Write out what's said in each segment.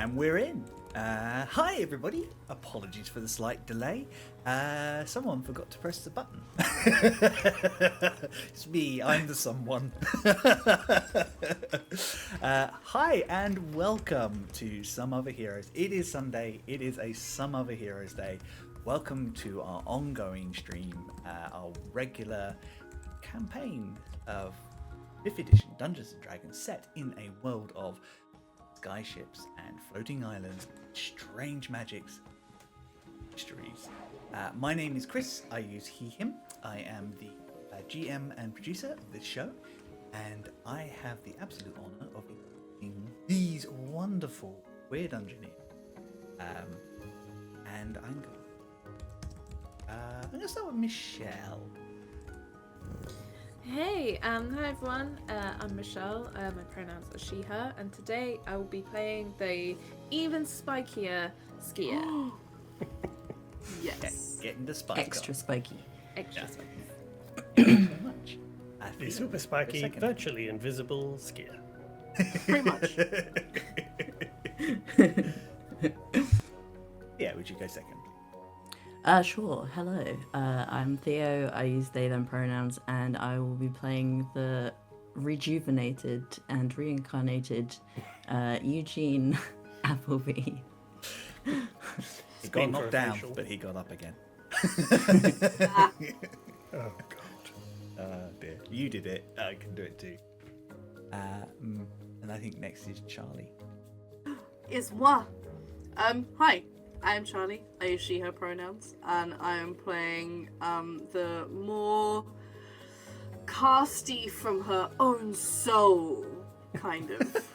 And we're in. Hi everybody. Apologies for the slight delay. Someone forgot to press the button. It's me, I'm the someone. Hi and welcome to Some Other Heroes. It is Sunday. It is a Some Other Heroes Day. Welcome to our ongoing stream, our regular campaign of 5th edition Dungeons & Dragons set in a world of skyships and floating islands, strange magics, mysteries. My name is Chris. I use he, him. I am the GM and producer of this show, and I have the absolute honor of introducing these wonderful weird engineers. And I'm going to start with Michelle. Hey, hi everyone, I'm Michelle, my pronouns are she, her, and today I will be playing the even spikier skier. Yes. Getting the spike Extra on. spiky. Extra spiky. Thank you so much. The super spiky, virtually invisible skier. Pretty much. Yeah, would you go second? Sure. Hello. I'm Theo. I use they, them pronouns, and I will be playing the rejuvenated and reincarnated Eugene Appleby. He got knocked down, but he got up again. Oh, God. Dear. You did it. I can do it too. And I think next is Charlie. Is moi. Hi, I am Charlie. I use she, her pronouns, and I am playing the more casty from her own soul kind of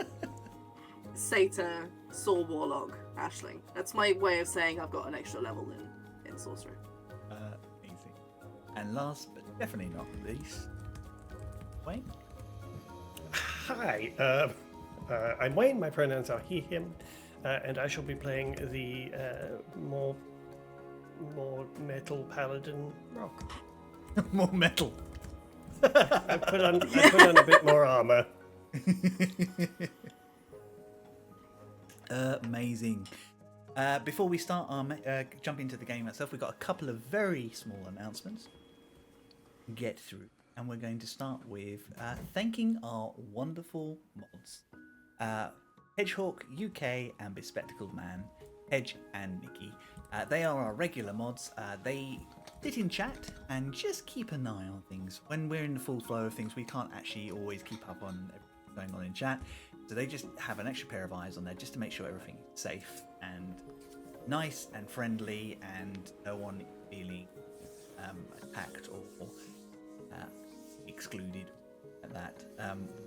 Satyr Saw Warlock Ashling. That's my way of saying I've got an extra level in sorcery. Easy. And last but definitely not least, Wayne. Hi, I'm Wayne. My pronouns are he, him, and I shall be playing the more metal paladin rock. More metal. I put on a bit more armor. Amazing. Before we start jump into the game itself, we've got a couple of very small announcements to get through, and we're going to start with thanking our wonderful mods, Hedgehawk UK and Bespectacled Man, Hedge and Nikki. They are our regular mods. They sit in chat and just keep an eye on things. When we're in the full flow of things, we can't actually always keep up on everything going on in chat. So they just have an extra pair of eyes on there just to make sure everything is safe and nice and friendly and no one feeling attacked or excluded at that.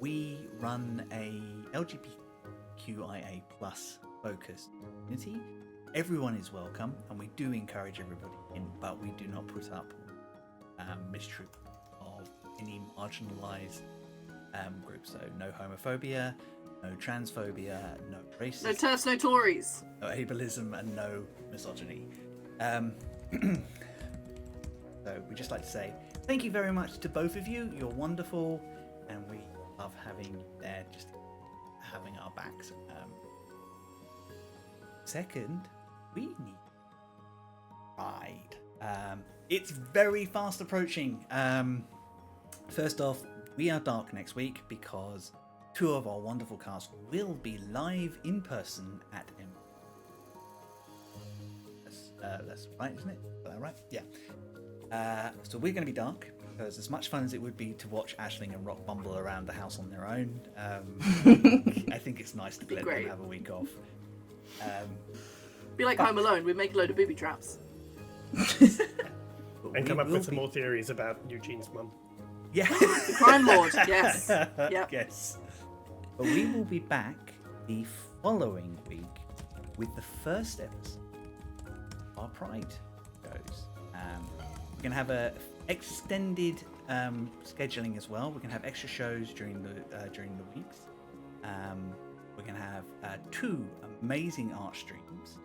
We run a LGBTQIA plus focused community. Everyone is welcome, and we do encourage everybody in, but we do not put up mistreatment of any marginalised groups. So no homophobia, no transphobia, no racism, No terps, no Tories. no ableism, and no misogyny. So we just like to say thank you very much to both of you. You're wonderful, and we love having you there, just having our backs. Second, we need ride. It's very fast approaching. First off, we are dark next week because two of our wonderful cast will be live in person at M. That's right, isn't it? Is that right? Yeah. So we're going to be dark because as much fun as it would be to watch Aisling and Rock bumble around the house on their own, I think it's nice to let them have a week off. Be like Home Alone, we make a load of booby traps. And come up with some more theories about Eugene's mum. Yeah. Crime Lord, yes. Yep. Yes. But we will be back the following week with the first episode of our Pride goes. We're going to have a extended scheduling as well. We're going to have extra shows during the weeks. We're going to have two amazing art streams,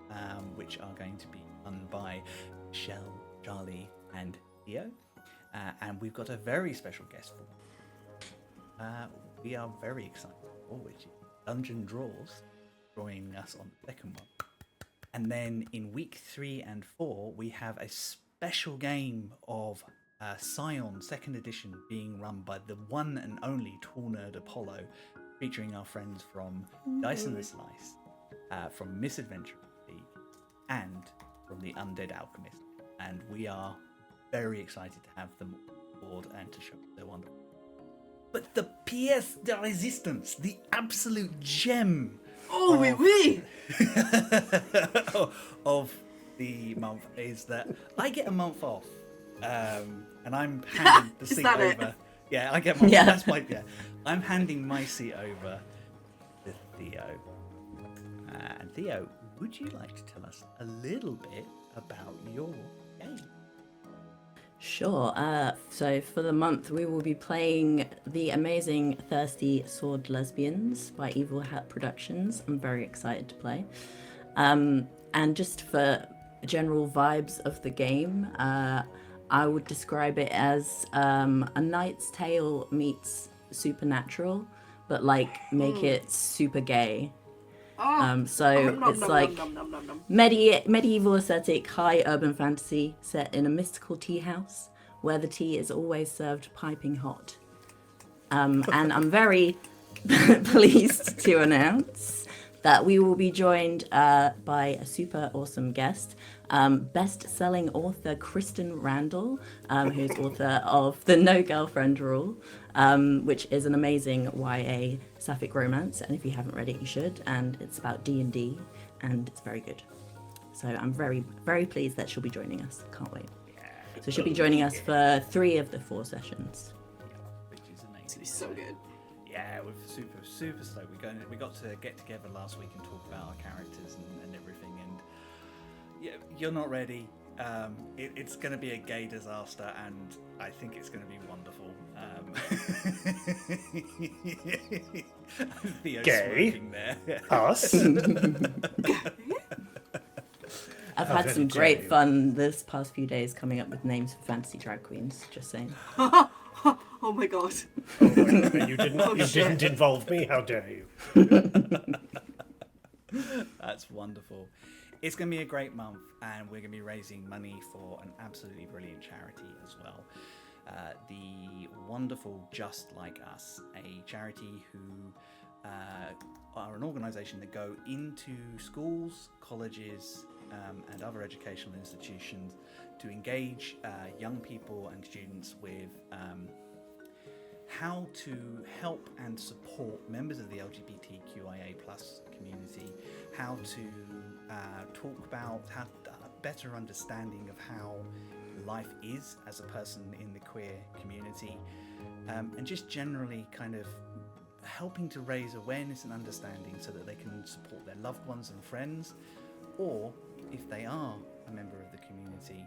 which are going to be done by Michelle, Charlie, and Theo. And we've got a very special guest for we are very excited for, which is Dungeon Draws. joining us on the second one. And then in week 3 and 4, we have a special game of Scion 2nd edition being run by the one and only Tall Nerd Apollo, featuring our friends from Dice and the Slice, from Misadventure League, and from the Undead Alchemist. And we are very excited to have them on board and to show their wonderful. But the pièce de résistance, the absolute gem Oh, oui, oui. of the month is that I get a month off, and I'm handing the seat that over. it? Yeah, I get my. Yeah. That's my. Yeah, I'm handing my seat over to Theo. And Theo, would you like to tell us a little bit about your game? Sure. So for the month, we will be playing the amazing Thirsty Sword Lesbians by Evil Hat Productions. I'm very excited to play. And just for general vibes of the game, I would describe it as a Knight's Tale meets Supernatural, but like make it super gay. So it's like medieval aesthetic, high urban fantasy set in a mystical tea house where the tea is always served piping hot. And I'm very pleased to announce that we will be joined by a super awesome guest, best-selling author Kristen Randall, who's author of The No Girlfriend Rule, which is an amazing YA sapphic romance, and if you haven't read it, you should. And it's about D&D, and it's very good. So I'm very, very pleased that she'll be joining us. Can't wait. So she'll be joining us for 3 of the 4 sessions. Which is amazing. It's so good. Yeah, we're super stoked. We got to get together last week and talk about our characters and everything. And yeah, you're not ready. It's going to be a gay disaster, and I think it's going to be wonderful. Theo's Gay? smirking there. Us? I've had very some great gay. fun this past few days coming up with names for fantasy drag queens, just saying. Oh my god. Oh my God, you didn't involve me. How dare you? That's wonderful. It's going to be a great month, and we're going to be raising money for an absolutely brilliant charity as well. The wonderful Just Like Us, a charity who are an organisation that go into schools, colleges, and other educational institutions to engage young people and students with how to help and support members of the LGBTQIA plus community, how to talk about how a better understanding of how life is as a person in the queer community, and just generally kind of helping to raise awareness and understanding so that they can support their loved ones and friends, or if they are a member of the community,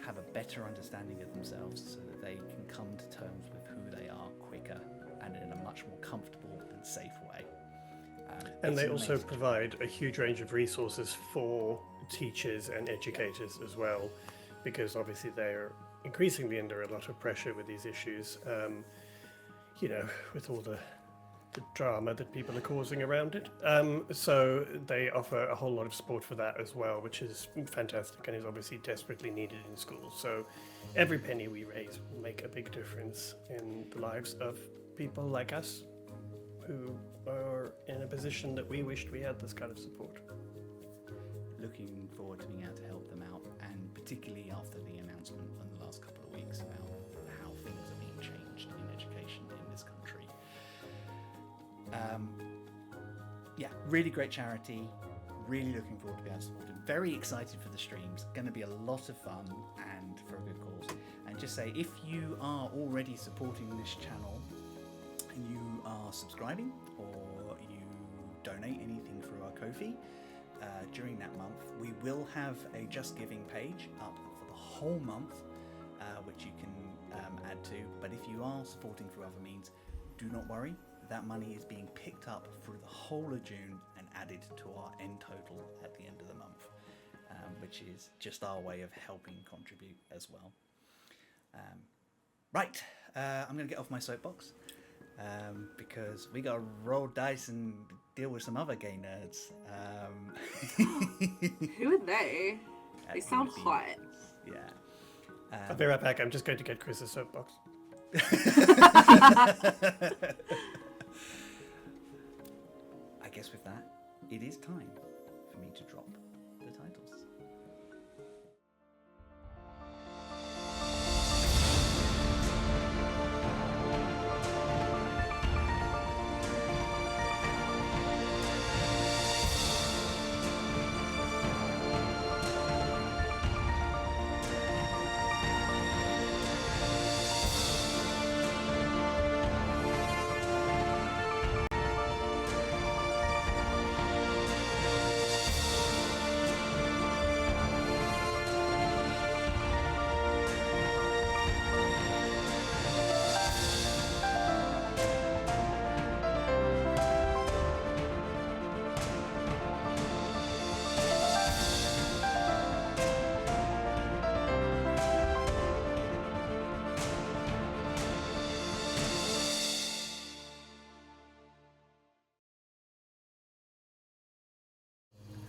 have a better understanding of themselves so that they can come to terms with who they are quicker and in a much more comfortable and safe way. And It's they also amazing. provide a huge range of resources for teachers and educators as well, because obviously they're increasingly under a lot of pressure with these issues, with all the drama that people are causing around it. So they offer a whole lot of support for that as well, which is fantastic and is obviously desperately needed in schools. So every penny we raise will make a big difference in the lives of people like us who are in a position that we wished we had this kind of support. Looking forward to being able to help them out, and particularly after the announcement in the last couple of weeks about how things are being changed in education in this country. Yeah, really great charity. Really looking forward to being able to support them. Very excited for the streams. Going to be a lot of fun and for a good cause. And just say, if you are already supporting this channel and you are subscribing or you donate anything through our Ko-fi during that month, we will have a Just Giving page up for the whole month, which you can add to. But if you are supporting through other means, do not worry. That money is being picked up through the whole of June and added to our end total at the end of the month, which is just our way of helping contribute as well. Right, I'm going to get off my soapbox because we got to roll dice and deal with some other gay nerds. Who are they? They sound hot. Yeah. I'll be right back. I'm just going to get Chris's soapbox. I guess with that, it is time for me to drop the titles.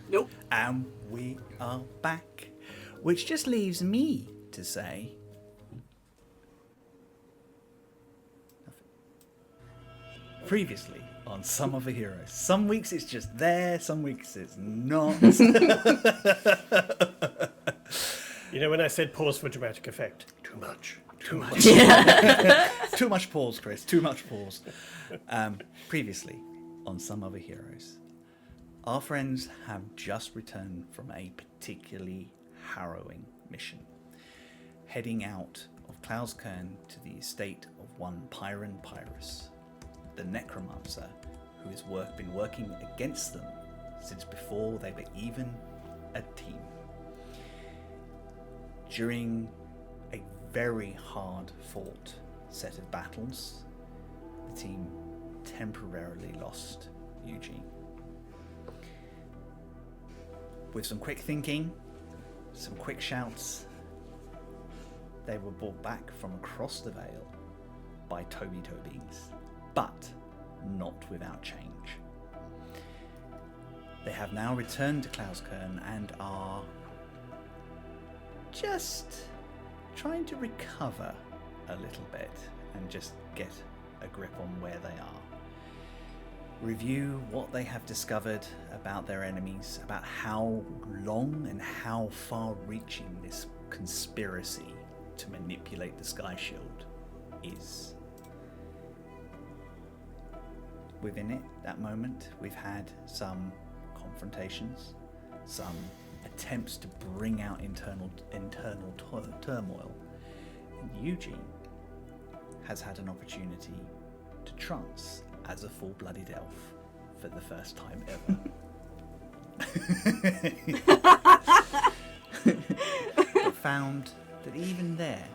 Nope. And we are back, which just leaves me to say nothing. Previously on Some Other Heroes. Some weeks it's just there, some weeks it's not. You know when I said pause for dramatic effect? Too much. Too much pause, Chris. Too much pause. Previously on Some Other Heroes. Our friends have just returned from a particularly harrowing mission, heading out of Klauskern to the estate of one Pyron Pyrus, the necromancer who has been working against them since before they were even a team. During a very hard-fought set of battles, the team temporarily lost Eugene. With some quick thinking, some quick shouts, they were brought back from across the Vale by Toby Tobines, but not without change. They have now returned to Klauskern and are just trying to recover a little bit and just get a grip on where they are. Review what they have discovered about their enemies, about how long and how far-reaching this conspiracy to manipulate the Sky Shield is. Within it, that moment, we've had some confrontations, some attempts to bring out internal turmoil, and Eugene has had an opportunity to trance as a full-blooded elf for the first time ever. But found that even there,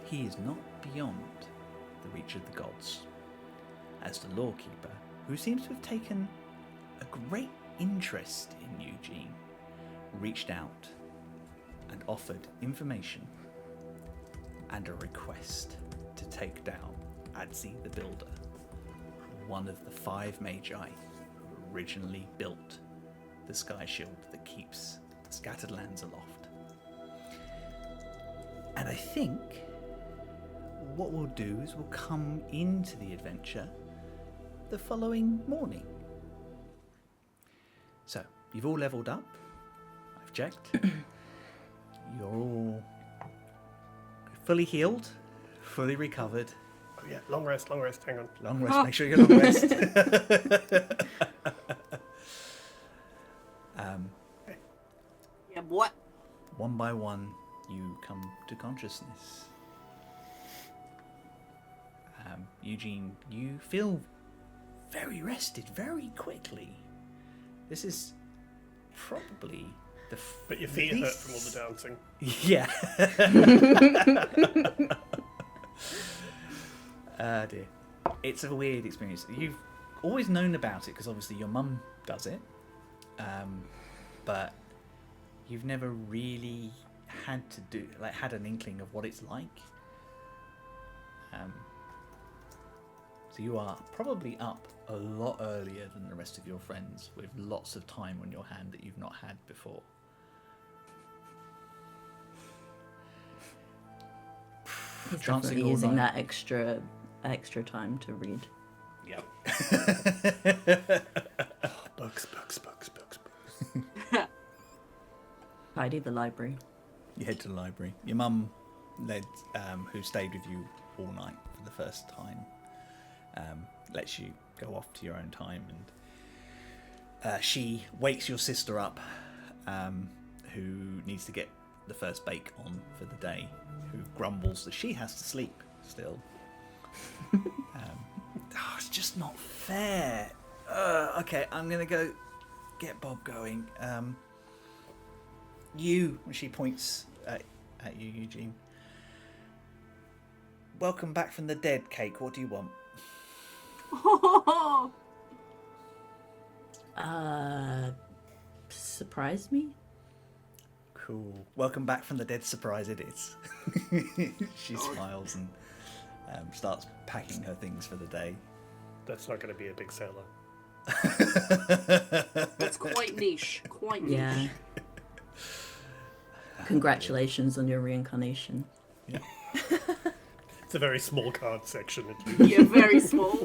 he is not beyond the reach of the gods. As the lawkeeper, who seems to have taken a great interest in Eugene, reached out and offered information and a request to take down Adzi the Builder, one of the 5 magi who originally built the Sky Shield that keeps the Scattered Lands aloft. And I think what we'll do is we'll come into the adventure the following morning. So, you've all leveled up. I've checked. You're all fully healed, fully recovered. Oh yeah, long rest, hang on. Long rest, make sure you're long rest. Yeah, what? One by one, you come to consciousness. Eugene, you feel very rested very quickly. This is probably the But your feet hurt from all the dancing. Yeah. Dear. It's a weird experience. You've always known about it because obviously your mum does it, but you've never really had had an inkling of what it's like. So you are probably up a lot earlier than the rest of your friends, with lots of time on your hand that you've not had before. He's Chancing definitely all using night. that extra time to read. Yep. Books. Tidy the library. You head to the library. Your mum, who stayed with you all night for the first time, lets you go off to your own time, and she wakes your sister up, who needs to get the first bake on for the day, who grumbles that she has to sleep still. It's just not fair. Okay, I'm gonna go get Bob going. She points at you, Eugene. Welcome back from the dead, Cake. What do you want? Surprise me? Cool. Welcome back from the dead. Surprise it is. She smiles and starts packing her things for the day. That's not going to be a big seller. That's quite niche. Quite niche. Yeah. Congratulations on your reincarnation. Yeah. It's a very small card section. At least. Yeah, very small.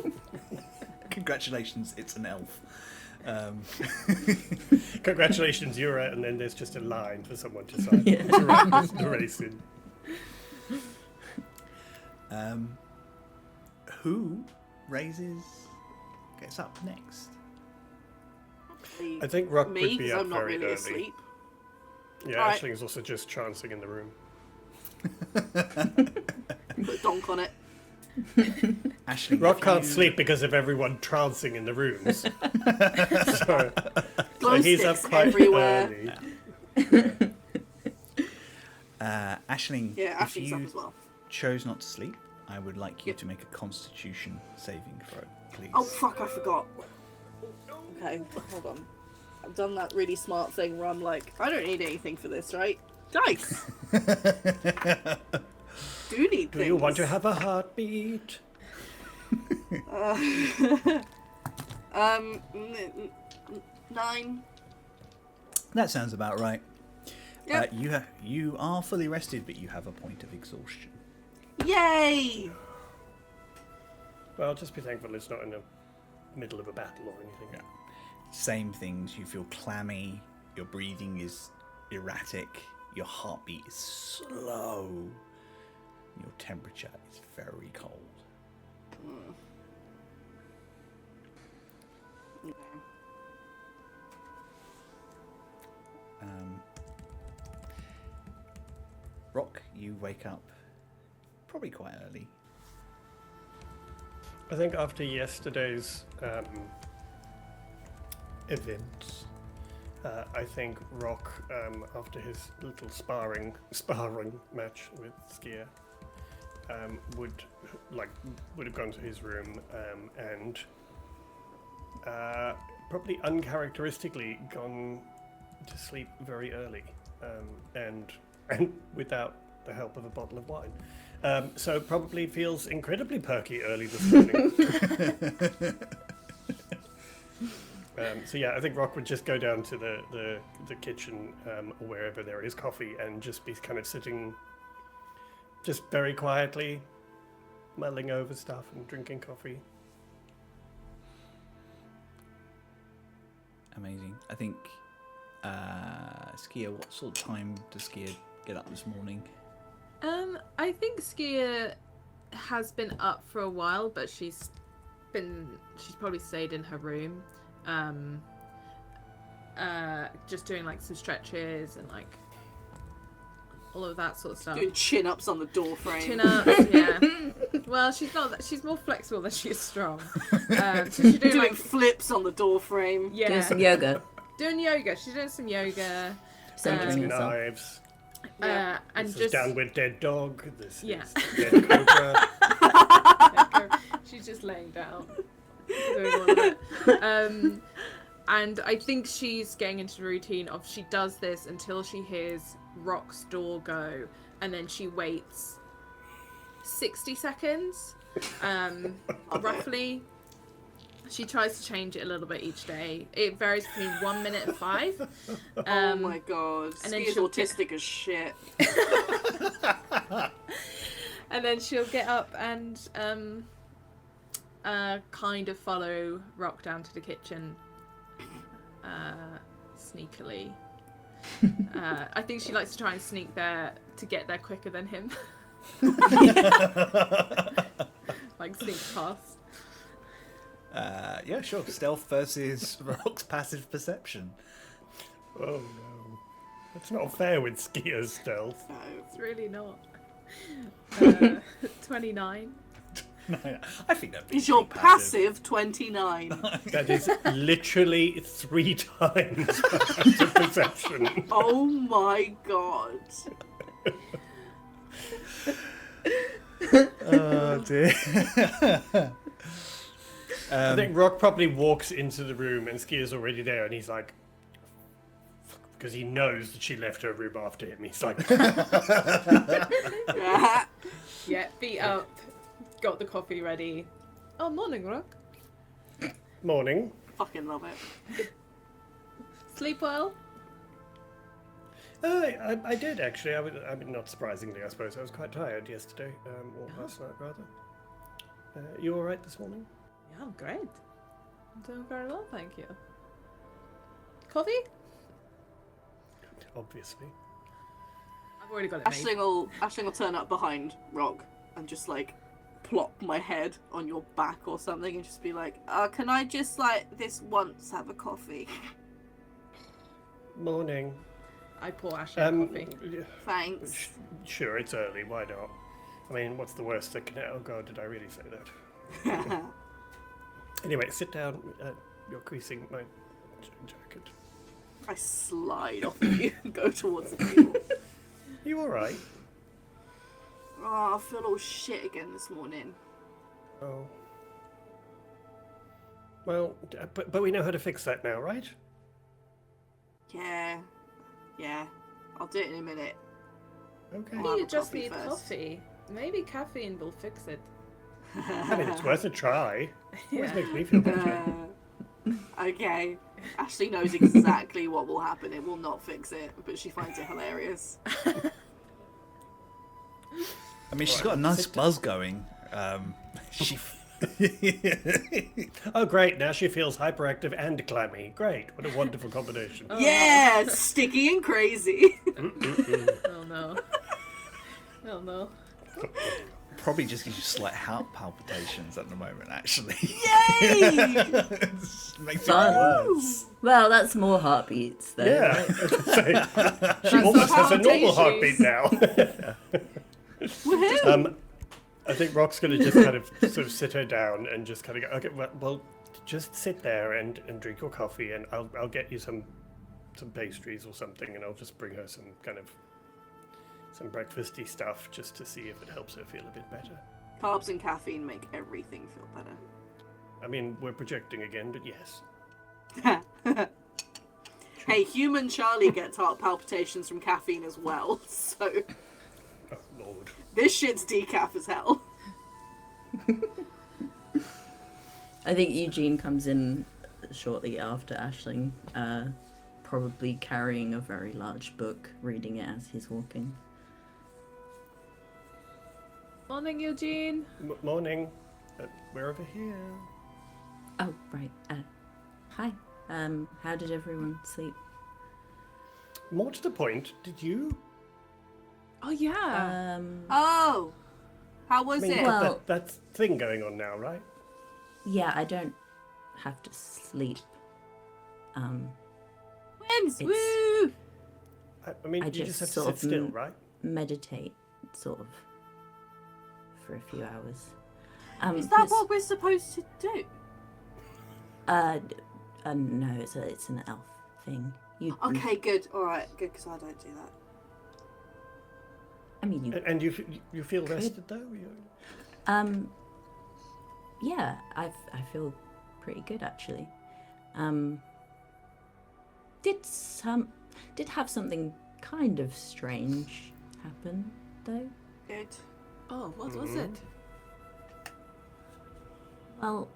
Congratulations, it's an elf. Congratulations, you're out, and then there's just a line for someone to sign. Yeah. To write the race in. Who gets up next? I think Rock Me, would be because up I'm not very really early. asleep. Yeah, Alright. Aisling is also just chancing in the room. Put donk on it. Aisling, Rock if can't you- sleep because of everyone trancing in the rooms. so Glow he's up sticks quite everywhere. early. Aisling, Yeah, if Ashley's up you as well. chose not to sleep, I would like you Yep. to make a Constitution saving throw, please. Oh fuck, I forgot. Okay, hold on. I've done that really smart thing where I'm like, I don't need anything for this, right? Dice! Do need Do things. you want to have a heartbeat? Um, 9. That sounds about right. Yep. You are fully rested, but you have a point of exhaustion. Yay! Well, just be thankful it's not in the middle of a battle or anything. Yeah. Same things. You feel clammy. Your breathing is erratic. Your heartbeat is slow. Your temperature is very cold. Rock, you wake up probably quite early. I think after yesterday's events, I think Rock, after his little sparring match with Skier, would have gone to his room and probably uncharacteristically gone to sleep very early, and without the help of a bottle of wine. So probably feels incredibly perky early this morning. So yeah, I think Rock would just go down to the kitchen or wherever there is coffee and just be kind of sitting just very quietly, mulling over stuff and drinking coffee. Amazing. I think Skier, what sort of time does Skier get up this morning? I think Skier has been up for a while, but she's probably stayed in her room, just doing like some stretches and like all of that sort of stuff. Doing chin-ups on the door frame. Chin ups, yeah. Well, she's not. She's more flexible than she is strong. So she's doing Doing like flips on the door frame. yeah, Doing some yoga. doing yoga. She's doing some yoga. Centering herself. Knives. And This is just down with dead dog. This Yeah. is dead cobra. she's just laying down. Doing all of it. And I think she's getting into the routine of she does this until she hears Rock's door go, and then she waits 60 seconds, Roughly. She tries to change it a little bit each day. It varies between 1 minute and 5. Oh my god. and then Skia's she'll autistic as shit. And then she'll get up and kind of follow Rock down to the kitchen sneakily. I think she likes to try and sneak there to get there quicker than him. Like sneak past. Yeah, sure. Stealth versus Rock's passive perception. Oh no. That's not fair with Skia's stealth. No. It's really not. 29. No, I think that'd be Is your pretty passive 29? That is literally 3 times passive perception. Oh my god. Oh dear. I think Rock probably walks into the room and Skia's already there and he's like, because he knows that she left her room after him. He's like, Yeah, feet up. Got the coffee ready. Oh, morning, Rock. morning. Fucking love it. Sleep well? I did actually. I mean, not surprisingly, I suppose. I was quite tired yesterday, or last night rather. You all right this morning? Yeah, I'm great. I'm doing very well, thank you. Coffee? Obviously. I've already got it made. Aisling will turn up behind Rock and just like plop my head on your back or something and just be like, can I just like this once have a coffee? Morning. I pour Ashley coffee. Thanks. Sure, it's early. Why not? I mean, what's the worst that can... Oh god, did I really say that? Anyway, sit down. You're creasing my jacket. I slide off of you and go towards the table. You alright? Oh, I feel all shit again this morning. Oh. Well, but we know how to fix that now, right? Yeah. I'll do it in a minute. Okay. Maybe I'll you have a just coffee need first. coffee. Maybe caffeine will fix it. I mean, it's worth a try. Always Yeah. makes me feel better. Okay. Ashley knows exactly what will happen. It will not fix it, but she finds it hilarious. I mean, she's got a nice buzz going. She. Oh, great. Now she feels hyperactive and clammy. Great. What a wonderful combination. Oh, Yeah, sticky and crazy. Oh no. Oh no. Probably just gives you slight heart palpitations at the moment, actually. Yay! Makes it Fun. worse. Well, that's more heartbeats, though. Yeah. right? She almost has a normal palpitations. heartbeat now. Woohoo! I think Rock's going to just kind of sort of sit her down and just kind of go, okay, well just sit there and drink your coffee and I'll get you some pastries or something and I'll just bring her some kind of some breakfasty stuff just to see if it helps her feel a bit better. Carbs and caffeine make everything feel better. I mean, we're projecting again, but yes. Hey, human Charlie gets heart palpitations from caffeine as well, so Oh, Lord. this shit's decaf as hell. I think Eugene comes in shortly after Aisling, probably carrying a very large book, reading it as he's walking. Morning, Eugene. Morning. We're over here. Oh, right. Hi. How did everyone sleep? More to the point, did you? Oh yeah. Oh, how was I mean, it? you've got Well- that thing going on now, right? Yeah, I don't have to sleep. Wins! it's- Woo! I mean, I you just have just to sort sit of still, right? meditate, sort of, for a few hours. Is that because- what we're supposed to do? No, it's an elf thing. You Okay, good. All right, good, because I don't do that. I mean, you. And you feel rested though? Yeah, I feel pretty good actually. Did have something kind of strange happen though. Good. Oh, what was it? Well,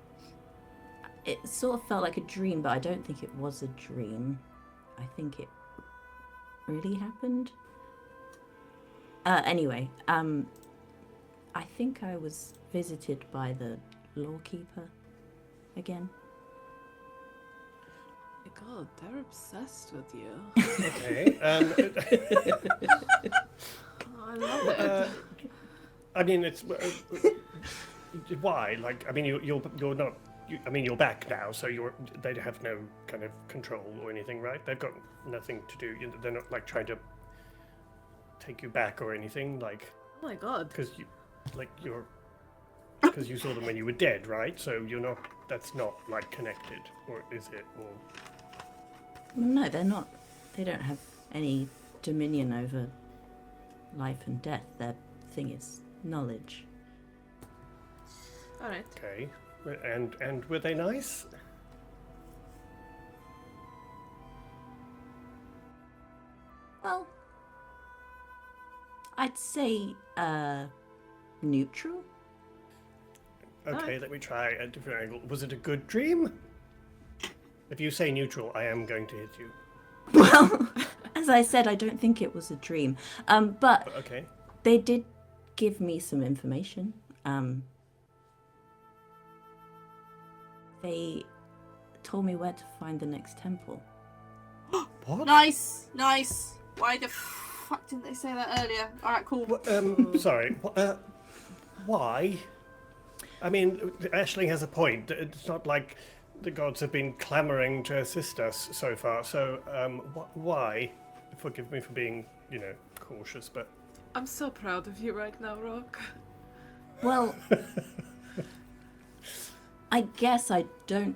it sort of felt like a dream, but I don't think it was a dream. I think it really happened. Anyway, I think I was visited by the lawkeeper again. Oh my god, they're obsessed with you. Okay. Oh, I love it. I mean, it's why? Like, I mean, you're not. I mean, you're back now, so they have no kind of control or anything, right? They've got nothing to do. They're not like trying to take you back or anything, like Oh my god. because you saw them when you were dead, right? So you're not. That's not like connected, or is it? Or No, they're not. They don't have any dominion over life and death. Their thing is knowledge. Alright. okay, and were they nice? Well, I'd say neutral. Okay, let me try a different angle. Was it a good dream? If you say neutral, I am going to hit you. Well, as I said, I don't think it was a dream. But Okay. they did give me some information. They told me where to find the next temple. What? Nice. Why the fuck didn't they say that earlier? Alright, cool. Sorry. Why? I mean, Aisling has a point. It's not like the gods have been clamoring to assist us so far. So, why? Forgive me for being, cautious, but I'm so proud of you right now, Rock. Well, I guess I don't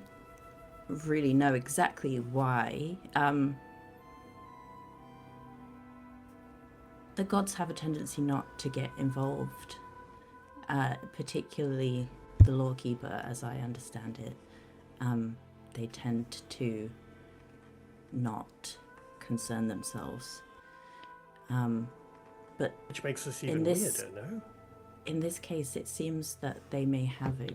really know exactly why. The gods have a tendency not to get involved, particularly the lawkeeper, as I understand it. They tend to not concern themselves. But which makes this even in this- weirder, no? in this case, it seems that they may have a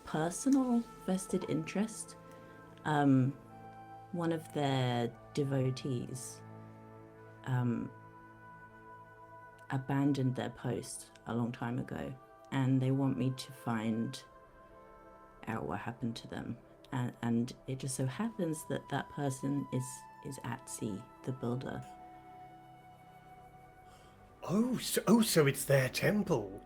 personal vested interest. One of their devotees abandoned their post a long time ago, and they want me to find out what happened to them. And it just so happens that that person is Atsi, the builder. So it's their temple.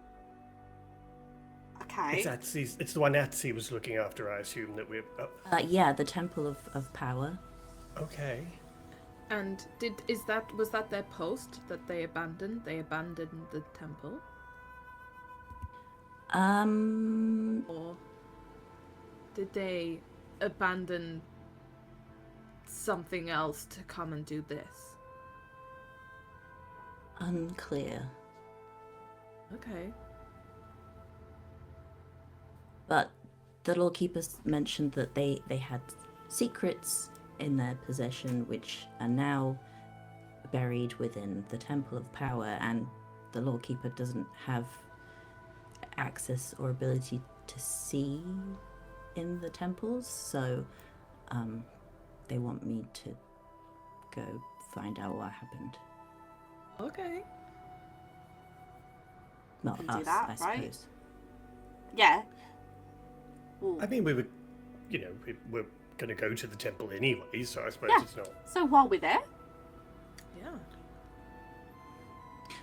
Okay. It's the one Atsi was looking after, I assume, that we're... Oh, Yeah, the Temple of Power. okay. And was that their post that they abandoned? They abandoned the temple? Or did they abandon something else to come and do this? Unclear. Okay. But the lawkeepers mentioned that they had secrets in their possession which are now buried within the Temple of Power, and the lawkeeper doesn't have access or ability to see in the temples, so they want me to go find out what happened. Okay. Well, Can do us, that, I right? suppose. Yeah. Ooh. I mean, we were going to go to the temple anyway, so I suppose Yeah. it's not... So while we're there, Yeah.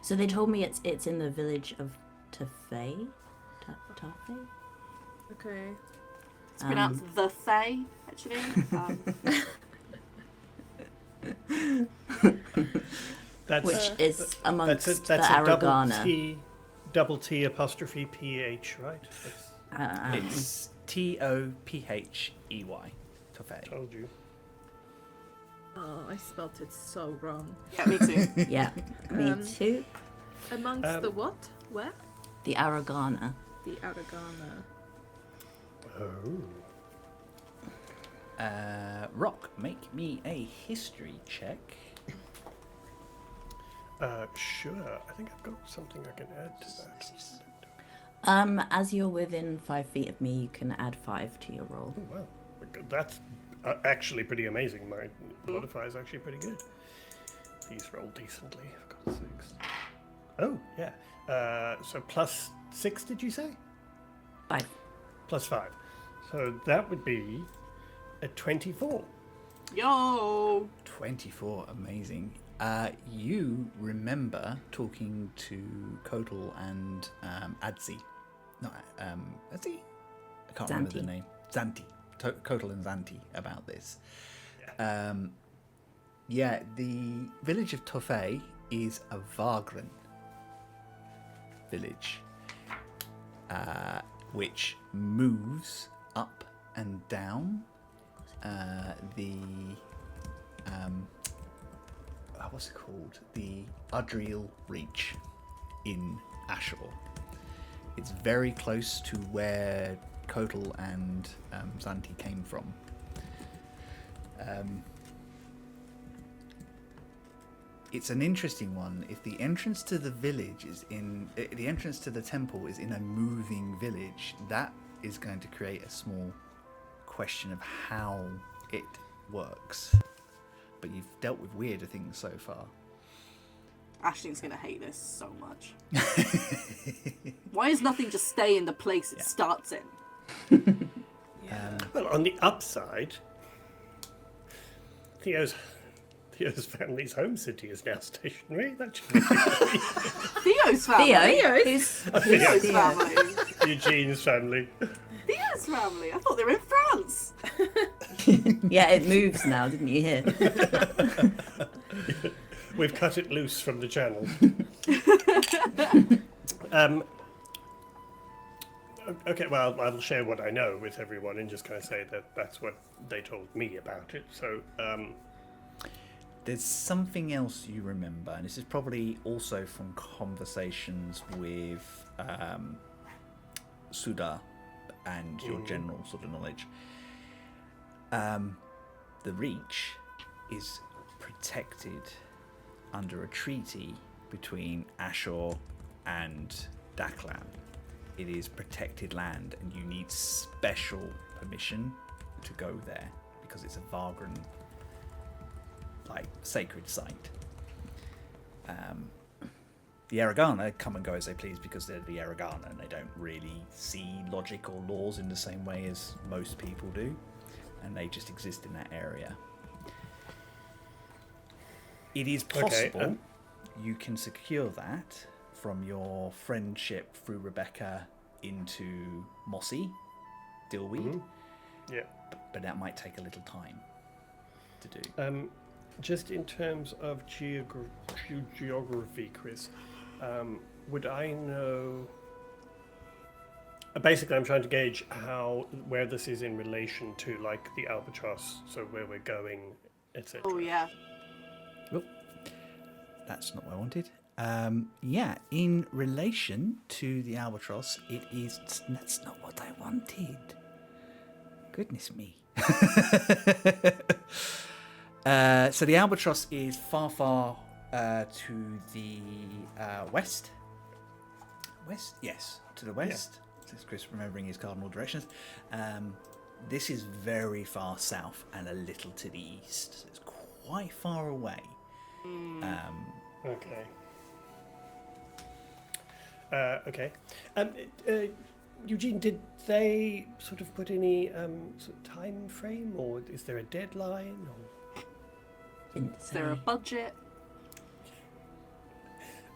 So they told me it's in the village of Tafei. Tafei? Okay. it's pronounced the Fae, actually. That's, Which is amongst that's the a Aragana. double T apostrophe PH, right? It's Tophey. Tofei. Told you. Oh, I spelt it so wrong. Yeah, me too. Yeah, me Um, too. Amongst the what? Where? The Aragana. The Aragana. Oh. Rock, make me a history check. Sure. I think I've got something I can add to As you're within 5 feet of me, you can add 5 to your roll. Oh, wow. That's actually pretty amazing. My modifier is actually pretty good. These roll decently. I've got 6. Oh, yeah. So plus 6, did you say? 5. Plus 5. So that would be a 24. Yo! 24, amazing. You remember talking to Kotal and Adzi. No, Adzi? I can't remember the Zanti. name. Zanti. Kotal and Zanti about this. Yeah, the village of Tofei is a Vagran village, which moves up and down what's it called? The Udriel Reach in Ashur. It's very close to where Kotal and Zanti came from. It's an interesting one. If the entrance to the village is the entrance to the temple is in a moving village, that is going to create a small question of how it works. But you've dealt with weirder things so far. Ashling's gonna hate this so much. Why does nothing just stay in the place it starts in? Well, on the upside, Theo's family's home city is now stationary. That should be Theo's family. Theo? Theo's Theo? family. Eugene's family. Theo's family. I thought they were in France. Yeah, it moves now, didn't you hear? We've cut it loose from the channel. Okay, well, I'll share what I know with everyone and just kind of say that that's what they told me about it. So, There's something else you remember, and this is probably also from conversations with Suda and your general sort of knowledge. The Reach is protected under a treaty between Ashur and Daklan. It is protected land, and you need special permission to go there because it's a Vagran, like, sacred site. The Aragana come and go as they please because they're the Aragana and they don't really see logic or laws in the same way as most people do, and they just exist in that area. It is possible you can secure that from your friendship through Rebecca into Mossy, Dillweed. Mm-hmm. Yeah. But that might take a little time to do. Just in terms of geography, Chris, would I know... Basically, I'm trying to gauge where this is in relation to, like, the Albatross, so where we're going, etc. Oh, yeah. Oh, that's not what I wanted. Yeah, in relation to the Albatross, that's not what I wanted. Goodness me. So the Albatross is far to the west. West? Yes, to the west. This is Chris remembering his cardinal directions. This is very far south and a little to the east. So it's quite far away. Okay. Okay. Eugene, did they sort of put any sort of time frame, or is there a deadline? Or... Didn't Is there a say. budget?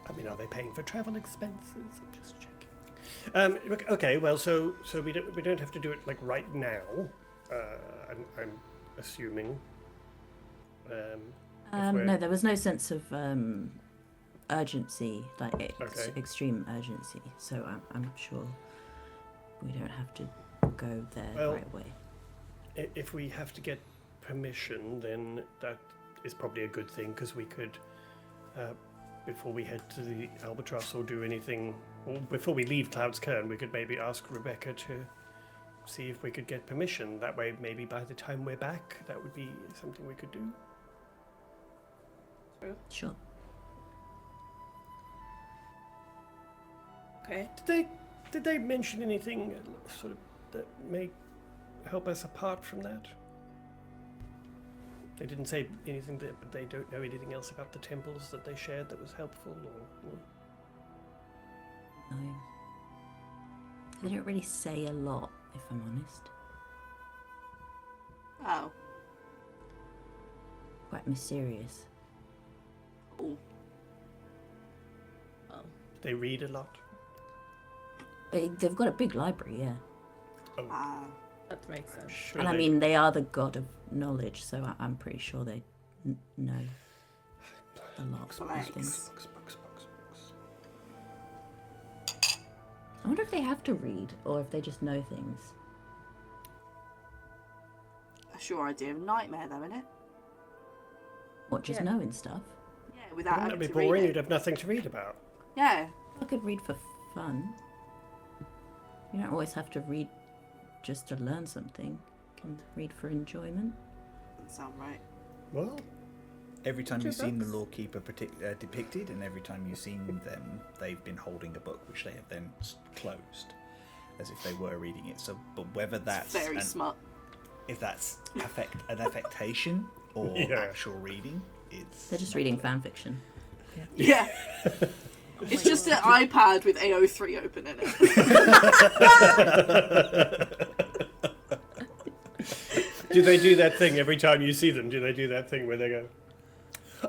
I mean, are they paying for travel expenses? I'm just checking. Okay. Well, so we don't have to do it like right now. I'm assuming. No, there was no sense of urgency, like Okay. extreme urgency. So I'm sure we don't have to go there Well, right away. If we have to get permission, then that is probably a good thing, because we could, before we head to the Albatross or do anything, or before we leave Cloud's Cairn, we could maybe ask Rebecca to see if we could get permission. That way, maybe by the time we're back, that would be something we could do. Sure. Okay. Did Did they mention anything sort of that may help us apart from that? They didn't say anything but they don't know anything else about the temples that they shared that was helpful, or... No. They don't really say a lot, if I'm honest. Oh. Quite mysterious. Ooh. Well, They read a lot. They've got a big library, yeah. Oh, Ah. that makes sense. sure And I they- mean, they are the god of knowledge, so I'm pretty sure they know a lot of Flags. things. Books. I wonder if they have to read, or if they just know things. A sure idea of a nightmare, though, isn't it? What, just Yeah. knowing stuff? Yeah, without Wouldn't having that be to read boring? it. You'd have nothing to read about. Yeah. I could read for fun. You don't always have to read just to learn something. You can read for enjoyment. Doesn't sound right. Well, Every time Your you've seen the books? lawkeeper depicted, and every time you've seen them, they've been holding a book which they have then closed, as if they were reading it. So, but whether that's Very smart. if that's an affectation or Yeah. actual reading, it's They're just reading fan fiction. Yeah. It's just an iPad with AO3 open in it. do they do that thing every time you see them? Do they do that thing where they go,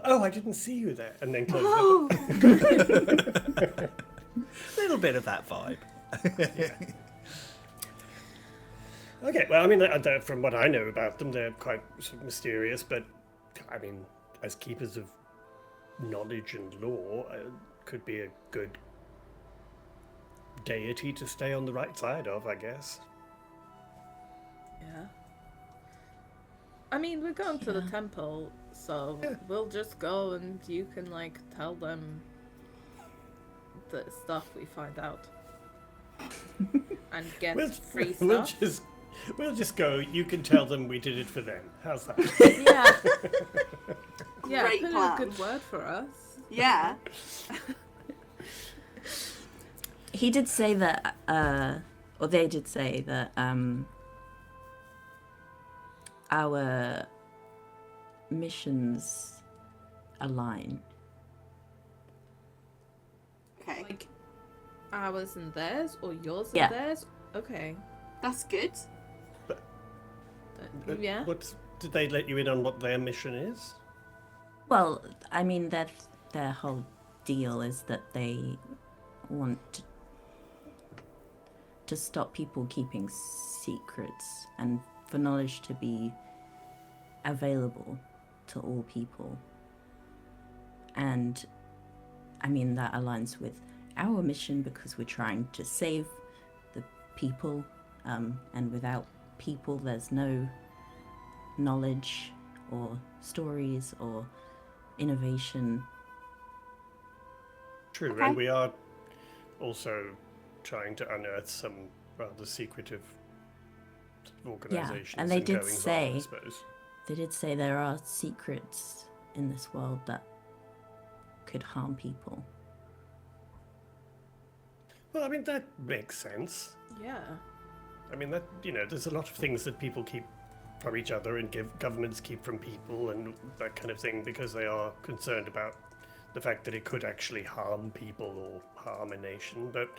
"Oh, I didn't see you there," and then close the a little bit of that vibe. Okay, well, I mean, from what I know about them, they're quite sort of mysterious, but, I mean, as keepers of knowledge and law, could be a good deity to stay on the right side of, I guess. Yeah. I mean, we're going to the temple, so we'll just go and you can, like, tell them the stuff we find out. And get free stuff. We'll just go, you can tell them we did it for them. How's that? Yeah. Yeah, Great put in plan. a good word for us. Yeah. He did say that, or they did say that, our missions align. Okay. Like, ours and theirs, or yours Yeah. and theirs? Okay. That's good. Yeah. Did they let you in on what their mission is? Well, I mean, their whole deal is that they want to stop people keeping secrets and for knowledge to be available to all people. And I mean, that aligns with our mission because we're trying to save the people, and without people, there's no knowledge or stories or innovation. True, Okay. and we are also trying to unearth some rather secretive organizations. and they did goings-on, say- I suppose. They did say there are secrets in this world that could harm people. Well, I mean, that makes sense. Yeah. I mean, that, there's a lot of things that people keep from each other and governments keep from people and that kind of thing because they are concerned about the fact that it could actually harm people or harm a nation. But,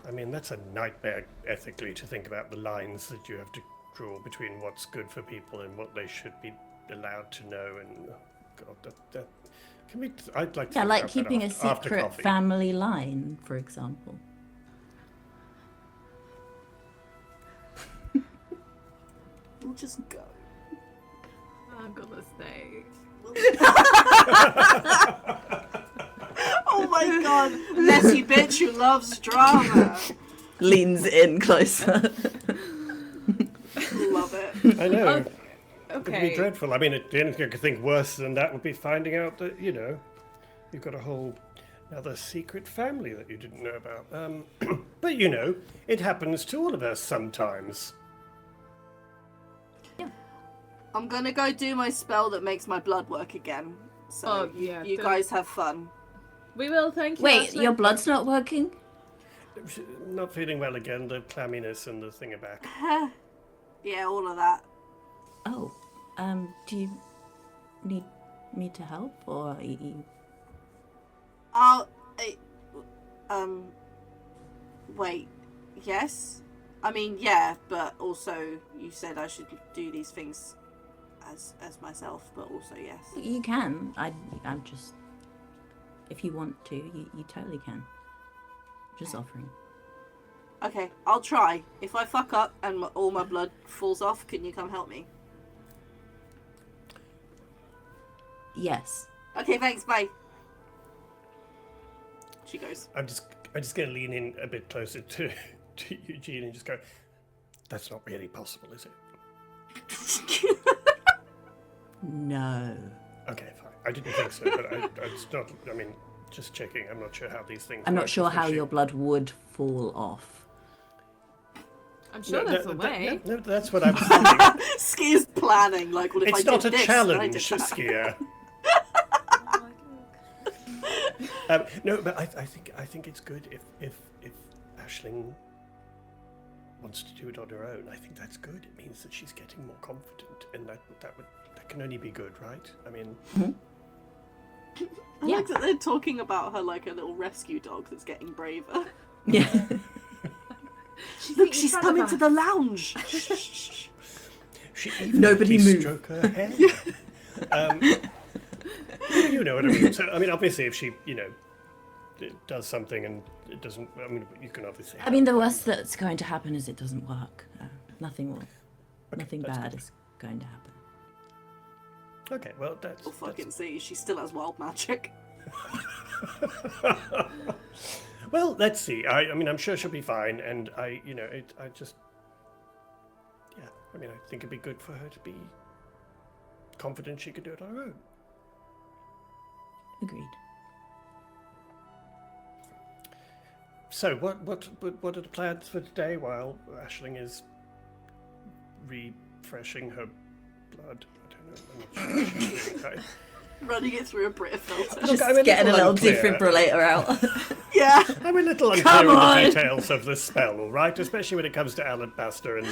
I mean, that's a nightmare ethically to think about the lines that you have to draw between what's good for people and what they should be allowed to know. And, God, that can we... I'd like to Yeah, think like about that keeping a after secret coffee. family line, for example. We'll just go. I'm gonna stay. Oh my god. Messy bitch who loves drama. Leans in closer. Love it. I know. Okay. It'd be dreadful. I mean, the only thing I could think worse than that would be finding out that, you've got a whole another secret family that you didn't know about. But, it happens to all of us sometimes. I'm gonna go do my spell that makes my blood work again. So Oh, yeah, you don't- guys have fun. We will, thank you. Wait, Ashley. your blood's not working? Not feeling well again. The clamminess and the thing back. Yeah, all of that. Oh, do you need me to help, or are you... Wait, yes? I mean, yeah, but also you said I should do these things as myself, but also yes. You can. I'm just... If you want to, you totally can. Just offering. Okay, I'll try. If I fuck up and all my blood falls off, can you come help me? Yes. Okay, thanks, bye. She goes. I'm just going to lean in a bit closer to Eugene and just go, that's not really possible, is it? No. Okay, fine. I didn't think so, but it's not, I mean, just checking. I'm not sure how these things I'm work, not sure how especially- your blood would fall off. I'm sure there's a way. No, that's what I was thinking. Ski's planning, like, well, if I It's did not a this, challenge, then I did that. Skier. No, but I think it's good if Aisling wants to do it on her own. I think that's good. It means that she's getting more confident, and that can only be good, right? I mean, I like that they're talking about her like a little rescue dog that's getting braver. Yeah. Look, she's come into the lounge. she even Nobody let me move. stroke her hair. You know what I mean. So, I mean, obviously, if she, it does something and it doesn't, I mean, you can obviously. I mean, the worst that's going to happen is it doesn't work. Nothing that's bad good. is going to happen. Okay, well, that's. We'll fucking see. She still has wild magic. Well, let's see. I mean, I'm sure she'll be fine, and I just, yeah. I mean, I think it'd be good for her to be confident she could do it on her own. Agreed. So, what are the plans for today while Aisling is refreshing her blood? I don't know. I'm not sure what she's doing, right? Running it through a Brita filter. Look, Just I'm a getting a little little unclear. defibrillator out. Yeah. I'm a little unclear Come with on! the details of the spell, all right? Especially when it comes to alabaster and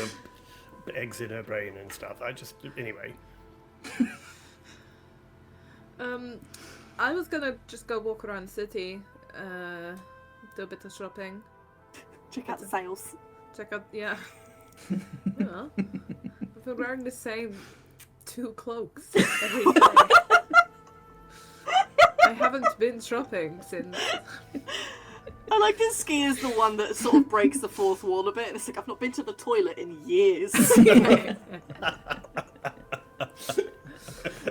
the eggs in her brain and stuff. Anyway. I was gonna just go walk around the city, do a bit of shopping, Check out the sales. check out, yeah. Yeah. I've been wearing the same 2 cloaks every day. I haven't been shopping since. I like this Ski is the one that sort of breaks the fourth wall a bit, and it's like, I've not been to the toilet in years.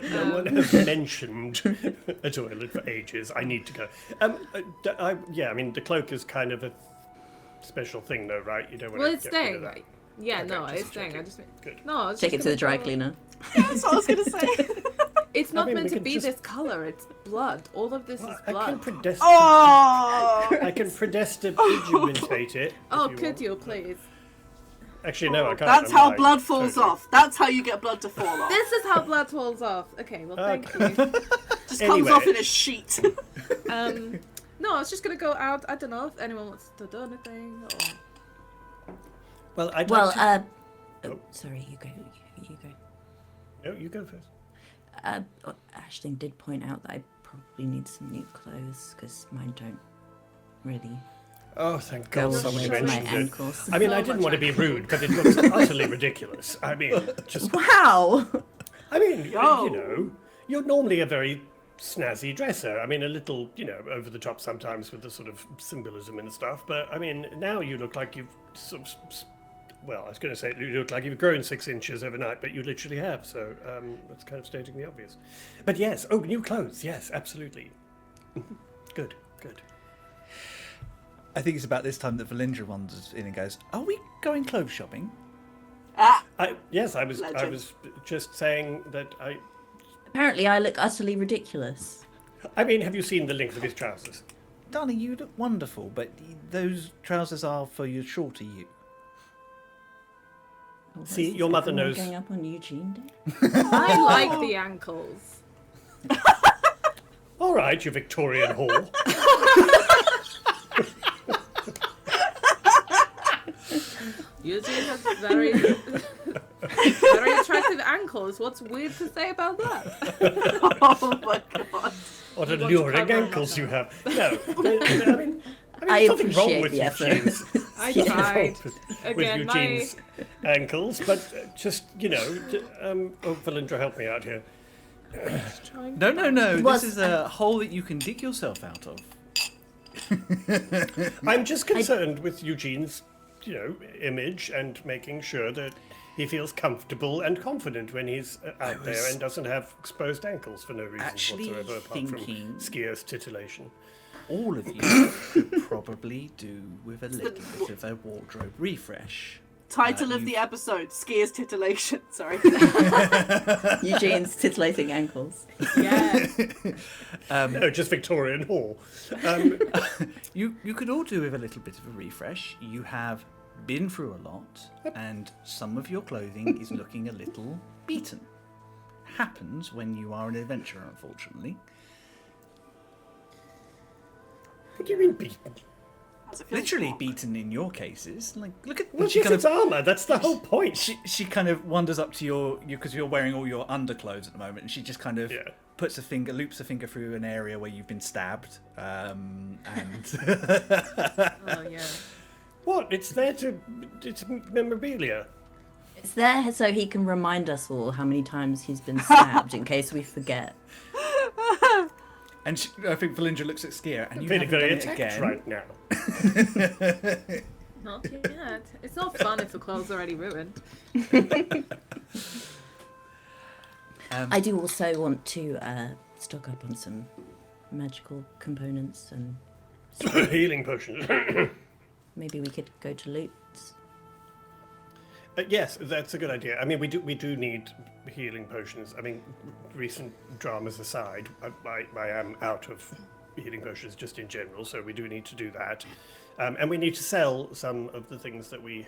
No one has mentioned a toilet for ages. I need to go. Yeah, I mean, the cloak is kind of a special thing, though, right? You don't want Well, to it's get rid of staying, that. right? Yeah, Okay, no, just it's staying. I checking. just mean, Good. no, I was Take it just to the gonna dry go- cleaner. That's what I was gonna say. It's not mean, meant we to can be just- this color. It's blood. All of this is I can blood. Oh! I can prestidigitate it. Oh, if you could want. you please? Actually, no, I can't. That's I'm how lying. blood falls Totally. off. That's how you get blood to fall off. This is how blood falls off. Okay, well, thank Okay. you. Just Anyway. comes off in a sheet. No, I was just gonna go out. I don't know if anyone wants to do anything. Or... Well, I'd Well, like to... oh, sorry, you go. You go. No, you go first. Aisling did point out that I probably need some new clothes because mine don't really Oh, thank go God all the someone way to my mentioned it. ankles. I mean, So I didn't much want to be rude, but it looks utterly ridiculous. I mean, just... Wow! I mean, Yo. you know, you're normally a very snazzy dresser. I mean, a little, over the top sometimes with the sort of symbolism and stuff. But, I mean, now you look like you've sort of... Well, I was going to say you look like you've grown 6 inches overnight, but you literally have. So that's kind of stating the obvious. But yes, new clothes. Yes, absolutely. Good. I think it's about this time that Valindra wanders in and goes, "Are we going clothes shopping?" Ah, Yes, I was Legend. just saying that Apparently, I look utterly ridiculous. I mean, have you seen the length of his trousers? Darling, you look wonderful, but those trousers are for your shorter you. Well, See, is your mother everyone knows- Going up on Eugene Day. I like the ankles. All right, you Victorian whore. Eugene has very, very attractive ankles. What's weird to say about that? Oh my god. What You want to alluring cover ankles you have. No, I mean, I there's nothing wrong appreciate with the effort. Eugene's, I Yeah. tried. with Again, my Eugene's ankles, but just, oh, Valindra, help me out here. trying. No. Was- This is a hole that you can dig yourself out of. I'm just concerned with Eugene's, image and making sure that he feels comfortable and confident when he's out there and doesn't have exposed ankles for no reason actually whatsoever, apart thinking- from skier's titillation. All of you could probably do with a little bit of a wardrobe refresh. Title of you- the episode: Skier's titillation. Sorry. Eugene's titillating ankles. Yeah. No, just Victorian Hall. You could all do with a little bit of a refresh. You have been through a lot, and some of your clothing is looking a little beaten. Happens when you are an adventurer, unfortunately. What do you mean beaten? How's it feel, Literally Mark? beaten in your cases. Like, look at Well, she yes, kind it's of armour. That's the whole point. she kind of wanders up to you because you're wearing all your underclothes at the moment, and she just kind of Yeah. loops a finger through an area where you've been stabbed, and Oh yeah. What? It's there to... It's memorabilia. It's there so he can remind us all how many times he's been stabbed in case we forget. and I think Valindra looks at Skier, and I'm you feeling haven't very done it attacked again. right now. Not yet. It's not fun if the clothes are already ruined. I do also want to stock up on some magical components, and Healing potions. maybe we could go to Lutz. Yes, that's a good idea. I mean, we do need healing potions. I mean, recent dramas aside, I am out of healing potions just in general, so we do need to do that. And we need to sell some of the things that we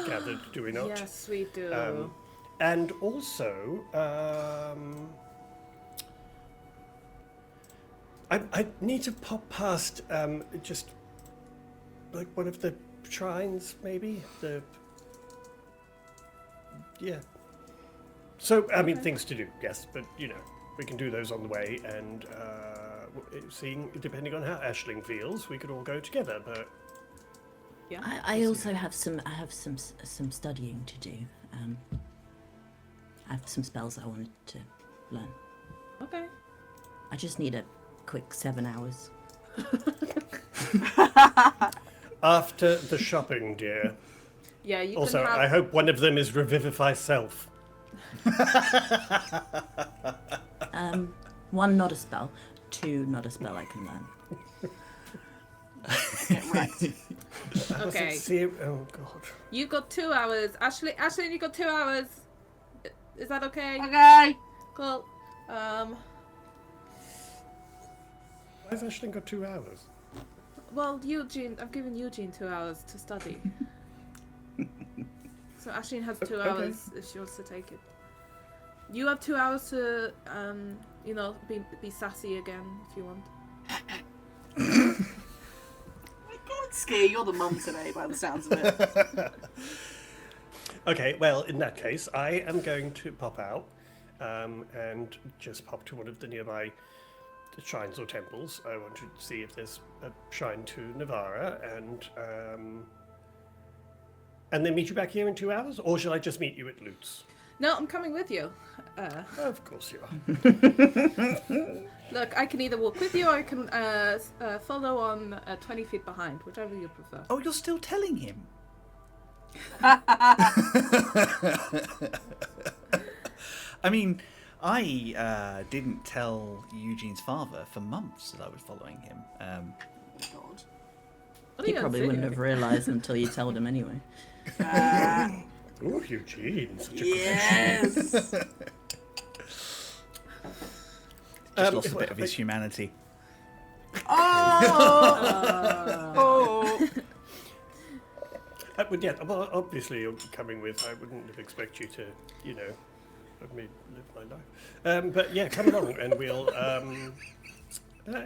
gathered, do we not? Yes, we do. And also, I need to pop past just like one of the shrines, maybe yeah. So I mean, things to do, yes, but we can do those on the way, and seeing depending on how Aisling feels, we could all go together. But Yeah. I also have some studying to do. I have some spells I wanted to learn. Okay. I just need a quick 7 hours. after the shopping, dear. Yeah, you Also, can have... I hope one of them is Revivify Self. One, not a spell. Two, not a spell I can learn. Get wrecked. Okay. Oh God. You got 2 hours. Ashley, you got 2 hours. Is that okay? Okay. Cool. Why has Aisling got 2 hours? Well, Eugene, I've given Eugene 2 hours to study. So Ashley has 2 Okay. hours if she wants to take it. You have 2 hours to, be sassy again if you want. God, Skier, you're the mum today, by the sounds of it. Okay, well, in that case, I am going to pop out and just pop to one of the nearby shrines or temples. I want to see if there's a shrine to Navara, and then meet you back here in 2 hours, or shall I just meet you at Lutz? No, I'm coming with you. Of course you are. Look, I can either walk with you or I can follow on 20 feet behind, whichever you prefer. Oh, you're still telling him? I mean, I didn't tell Eugene's father for months that I was following him. God. What are He you probably wouldn't have insinuating? realised until you told him anyway. Oh, Eugene, such a Yes. Just lost a bit of his humanity. Oh. Yeah, well, obviously you're coming with. I wouldn't have expected you to, let me live my life. But yeah, come along and we'll.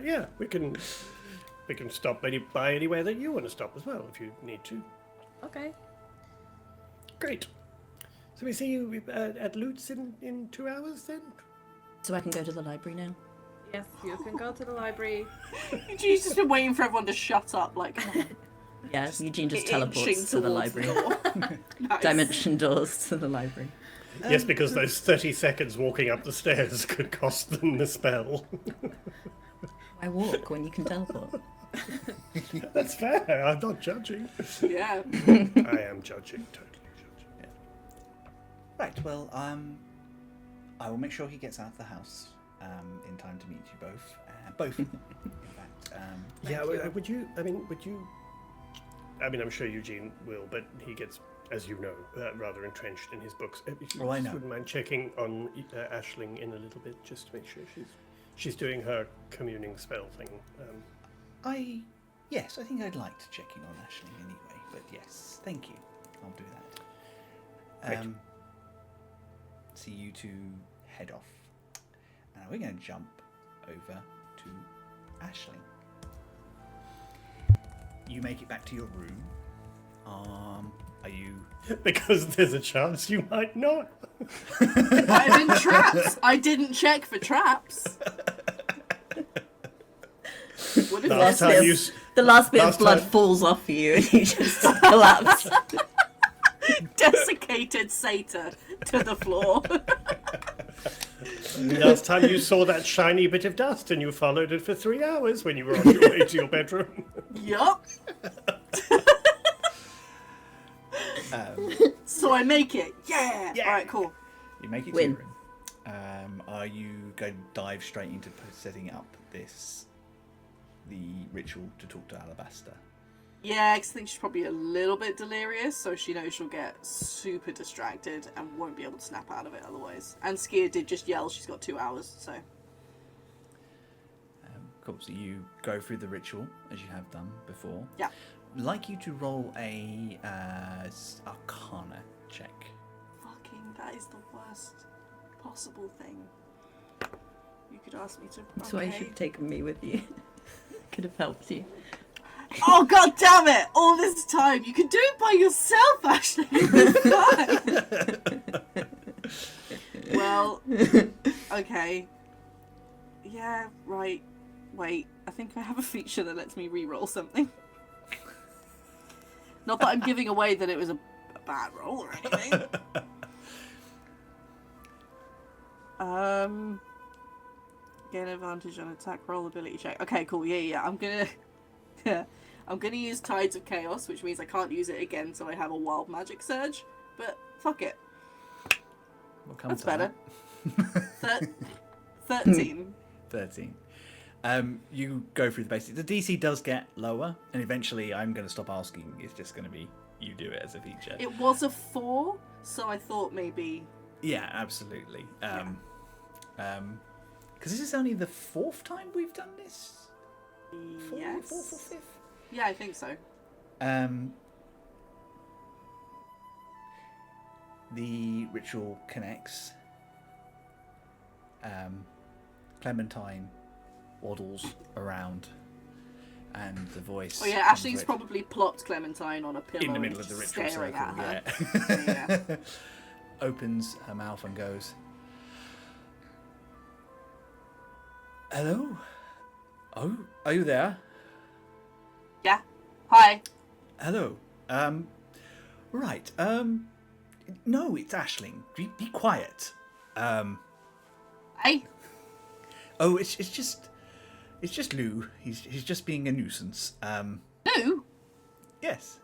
Yeah, we can stop by anywhere that you want to stop as well if you need to. Okay. Great. So we see you at Lutz in 2 hours then? So I can go to the library now? Yes, you can go to the library. Eugene's just been waiting for everyone to shut up, like, come on. Yeah, Eugene just Inching teleports to the towards library. door. Nice. Dimension doors to the library. Yes, because those 30 seconds walking up the stairs could cost them the spell. Why walk when you can teleport? That's fair. I'm not judging. Yeah. I am judging, totally judging. Right. Well, I will make sure he gets out of the house in time to meet you both. Both, in fact. Yeah, thank you. would you? I mean, I'm sure Eugene will, but he gets, as you know, rather entrenched in his books. If you Oh, I just know. wouldn't mind checking on Aisling in a little bit, just to make sure she's doing her communing spell thing. Yes, I think I'd like to check in on Aisling anyway. But yes, thank you. I'll do that. Great. So you two head off. Now we're going to jump over to Aisling. You make it back to your room. Are you? Because there's a chance you might not. I'm in traps. I didn't check for traps. What if Last that's time you, The last bit Last of blood time- falls off you and you just collapse. desiccated satyr to the floor? last time you saw that shiny bit of dust and you followed it for 3 hours when you were on your way to your bedroom. Yup. So I make it. Yeah. Yeah. Alright, cool. You make it to Win. your room. Are you going to dive straight into setting up the ritual to talk to Alabaster? Yeah, 'cause I think she's probably a little bit delirious, so she knows she'll get super distracted and won't be able to snap out of it otherwise. And Skia did just yell she's got 2 hours, so. Cool. So you go through the ritual as you have done before. Yeah. I'd like you to roll a Arcana check. Fucking, that is the worst possible thing. You could ask me to. That's why you should have taken me with you. Could have helped you. Oh god damn it! All this time, you can do it by yourself, Ashley. It's fine. Well, okay. Yeah, right. Wait, I think I have a feature that lets me re-roll something. Not that I'm giving away that it was a bad roll or anything. Gain advantage on attack roll ability check. Okay, cool. Yeah. I'm gonna use Tides of Chaos, which means I can't use it again, so I have a wild magic surge. But fuck it. What comes That's better. out? 13. 13. You go through the basics. The DC does get lower, and eventually I'm going to stop asking. It's just going to be you do it as a feature. It was a 4, so I thought maybe. Yeah, absolutely. Because this is only the 4th time we've done this. Yes. 4th or 5th. Yeah, I think so. The ritual connects. Clementine waddles around, and the voice. Oh yeah, Ashley's probably plopped Clementine on a pillow in the middle and of the just ritual staring cycle. at her. Yeah. Yeah. Opens her mouth and goes, "Hello? Oh, are you there? Yeah. Hi. Hello. Right. No, it's Aisling. Be quiet. Hey. Oh, it's just Lou. He's just being a nuisance. Lou. Yes.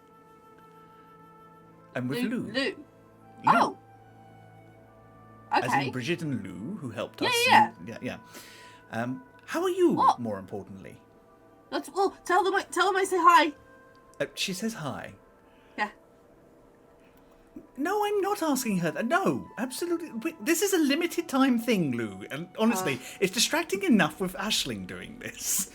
I'm with Lou. Lou. Yeah. Oh. As Okay. in Bridget and Lou, who helped Yeah, us. yeah. Yeah. How are you? What? More importantly, Well, tell them I say hi. she says hi. Yeah. No, I'm not asking her that. No, absolutely. This is a limited time thing, Lou. And honestly, it's distracting enough with Aisling doing this.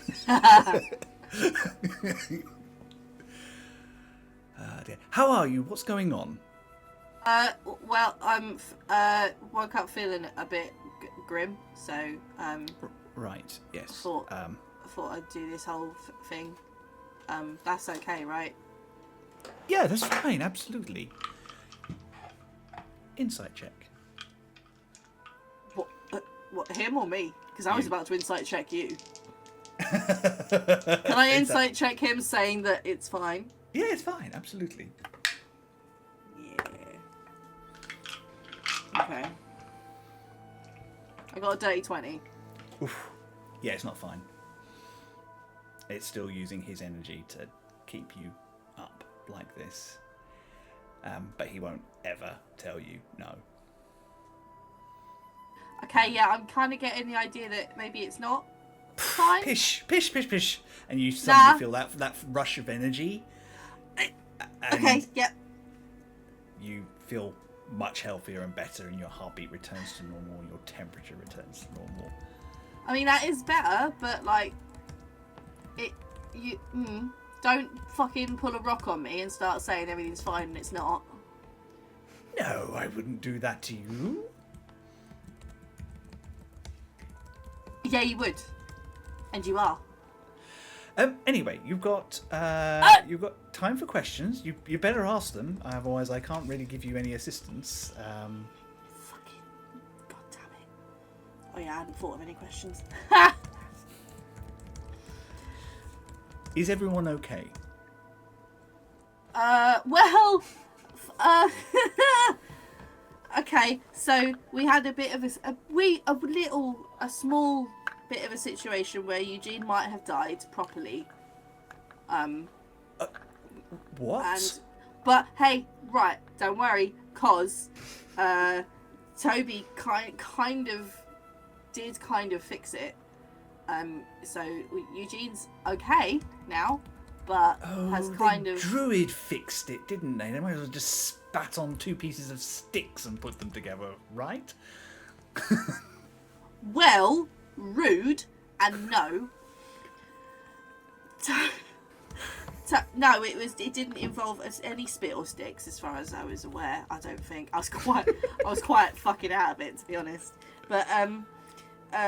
Dear. How are you? What's going on? Well, I'm woke up feeling a bit grim, so Right. Yes. thought I'd do this whole thing. That's okay, right? Yeah, that's fine. Absolutely. insight check. What, him or me? Because I was You. about to insight check you. Can I insight check him saying that it's fine? Yeah, it's fine. Absolutely. Yeah. Okay. I got a dirty 20. Oof. Yeah, it's not fine. It's still using his energy to keep you up like this. But he won't ever tell you no. Okay, yeah, I'm kind of getting the idea that maybe it's not fine. Pish, pish, pish, pish. And you suddenly Nah. feel that rush of energy. And Okay, yep. you feel much healthier and better, and your heartbeat returns to normal, your temperature returns to normal. I mean, that is better, but like, don't fucking pull a rock on me and start saying everything's fine and it's not. No, I wouldn't do that to you. Yeah, you would. And you are. Anyway, you've got time for questions. You better ask them, otherwise I can't really give you any assistance. Fucking. God damn it. Oh yeah, I hadn't thought of any questions. Is everyone okay? Well. Okay, so we had a bit of a small bit of a situation where Eugene might have died properly. What? But hey, right, don't worry, cause Toby kind of fix it. So Eugene's okay now, but has kind of Druid fixed it, didn't they? They might as well just spat on 2 pieces of sticks and put them together, right? well, rude and no. No, it didn't involve any spit or sticks, as far as I was aware. I don't think I was quite fucking out of it, to be honest. But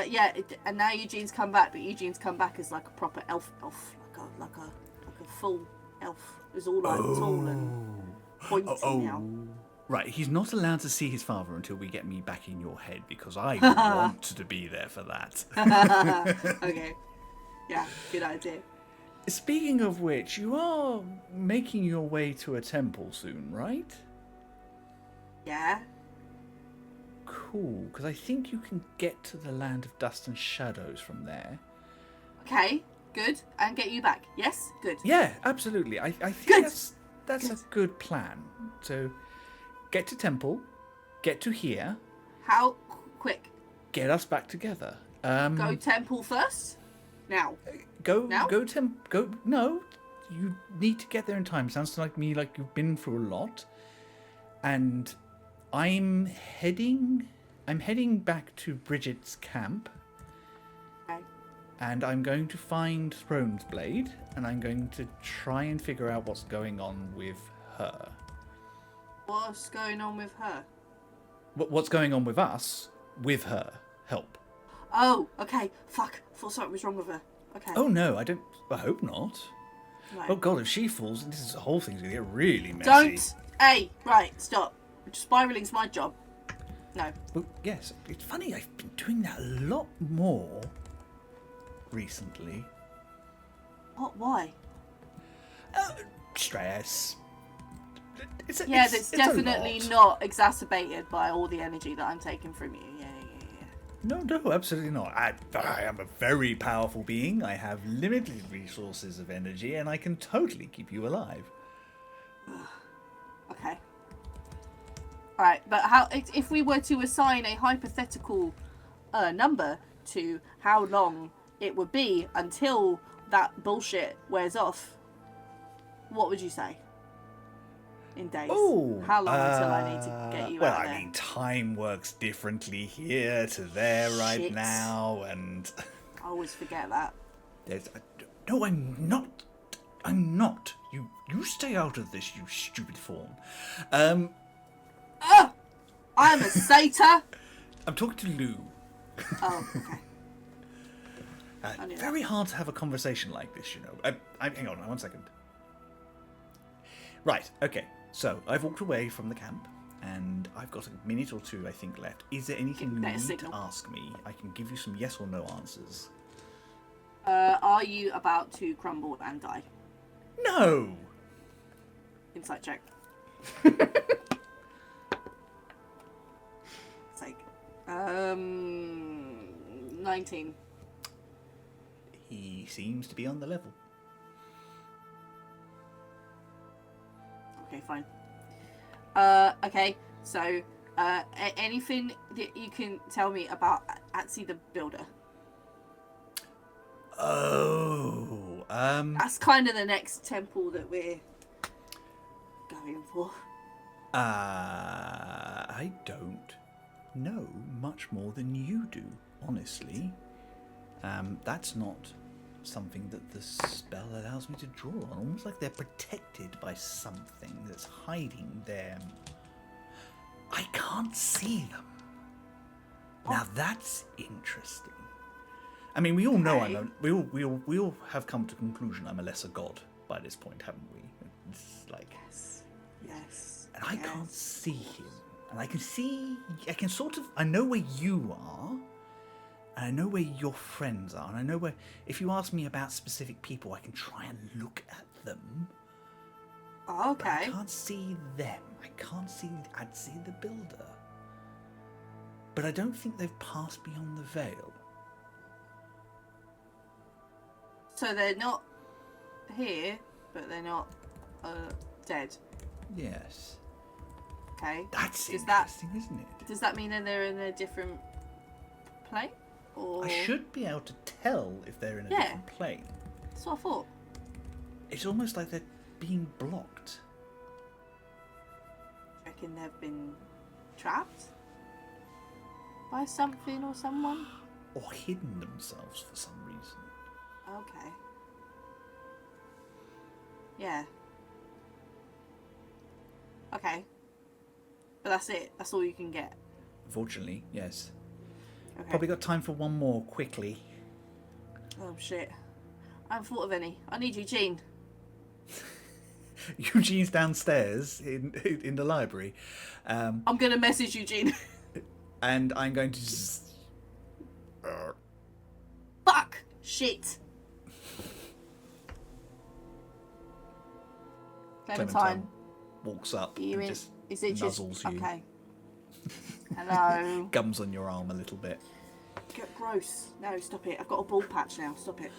yeah, and now Eugene's come back, but Eugene's come back as like a proper elf, like a full elf. It's all like tall and pointy now. Right, he's not allowed to see his father until we get me back in your head, because I want to be there for that. Okay, yeah, good idea. Speaking of which, you are making your way to a temple soon, right? Yeah. Cool, because I think you can get to the land of dust and shadows from there. Okay, good. And get you back. Yes, good. Yeah, absolutely. I think Good. that's a good plan. So, get to temple, get to here, How quick? get us back together. Go temple first. Now. Now? No, you need to get there in time. Sounds like you've been through a lot. And I'm heading back to Bridget's camp. Okay. And I'm going to find Throne's Blade, and I'm going to try and figure out what's going on with her. What's going on with her? What's going on with us with her? Help. Oh, okay. Fuck. Thought something was wrong with her. Okay. Oh no, I hope not. Right. Oh god, if she falls, the whole thing's gonna get really messy. Don't. Hey, right, stop. Spiraling's my job. No. Well, yes, it's funny, I've been doing that a lot more recently. What? Why? Stress. It's That's definitely not exacerbated by all the energy that I'm taking from you. Yeah. No, absolutely not. I am a very powerful being. I have limited resources of energy, and I can totally keep you alive. Okay. Alright, but how if we were to assign a hypothetical number to how long it would be until that bullshit wears off, what would you say? In days. Oh, how long until I need to get you out there? Well, I mean, time works differently here to there right Shit. now, and I always forget that. no, I'm not. I'm not. You stay out of this, you stupid fawn. I'm a satyr. I'm talking to Lou. Oh, okay. I knew Very hard to have a conversation like this, you know. Hang on, 1 second. Right, okay. So, I've walked away from the camp. and I've got a minute or two, I think, left. Is there anything you Better need signal. to ask me? I can give you some yes or no answers. Are you about to crumble and die? No! Insight check. It's like 19. He seems to be on the level. Okay, fine. Okay, so anything that you can tell me about Atsi the Builder? Oh, That's kind of the next temple that we're going for. I don't know much more than you do, honestly. That's not something that the spell allows me to draw on. Almost like they're protected by something that's hiding them. I can't see them. Now that's interesting. I mean, we all know Okay. we all have come to the conclusion I'm a lesser god by this point, haven't we? It's like, Yes. and I can't see him, and I can I know where you are, and I know where your friends are, and I know where, if you ask me about specific people, I can try and look at them. Oh, But I okay. can't see them. I'd see the Builder. But I don't think they've passed beyond the veil. So they're not here, but they're not dead. Yes. Okay. That's Is that- interesting, isn't it? Does that mean that they're in a different plane? Or I should be able to tell if they're in a Yeah. different plane. That's what I thought. It's almost like they're being blocked. Reckon they've been trapped by something or someone. Or hidden themselves for some reason. Okay. Yeah. Okay. But that's it. That's all you can get. Unfortunately, yes. Okay. Probably got time for one more quickly. Oh shit. I haven't thought of any. I need Eugene. Eugene's downstairs in the library. I'm gonna message Eugene. And I'm going to... Fuck! Shit! Clementine. walks up You and in? just Is it just nuzzles you. okay? Hello. Gums on your arm a little bit. Get gross. No, stop it. I've got a ball patch now. Stop it.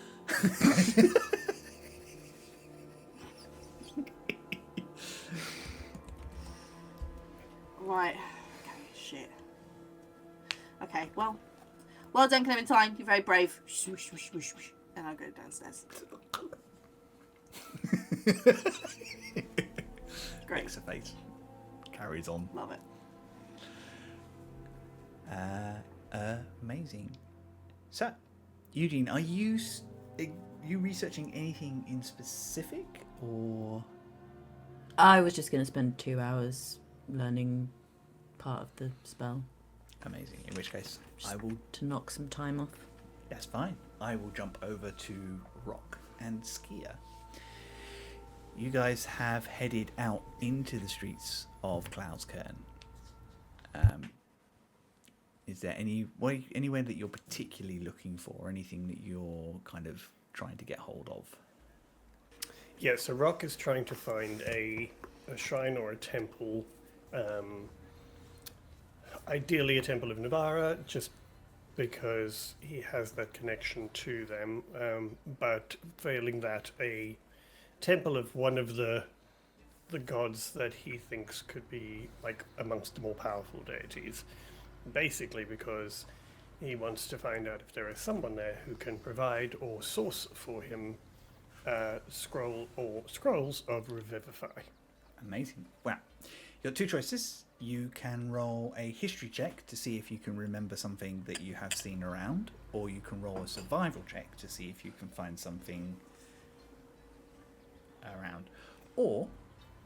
Right. Okay. Shit. Okay. Well done, Clementine. You're very brave. Swoosh, swoosh, swoosh, swoosh. And I'll go downstairs. Great. Makes a face. Carries on. Love it. Amazing. So, Eugene, are you researching anything in specific, or? I was just going to spend 2 hours learning part of the spell Amazing. In which case, I will. to knock some time off. That's fine. I will jump over to Rock and Skier. You guys have headed out into the streets of Cloudscairn. Is there anywhere that you're particularly looking for, anything that you're kind of trying to get hold of? Yeah, so Rock is trying to find a shrine or a temple, ideally a temple of Navara, just because he has that connection to them, but failing that, a temple of one of the gods that he thinks could be like amongst the more powerful deities. Basically because he wants to find out if there is someone there who can provide or source for him scrolls of Revivify. Amazing. Well, you've got two choices. You can roll a history check to see if you can remember something that you have seen around, or you can roll a survival check to see if you can find something around. Or,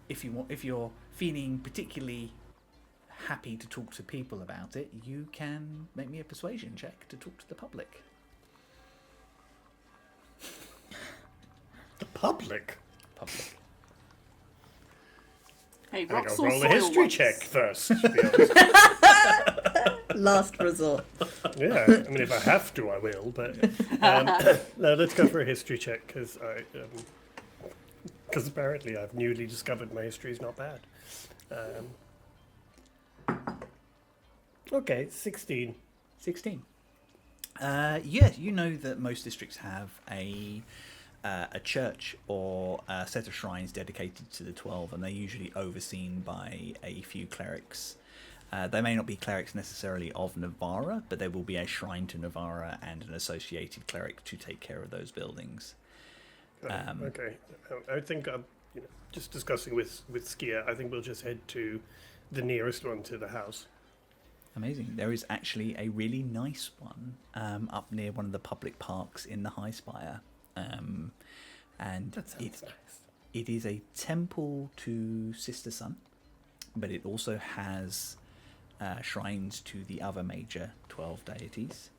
if you're feeling particularly happy to talk to people about it, you can make me a persuasion check to talk to the public. The public? Public. Hey, I think rocks I'll or roll soil a history once. check first, to be honest. Last resort. Yeah, I mean, if I have to, I will, but no, let's go for a history check, because apparently I've newly discovered my history is not bad. Okay, 16. 16. Yeah, you know that most districts have a church or a set of shrines dedicated to the 12, and they're usually overseen by a few clerics. They may not be clerics necessarily of Navara, but there will be a shrine to Navara and an associated cleric to take care of those buildings. Okay, I think just discussing with Skia, I think we'll just head to the nearest one to the house. Amazing. There is actually a really nice one up near one of the public parks in the High Spire. And That sounds nice. it is a temple to Sister Sun, but it also has shrines to the other major 12 deities.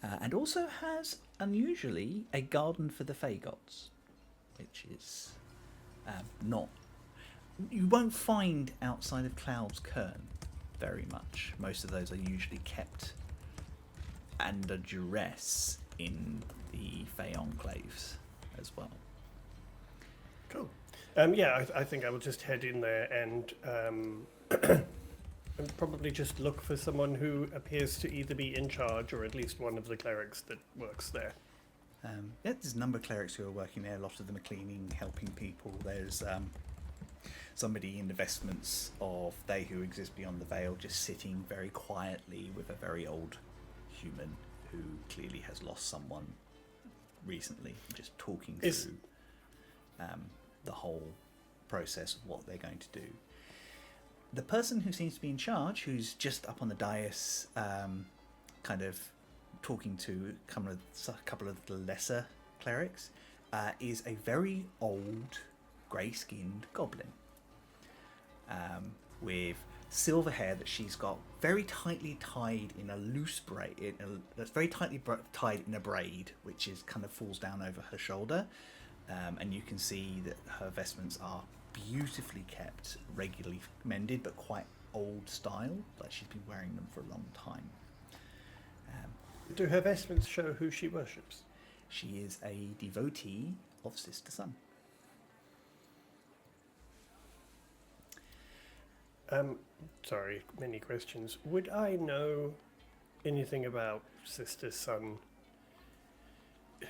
And also has, unusually, a garden for the Fey gods, which is not... You won't find outside of Cloud's Cairn very much. Most of those are usually kept under duress in the Fey enclaves as well. Cool. Yeah, I think I will just head in there and and probably just look for someone who appears to either be in charge or at least one of the clerics that works there. Yeah, there's a number of clerics who are working there. A lot of them are cleaning, helping people. There's somebody in the vestments of they who exist beyond the veil, just sitting very quietly with a very old human who clearly has lost someone recently, just talking through the whole process of what they're going to do. The person who seems to be in charge, who's just up on the dais, kind of talking to a couple of the lesser clerics, is a very old, grey-skinned goblin with silver hair that she's got very tightly tied in a loose braid. That's very tightly tied in a braid, which is kind of falls down over her shoulder, and you can see that her vestments are beautifully kept, regularly mended, but quite old style. Like she's been wearing them for a long time. Do her vestments show who she worships? She is a devotee of Sister Sun. Sorry, many questions. Would I know anything about Sister Sun?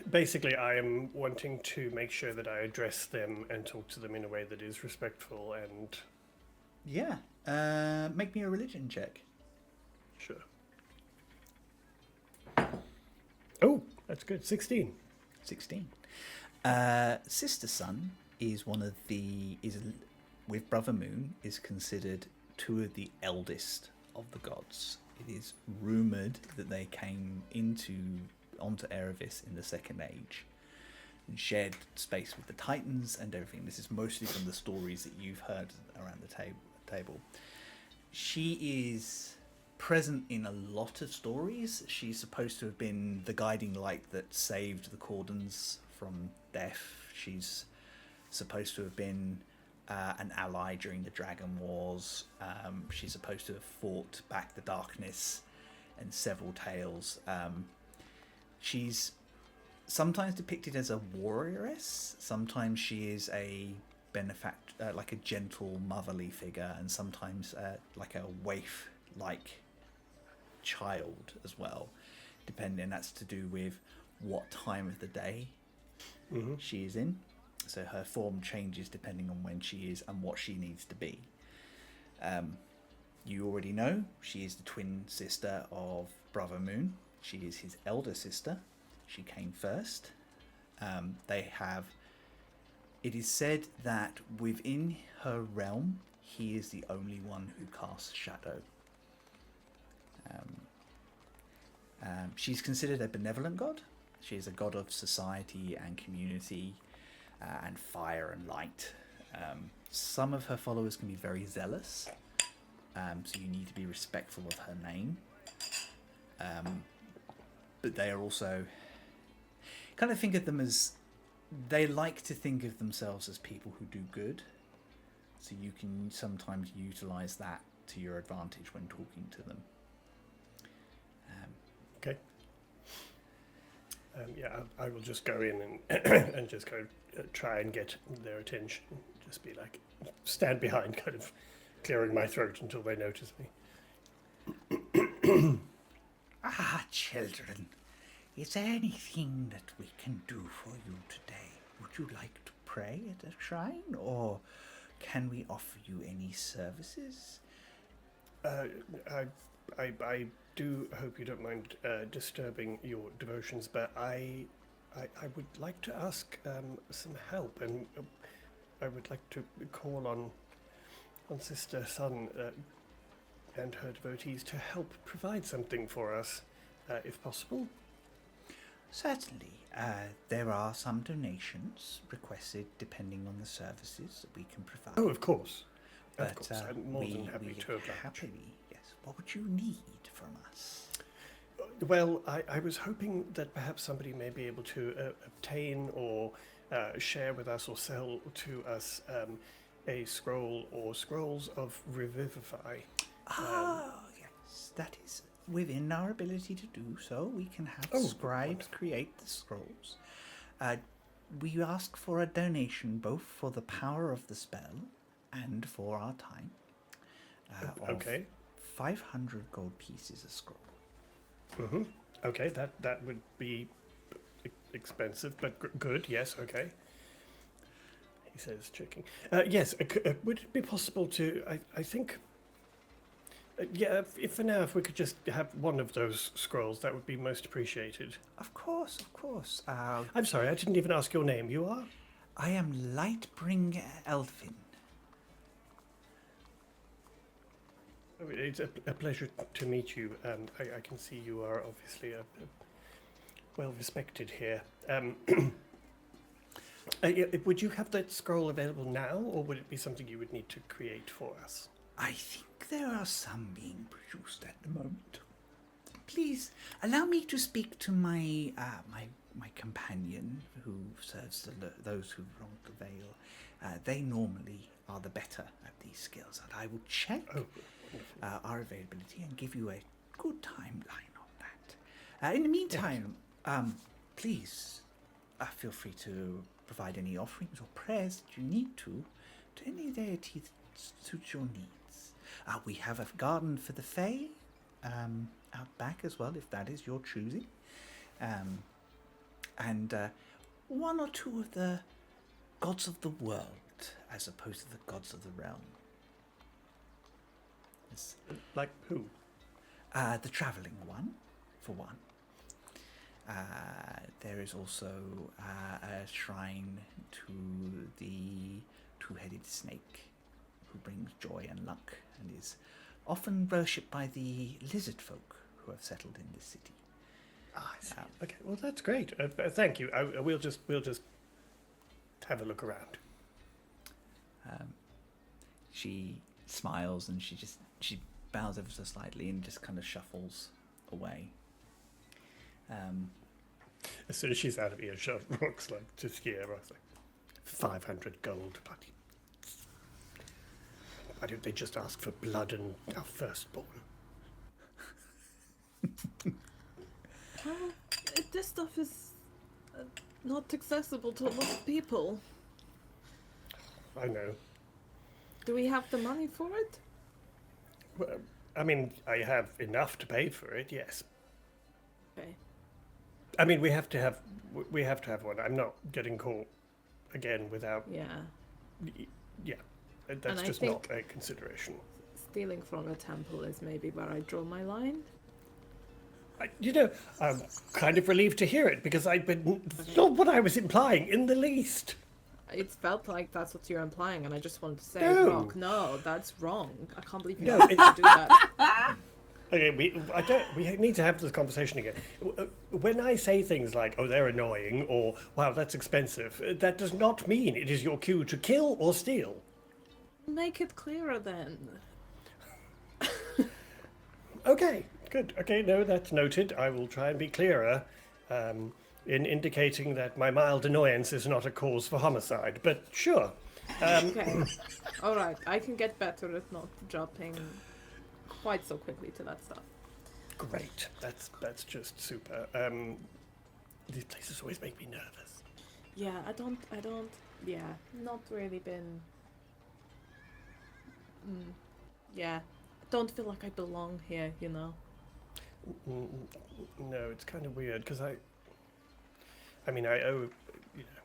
Basically, I am wanting to make sure that I address them and talk to them in a way that is respectful and... Yeah. Make me a religion check. Sure. Oh, that's good. 16. 16. Sister Sun is with Brother Moon, is considered two of the eldest of the gods. It is rumoured that they came onto Erebus in the Second Age and shared space with the Titans and everything. This is mostly from the stories that you've heard around the table. She is present in a lot of stories. She's supposed to have been the guiding light that saved the Cordons from death. She's supposed to have been an ally during the Dragon Wars. She's supposed to have fought back the darkness in several tales. She's sometimes depicted as a warrioress. Sometimes she is a like a gentle motherly figure, and sometimes like a waif-like child as well, depending. That's to do with what time of the day she is in. So her form changes depending on when she is and what she needs to be. You already know she is the twin sister of Brother Moon. She is his elder sister. She came first. It is said that within her realm, he is the only one who casts shadow. She's considered a benevolent god. She is a god of society and community, and fire and light. Some of her followers can be very zealous, so you need to be respectful of her name. But they are also... kind of think of them as... They like to think of themselves as people who do good. So you can sometimes utilize that to your advantage when talking to them. Okay. I will just go in and and just go try and get their attention. Just be like, stand behind, kind of clearing my throat until they notice me. Ah, children, is there anything that we can do for you today? Would you like to pray at a shrine, or can we offer you any services? I do hope you don't mind disturbing your devotions, but I would like to ask some help, and I would like to call on Sister Sun and her devotees to help provide something for us, if possible. Certainly. There are some donations requested depending on the services that we can provide. Oh, of course. But Of course, I'm more than happy to oblige. happily, yes. What would you need from us? Well, I was hoping that perhaps somebody may be able to obtain or share with us or sell to us a scroll or scrolls of Revivify. Yes, that is within our ability to do so. We can have Oh, scribes create the scrolls. We ask for a donation both for the power of the spell and for our time. Of Okay. 500 gold pieces a scroll. Mm-hmm. Okay, that would be expensive, but good. Yes, okay. He says, checking. Yes, would it be possible to? I think. Yeah, if for now, if we could just have one of those scrolls, that would be most appreciated. Of course, of course. I'm sorry, I didn't even ask your name. You are? I am Lightbring Elfin. Oh, it's a pleasure to meet you. I can see you are obviously well respected here. Would you have that scroll available now, or would it be something you would need to create for us? I think there are some being produced at the moment. Please allow me to speak to my companion who serves those who wrong the veil. They normally are the better at these skills, and I will check our availability and give you a good timeline on that. In the meantime, please feel free to provide any offerings or prayers that you need to any deity that suits your needs. We have a garden for the Fae out back as well, if that is your choosing. And one or two of the gods of the world as opposed to the gods of the realm. Yes. Like who? The travelling one, for one. There is also a shrine to the two-headed snake who brings joy and luck and is often worshipped by the lizard folk who have settled in this city. Ah, I see. Okay, well that's great. Thank you. We'll just have a look around. She smiles and she bows ever so slightly and just kind of shuffles away. As soon as she's out of earshot, Rock's like to Skier. Rock's like 500 gold, but why don't they just ask for blood and our firstborn? This stuff is not accessible to a lot of people. I know. Do we have the money for it? Well, I mean, I have enough to pay for it. Yes. Okay. I mean, we have to have one. I'm not getting caught again without. Yeah. Yeah, that's And I just not a consideration. Stealing from a temple is maybe where I draw my line. I'm kind of relieved to hear it because not what I was implying in the least. It felt like that's what you're implying, and I just wanted to say, No. Rock, no, that's wrong. I can't believe you No, asked me to do that. Okay, we need to have this conversation again. When I say things like, "Oh, they're annoying," or "Wow, that's expensive," that does not mean it is your cue to kill or steal. Make it clearer then. Okay, good. Okay, no, that's noted. I will try and be clearer in indicating that my mild annoyance is not a cause for homicide. But sure. Okay. Alright, I can get better at not jumping quite so quickly to that stuff. Great. That's just super. These places always make me nervous. Yeah, I don't, not really been... yeah, I don't feel like I belong here, you know? No, it's kind of weird, because I mean, I owe, you know,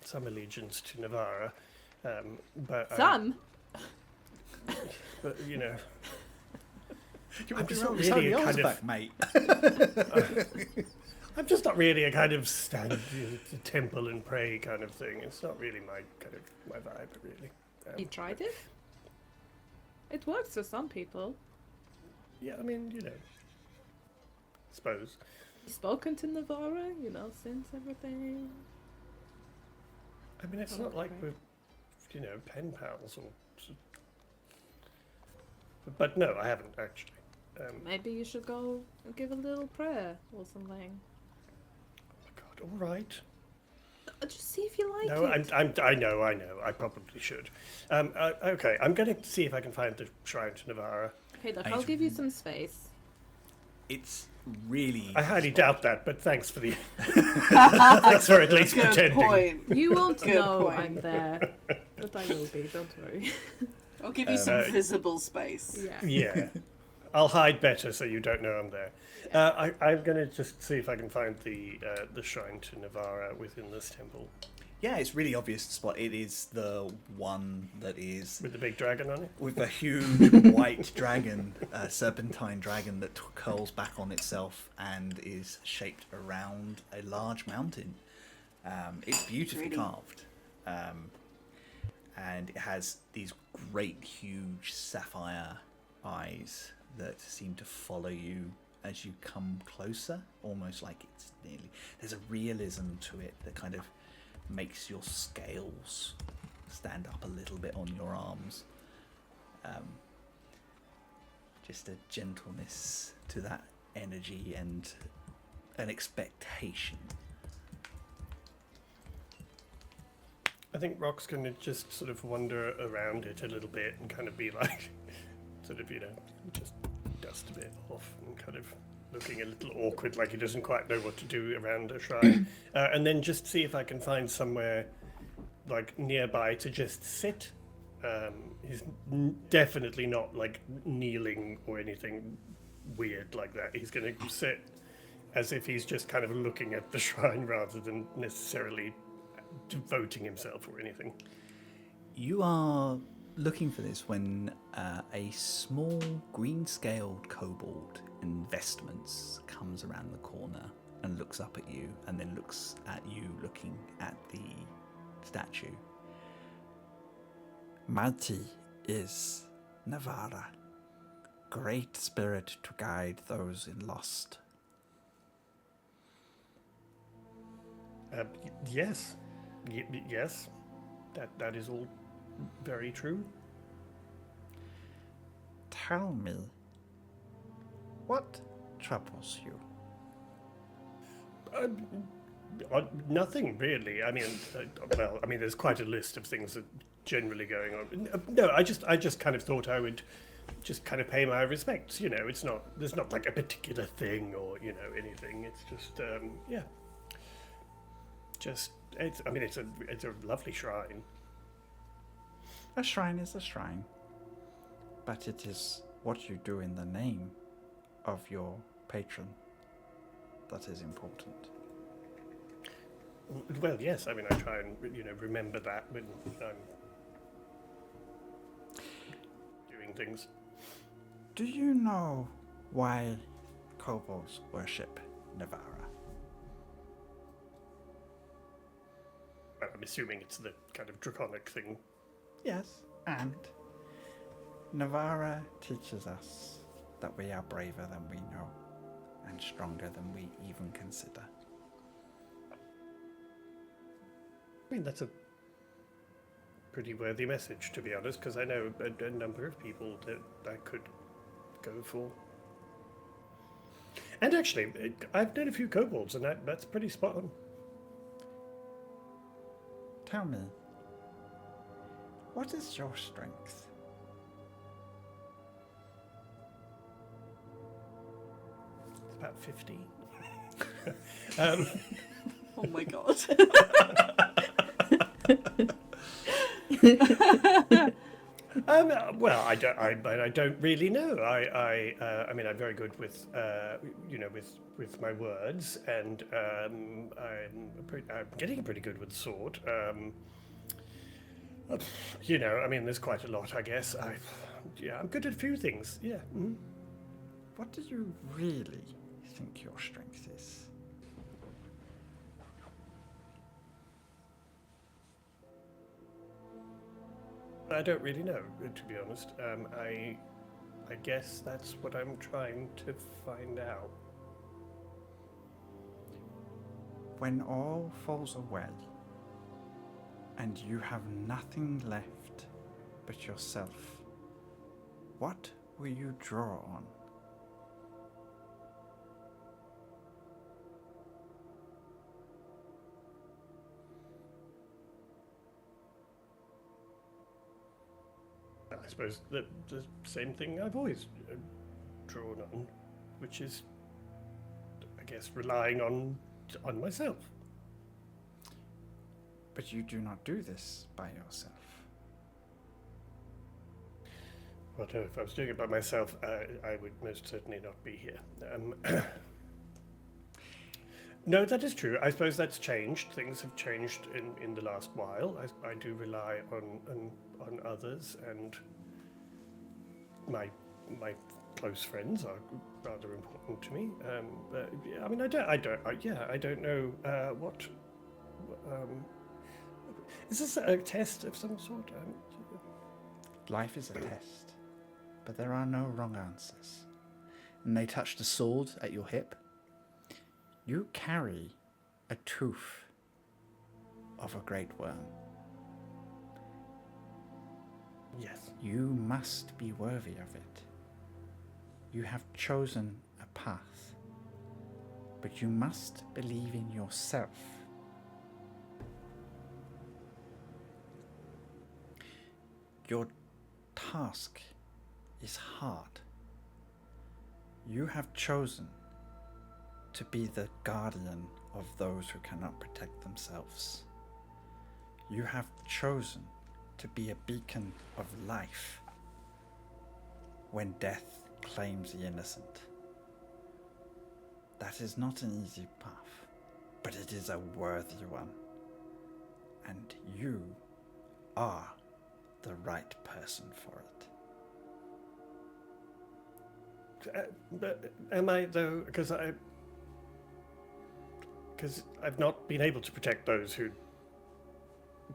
some allegiance to Navarra, but Some? but, you know... I'm just just not not really really a kind of- back, mate. I'm just not really a kind of stand to temple and pray kind of thing. It's not really my vibe, really. You tried it? It works for some people. Yeah, I mean, you know, suppose. You spoken to Navarra, you know, since everything. I mean, it's Oh, not like okay. we're, you know, pen pals or. But no, I haven't actually. Maybe you should go and give a little prayer or something. Oh my God! All right. Just see if you like No, it. I know. I probably should. Okay, I'm going to see if I can find the shrine to Navarra. Okay, look, I I'll just- give you some space. It's really. I highly doubt that, but thanks for the. Thanks for at least Good pretending. point. You won't Good know point. I'm there, but I will be. Don't worry. I'll give you some visible space. Yeah. Yeah. I'll hide better so you don't know I'm there. I'm going to just see if I can find the shrine to Navarra within this temple. Yeah, it's really obvious the spot. It is the one that is With the big dragon on it? with a huge white dragon, serpentine dragon that curls back on itself and is shaped around a large mountain. It's beautifully Really? carved. And it has these great, huge sapphire eyes that seem to follow you as you come closer, almost like it's nearly... There's a realism to it that kind of makes your scales stand up a little bit on your arms. Just a gentleness to that energy and an expectation. I think Rock's going to just sort of wander around it a little bit and kind of be like, sort of, you know, just dust a bit off and kind of looking a little awkward, like he doesn't quite know what to do around a shrine. And then just see if I can find somewhere, like, nearby to just sit. He's definitely not, like, kneeling or anything weird like that. He's going to sit as if he's just kind of looking at the shrine rather than necessarily devoting himself or anything. You are looking for this when a small green-scaled kobold in vestments comes around the corner and looks up at you, and then looks at you looking at the statue. Mighty is Navarra, great spirit to guide those in lost. Yes. Yes. That is all very true. Tell me, what troubles you? Nothing really. I mean, well, I mean, there's quite a list of things that generally going on. No, I just kind of thought I would just kind of pay my respects. You know, there's not like a particular thing or, you know, anything. It's just, yeah. Just, it's a lovely shrine. A shrine is a shrine, but it is what you do in the name of your patron that is important. Well, yes. I mean, I try and, you know, remember that when I'm doing things. Do you know why kobolds worship Navarra? Well, I'm assuming it's the kind of draconic thing. Yes, and Navarra teaches us that we are braver than we know and stronger than we even consider. I mean, that's a pretty worthy message, to be honest, because I know a number of people that I could go for. And actually, I've known a few kobolds, and that's pretty spot on. Tell me, What is your strength? It's about 50. Oh my god. Well, I don't really know. I mean, I'm very good with, with my words, and I'm getting pretty good with sword. I mean, there's quite a lot, I guess. I'm good at a few things. Yeah. Mm-hmm. What do you really think your strength is? I don't really know, to be honest. I guess that's what I'm trying to find out. When all falls away and you have nothing left but yourself, what will you draw on? I suppose the same thing I've always drawn on, which is, I guess, relying on myself. But you do not do this by yourself. Well, no, if I was doing it by myself, I would most certainly not be here. No, that is true. I suppose that's changed. Things have changed in the last while. I do rely on others, and my close friends are rather important to me. I mean, I don't know what. Is this a test of some sort? Life is a test, but there are no wrong answers. And they touch the sword at your hip. You carry a tooth of a great worm. Yes. You must be worthy of it. You have chosen a path, but you must believe in yourself. Your task is hard. You have chosen to be the guardian of those who cannot protect themselves. You have chosen to be a beacon of life when death claims the innocent. That is not an easy path, but it is a worthy one. And you are the right person for it. But am I, though? Because I've not been able to protect those who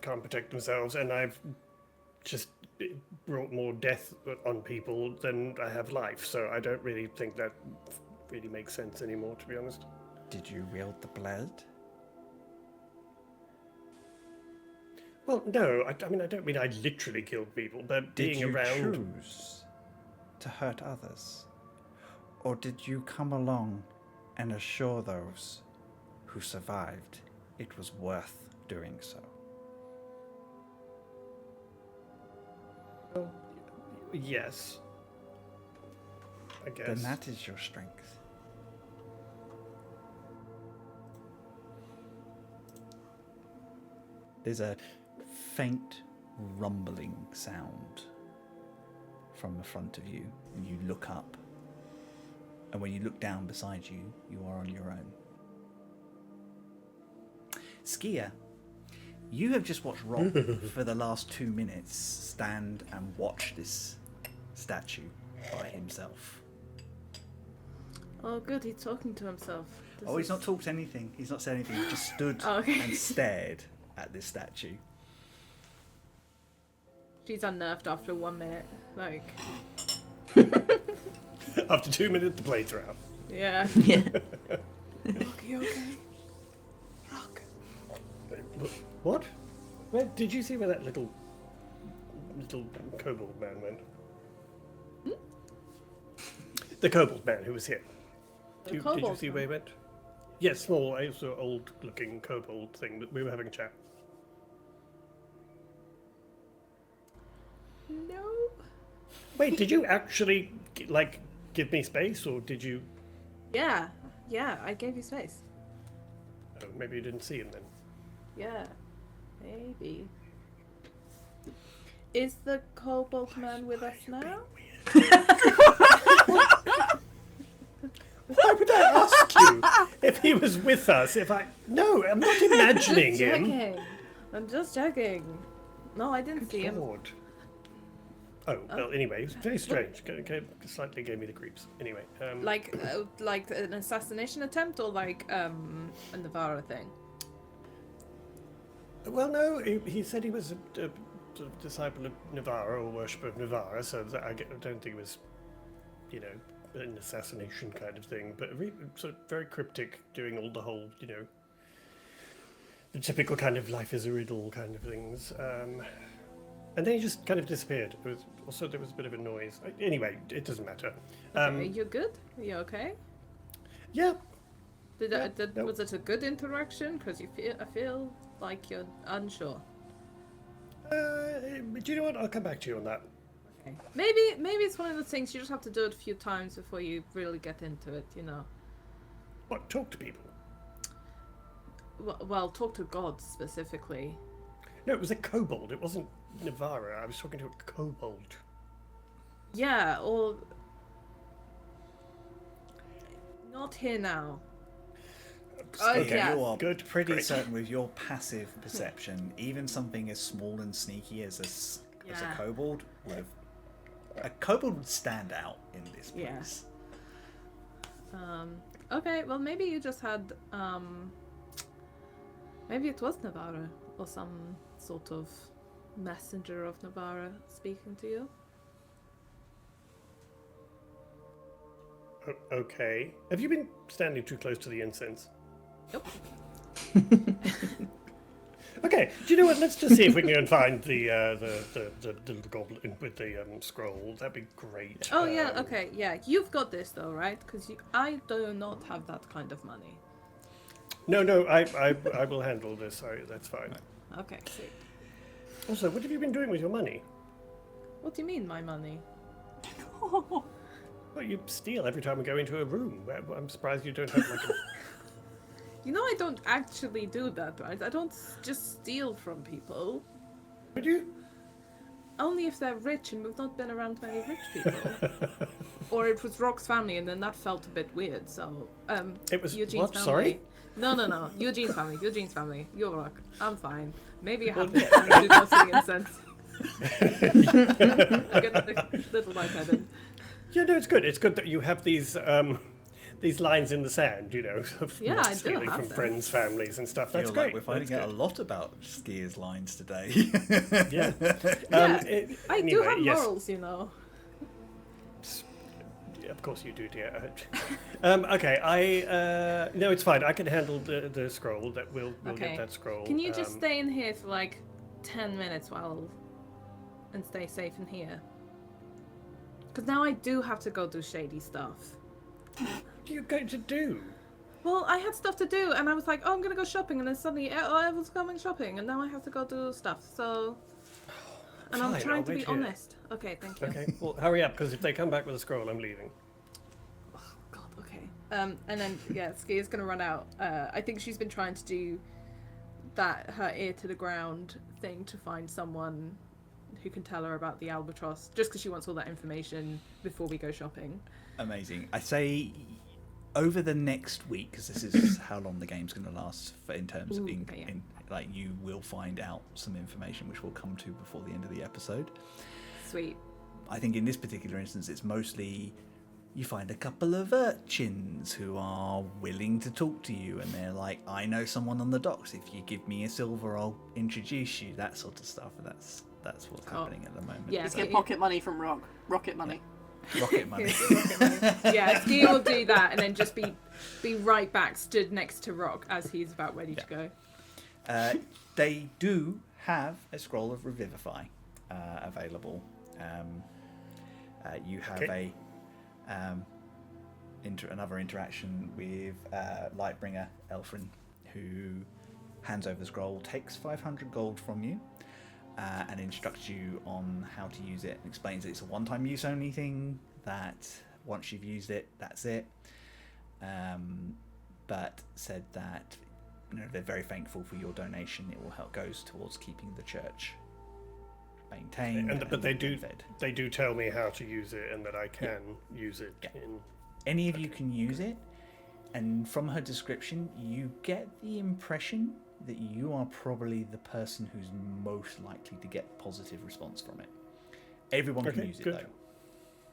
can't protect themselves, and I've just brought more death on people than I have life, so I don't really think that really makes sense anymore, to be honest. Did you wield the blade? Well, no, I mean, I don't mean I literally killed people, but Did being you around... choose to hurt others? Or did you come along and assure those who survived it was worth doing so? Yes. I guess. Then that is your strength. There's a faint rumbling sound from the front of you, and you look up. And when you look down beside you, you are on your own. Skier, you have just watched Rob for the last 2 minutes stand and watch this statue by himself. Oh, good, he's talking to himself. Oh, he's not talked anything. He's not said anything. He just stood Oh, okay. and stared at this statue. She's unnerved after 1 minute. Like, After 2 minutes, the blades are out. yeah. Yeah. Rock, you okay? Rock. What? Where did you see where that little kobold man went? The kobold man who was here. The Did you kobold see man? where he went? Yes, small, sort of old-looking kobold thing. That we were having a chat. No. Wait, did you actually like give me space, or did you? Yeah, I gave you space. Oh, maybe you didn't see him then. Yeah, maybe. Is the kobold man with us now? Why would I ask you if he was with us? No, I'm not imagining Just him. checking. I'm just checking. No, I didn't see him. Lord. Oh well. Anyway, it was very strange. Slightly gave me the creeps. Anyway. Like an assassination attempt, or like a Navarro thing. Well, no. He said he was a sort of disciple of Navarra or worshipper of Navarra, so I don't think it was, an assassination kind of thing. But sort of very cryptic, doing all the whole, the typical kind of life is a riddle kind of things. And then he just kind of disappeared. There was a bit of a noise. Anyway, it doesn't matter. Okay, you good? Are you okay? Yeah. Was it a good interaction? Because I feel like you're unsure. Do you know what? I'll come back to you on that. Okay. Maybe it's one of those things you just have to do it a few times before you really get into it. What? Talk to people? Well, talk to God specifically. No, it was a kobold. It wasn't Navarra. I was talking to a kobold. Yeah, or not here now. Okay, yeah. you are Good, pretty great. certain with your passive perception, even something as small and sneaky as a Yeah. kobold would stand out in this Yeah. place. Okay, well maybe you just had maybe it was Navarra or some sort of messenger of Navarra speaking to you. Okay. Have you been standing too close to the incense? Nope. Okay. Do you know what? Let's just see if we can go and find the little goblin with the scroll. That'd be great. Oh yeah, okay, yeah. You've got this though, right? Because I do not have that kind of money. No, I will handle this. Sorry, that's fine. Okay, sweet. Also, what have you been doing with your money? What do you mean, my money? Well, you steal every time we go into a room. I'm surprised you don't have like a... I don't actually do that, right? I don't just steal from people. Would you? Only if they're rich, and we've not been around many rich people. Or it was Rock's family, and then that felt a bit weird, so... It was... Eugene's What? family. Sorry? No. Eugene's family. You're Rock. I'm fine. Maybe I have to do close to the incense. I get a little lightheaded. Yeah, no, it's good. It's good that you have these lines in the sand, of Yeah, not I do stealing have from them. friends, families, and stuff. I That's feel like great. we're finding That's out a lot about Skier's lines today. good. Yeah. Yeah, I do anyway, have yes. morals, Yeah, of course you do, dear. Okay, no, it's fine. I can handle the scroll. We'll Okay. get that scroll. Can you just stay in here for like 10 minutes and stay safe in here? Because now I do have to go do shady stuff. What are you going to do? Well, I had stuff to do, and I was like, oh, I'm gonna go shopping, and then suddenly I was going shopping, and now I have to go do stuff, so... And I'm Fine, trying I'll to be wait here. honest. Okay, thank you. Okay, well, hurry up, because if they come back with a scroll, I'm leaving. Oh, God, okay. And then, yeah, Skia's gonna run out. I think she's been trying to do that her ear to the ground thing to find someone who can tell her about the albatross, just because she wants all that information before we go shopping. Amazing. I say over the next week, because this is how long the game's going to last in terms of okay, yeah. you will find out some information which we'll come to before the end of the episode. Sweet. I think in this particular instance it's mostly you find a couple of urchins who are willing to talk to you, and they're like, I know someone on the docks, if you give me a silver I'll introduce you, that sort of stuff. That's what's happening at the moment. Yeah. Just get pocket money from Rock. Rocket money. Rocket money. Yeah, Skia will do that and then just be right back, stood next to Rock as he's about ready to go. They do have a scroll of Revivify available. You have another interaction with Lightbringer Elfrin, who hands over the scroll, takes 500 gold from you, and instructs you on how to use it. Explains that it's a one-time use only thing, that once you've used it, that's it. But said that they're very thankful for your donation. It will help, goes towards keeping the church maintained. But they do fed. they do tell me how to use it and that I can use it. Yeah. In Any of you can use it, and from her description, you get the impression that you are probably the person who's most likely to get positive response from it. Everyone can Okay, use it good. though.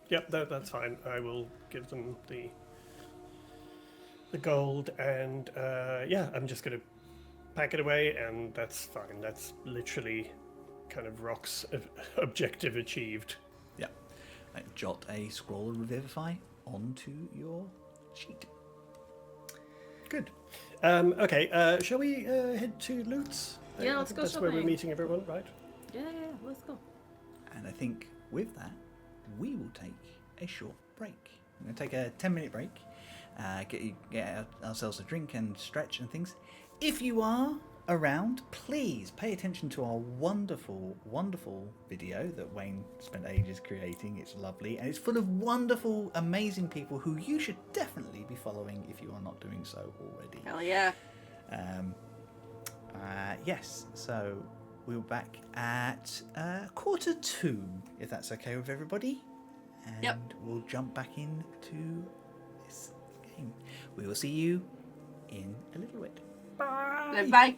Yep, that's fine. I will give them the gold, and I'm just gonna pack it away, and that's fine. That's literally kind of Rock's objective achieved. Yeah. Jot a scroll of Revivify onto your sheet. Good. Okay. Shall we head to Lutz? Yeah, I let's think go that's where we're shopping. meeting everyone, right? Yeah, let's go. And I think with that, we will take a short break. We're going to take a 10-minute break, get ourselves a drink and stretch and things. If you are around, please pay attention to our wonderful, wonderful video that Wayne spent ages creating. It's lovely, and it's full of wonderful, amazing people who you should definitely be following if you are not doing so already. Hell yeah. Yes, so we'll be back at 1:45, if that's okay with everybody. And Yep. we'll jump back into this game. We will see you in a little bit. Bye! Bye.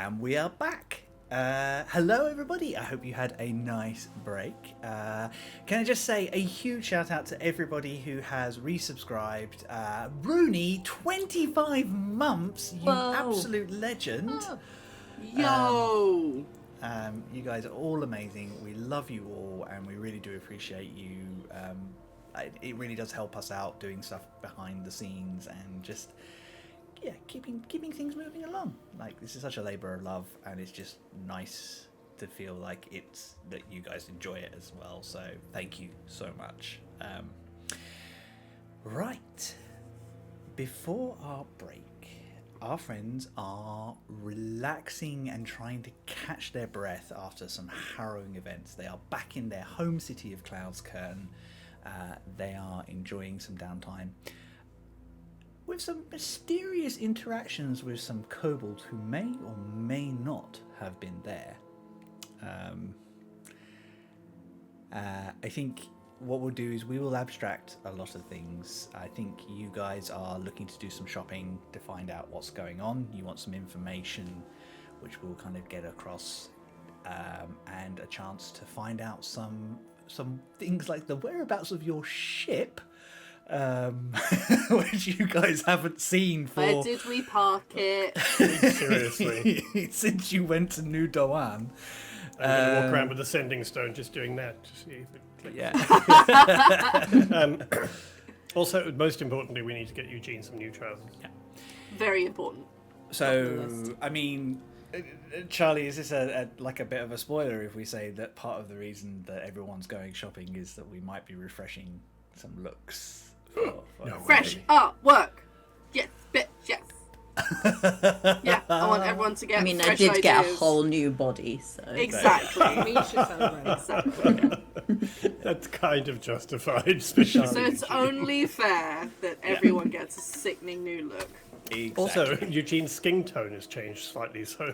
And we are back. Hello, everybody. I hope you had a nice break. Can I just say a huge shout out to everybody who has resubscribed. Rooney, 25 months, you Whoa. absolute legend. Yo! You guys are all amazing. We love you all, and we really do appreciate you. It really does help us out doing stuff behind the scenes and just keeping things moving along. Like, this is such a labor of love, and it's just nice to feel like it's that you guys enjoy it as well. So thank you so much. Right, before our break, our friends are relaxing and trying to catch their breath after some harrowing events. They are back in their home city of Cloud's Curtain. They are enjoying some downtime with some mysterious interactions with some kobolds who may or may not have been there. I think what we'll do is we will abstract a lot of things. I think you guys are looking to do some shopping to find out what's going on. You want some information, which we'll kind of get across, and a chance to find out some things like the whereabouts of your ship, which you guys haven't seen for... Where did we park it? Seriously. Since you went to New Doan. I'm going to walk around with a sending stone just doing that to see if it clicks. Yeah. Also, most importantly, we need to get Eugene some new trousers. Very important. So, I mean, Charlie, is this a bit of a spoiler if we say that part of the reason that everyone's going shopping is that we might be refreshing some looks? Fresh artwork! Yes, bitch, yes. Yeah, I want everyone to get I mean, I fresh did get a ideas. whole new body, so... Exactly. We should celebrate. Exactly. That's kind of justified, especially. So it's only fair that everyone gets a sickening new look. Exactly. Also, Eugene's skin tone has changed slightly, so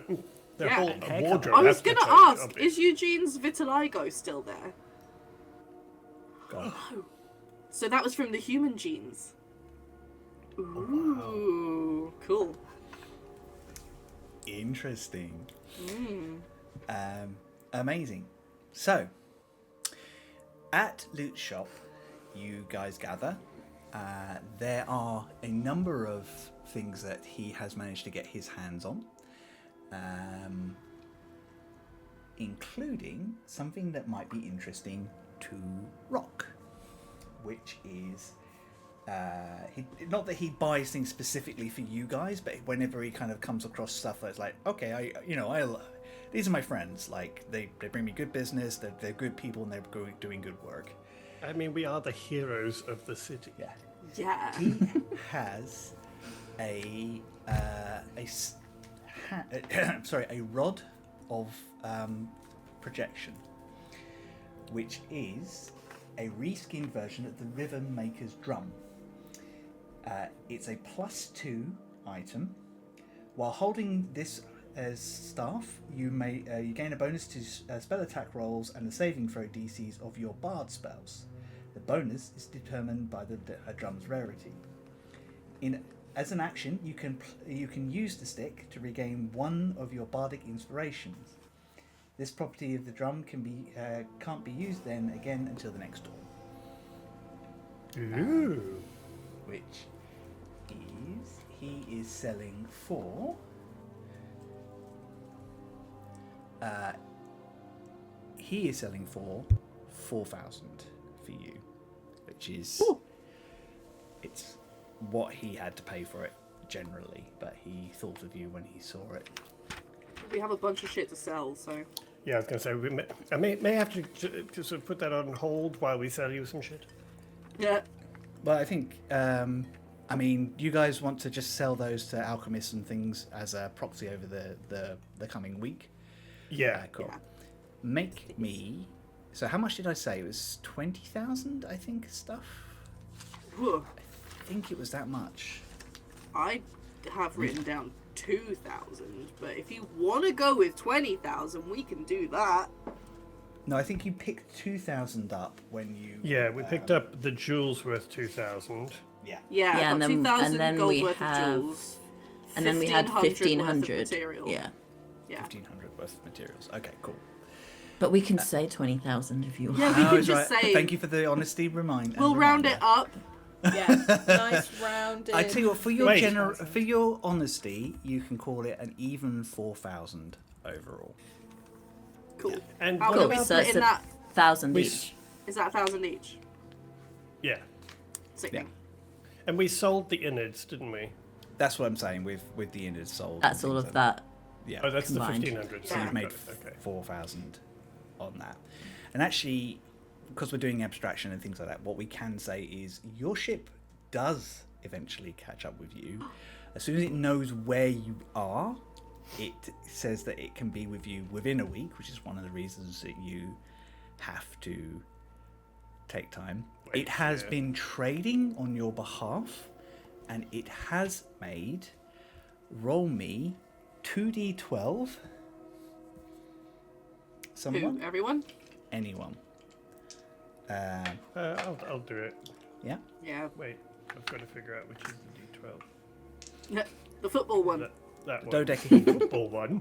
their Yeah. whole And haircut. wardrobe I was has to gonna change, ask, obviously. is Eugene's vitiligo still there? God. Oh. So that was from the human genes. Ooh, cool. Interesting. Amazing. So, at Loot Shop, you guys gather. There are a number of things that he has managed to get his hands on, including something that might be interesting to Rock, which is not that he buys things specifically for you guys, but whenever he kind of comes across stuff that's like, okay, these are my friends. Like they bring me good business. They're good people and they're doing good work. I mean, we are the heroes of the city. Yeah. Yeah. He has a rod of projection, which is a reskinned version of the River Maker's Drum. It's a +2 item. While holding this as staff, you gain a bonus to spell attack rolls and the saving throw DCs of your bard spells. The bonus is determined by the drum's rarity. As an action, you can use the stick to regain one of your bardic inspirations. This property of the drum can't be used then again until the next dawn. Ooh. Which he is selling for 4,000 for you, which is it's what he had to pay for it generally, but he thought of you when he saw it. We have a bunch of shit to sell, so. Yeah, I was going to say, I may have to sort of put that on hold while we sell you some shit. Yeah. Well, I think, you guys want to just sell those to alchemists and things as a proxy over the coming week? Yeah. Cool. Yeah. Make me... So how much did I say? It was 20,000, I think, stuff? Whew. I think it was that much. I have written down 2,000, but if you want to go with 20,000, we can do that. No, I think you picked 2,000 up when you... Yeah, we picked up the jewels worth 2,000. Yeah. Yeah, Yeah, got and 2,000 then gold we worth have- of jewels. And then we had 1,500 worth of 1,500. material. Yeah. Yeah. 1,500 worth of materials. Okay, cool. But we can say 20,000 if you want. Yeah, we Oh, can it's just right. say. Thank you for the honesty We'll round it up. Yeah, nice rounded. I tell you what, for your Wait. for your honesty, you can call it an even 4,000 overall. Cool. And How what do Cool, we about so put it's in that? 1,000 we? each. Is that 1,000 each? Yeah, Sickening. and we sold the innards, didn't we? That's what I'm saying with the innards sold. That's and all things of like that. Yeah. Oh, that's Combined. the 1,500. So Yeah. you've made Okay. 4,000 on that. And actually, because we're doing abstraction and things like that, what we can say is your ship does eventually catch up with you. As soon as it knows where you are, it says that it can be with you within a week, which is one of the reasons that you have to take time. Wait, It has yeah. been trading on your behalf, and it has made roll me 2d12. Someone? Who? Everyone? Anyone. I'll do it. Yeah. Yeah. Wait, I've got to figure out which is the D12. Yeah. The football one. That one. Dodecahedron. Football one.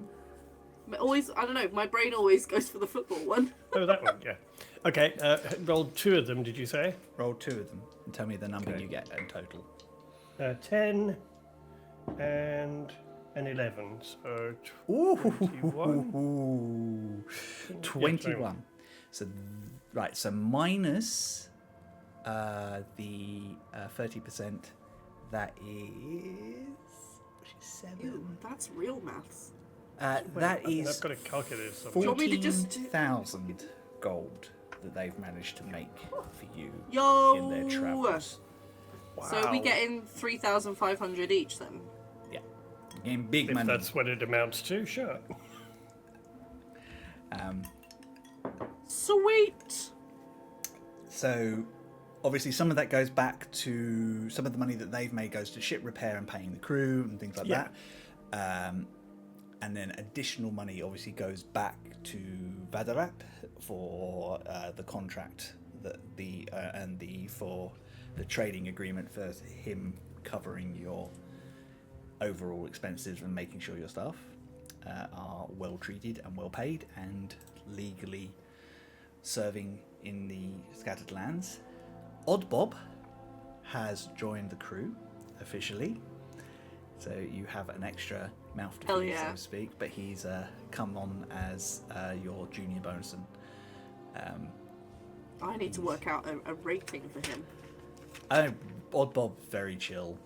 But always, I don't know. My brain always goes for the football one. Oh, that one. Yeah. Okay. Rolled 2 of them. Did you say? Roll 2 of them and tell me the number Okay. you get in total. 10 and an 11. So Ooh, 21. 21. So, right, so minus the 30%, that is, which is 7. Ew, that's real maths. That is I've got a calculator somewhere. Do you want me to just- 14,000 gold that they've managed to make for you Yo. in their travels. So we Wow. get in 3,500 each then. Yeah, getting big If money. that's what it amounts to, sure. Sweet. So, obviously, some of that goes back to some of the money that they've made goes to ship repair and paying the crew and things like Yeah. that. And then additional money obviously goes back to Vadarat for the contract that for the trading agreement for him covering your overall expenses and making sure your staff are well treated and well paid and legally serving in the scattered lands. Odd Bob has joined the crew officially, so you have an extra mouth to Hell feed, yeah. so to speak. But he's come on as your junior bosun. I need to work out a rating for him. Odd Bob, very chill,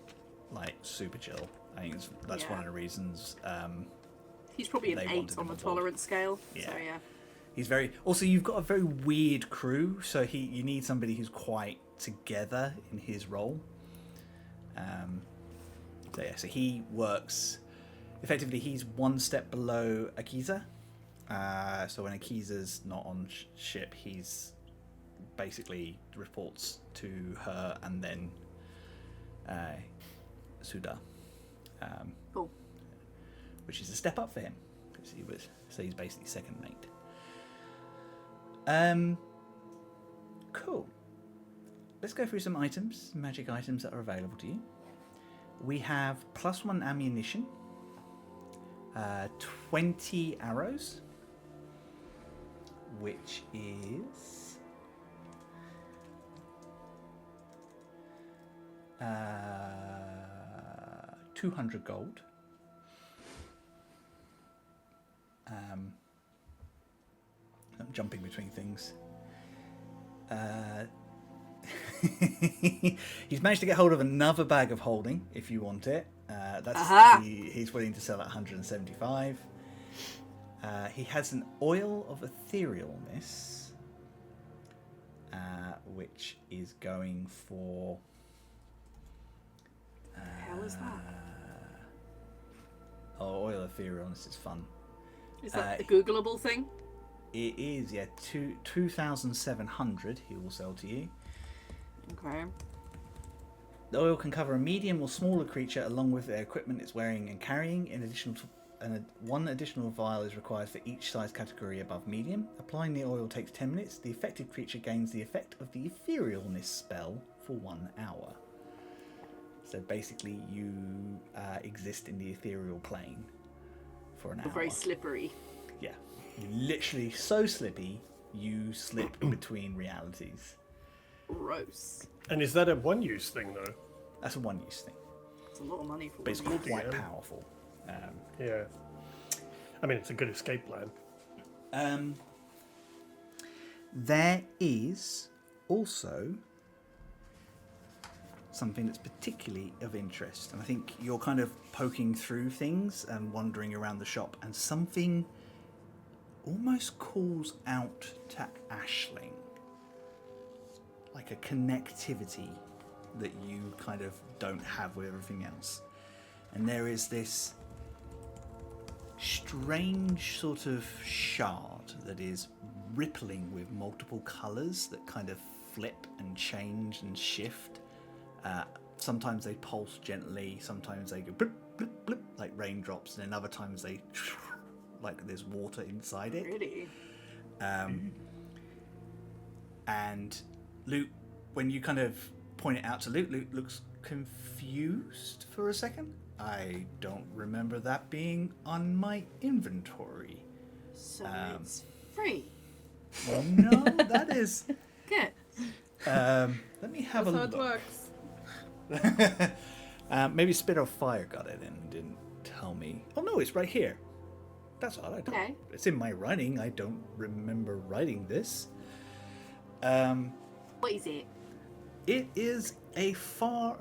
like super chill. I think that's Yeah. one of the reasons. He's probably an They 8 wanted on him the aboard. tolerance scale. So Yeah. yeah. He's very. Also, you've got a very weird crew, so you need somebody who's quite together in his role. So he works. Effectively, he's one step below Akiza. So when Akiza's not on ship, he's basically reports to her and then Suda. Cool. Which is a step up for him, because he's basically second mate. Cool. Let's go through some items, magic items that are available to you. We have +1 ammunition, 20 arrows, which is 200 gold. I'm jumping between things. He's managed to get hold of another bag of holding, if you want it. Aha! He's willing to sell at 175. He has an oil of etherealness, which is going for. The hell is that? Oh, oil of etherealness is fun. Is that a Googleable thing? It is, yeah. 2,700 he will sell to you. Okay. The oil can cover a medium or smaller creature along with their equipment it's wearing and carrying. In addition to, one additional vial is required for each size category above medium. Applying the oil takes 10 minutes. The affected creature gains the effect of the etherealness spell for 1 hour. So basically you exist in the ethereal plane for an hour. Very slippery. Yeah, you literally so slippy you slip between realities. Gross. And is that a one-use thing, though? That's a one-use thing, It's a lot of money for but it's one use. quite Yeah. powerful. Yeah. I mean, it's a good escape plan. There is also something that's particularly of interest, and I think you're kind of poking through things and wandering around the shop, and something almost calls out to Aisling, like a connectivity that you kind of don't have with everything else. And there is this strange sort of shard that is rippling with multiple colours that kind of flip and change and shift. Sometimes they pulse gently, sometimes they go blip, blip, blip, like raindrops, and then other times they like there's water inside it. Really? And Luke, when you kind of point it out to Luke, Luke looks confused for a second. I don't remember that being on my inventory. So it's free. No, that is. Good. Let me have That's a how it look. works. Maybe Spit of Fire got it and didn't tell me. Oh no, it's right here. That's odd. I don't. Okay. It's in my writing. I don't remember writing this. What is it? It is a far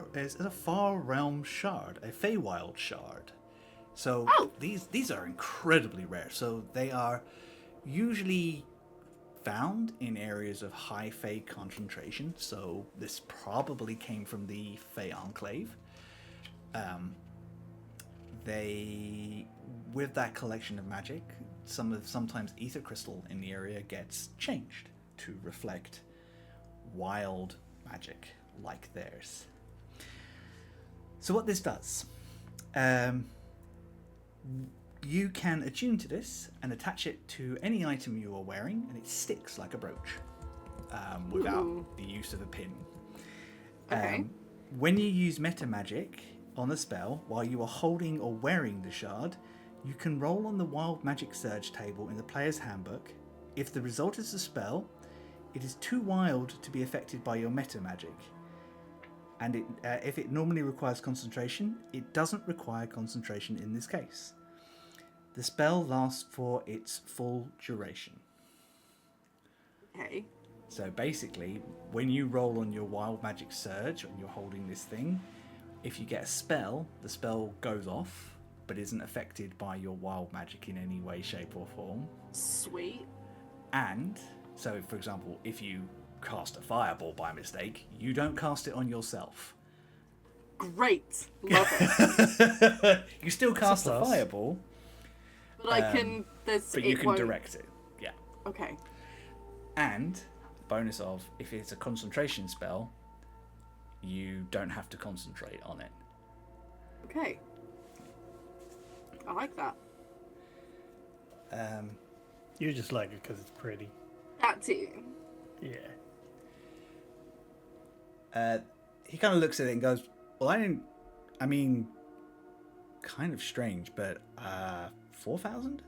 realm shard, a Feywild shard. So Oh. these are incredibly rare. So they are usually found in areas of high Fey concentration. So this probably came from the Fey Enclave. They, with that collection of magic, sometimes ether crystal in the area gets changed to reflect wild magic like theirs. So what this does, you can attune to this and attach it to any item you are wearing, and it sticks like a brooch without Ooh. the use of a pin. Okay. When you use meta magic on a spell while you are holding or wearing the shard, you can roll on the Wild Magic Surge table in the player's handbook. If the result is a spell, it is too wild to be affected by your meta magic. And if it normally requires concentration, it doesn't require concentration in this case. The spell lasts for its full duration. Okay. So basically, when you roll on your Wild Magic Surge and you're holding this thing, if you get a spell, the spell goes off, but isn't affected by your wild magic in any way, shape or form. Sweet. And, so for example, if you cast a fireball by mistake, you don't cast it on yourself. Great. Love it. You still cast a plus. fireball, But I can. There's. but it you can won't- direct it. Yeah. Okay. And, bonus of, if it's a concentration spell, you don't have to concentrate on it. Okay. I like that. You just like it because it's pretty. That too. Yeah. He kind of looks at it and goes, well, I mean, kind of strange, but 4,000?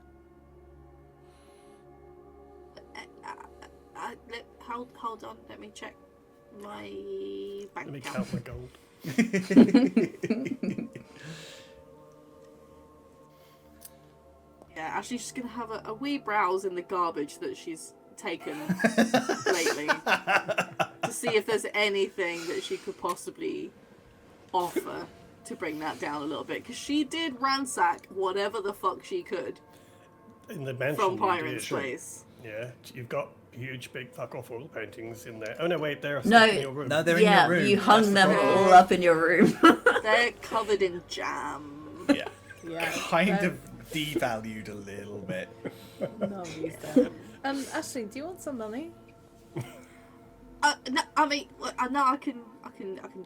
Hold on. Let me check my bank Let me account. count my gold. Yeah, actually, she's gonna have a wee browse in the garbage that she's taken lately to see if there's anything that she could possibly offer to bring that down a little bit, because she did ransack whatever the fuck she could In the mansion, from you Pyron's did. place. Yeah, you've got huge, big fuck off oil paintings in there. Oh no, wait, they're No. stuck in your room. No, they're Yeah, in your room. you hung That's the them problem. all up in your room. They're covered in jam. Yeah. Yeah. Kind of devalued a little bit. No use there. Ashley, do you want some money? No, I mean, I know I can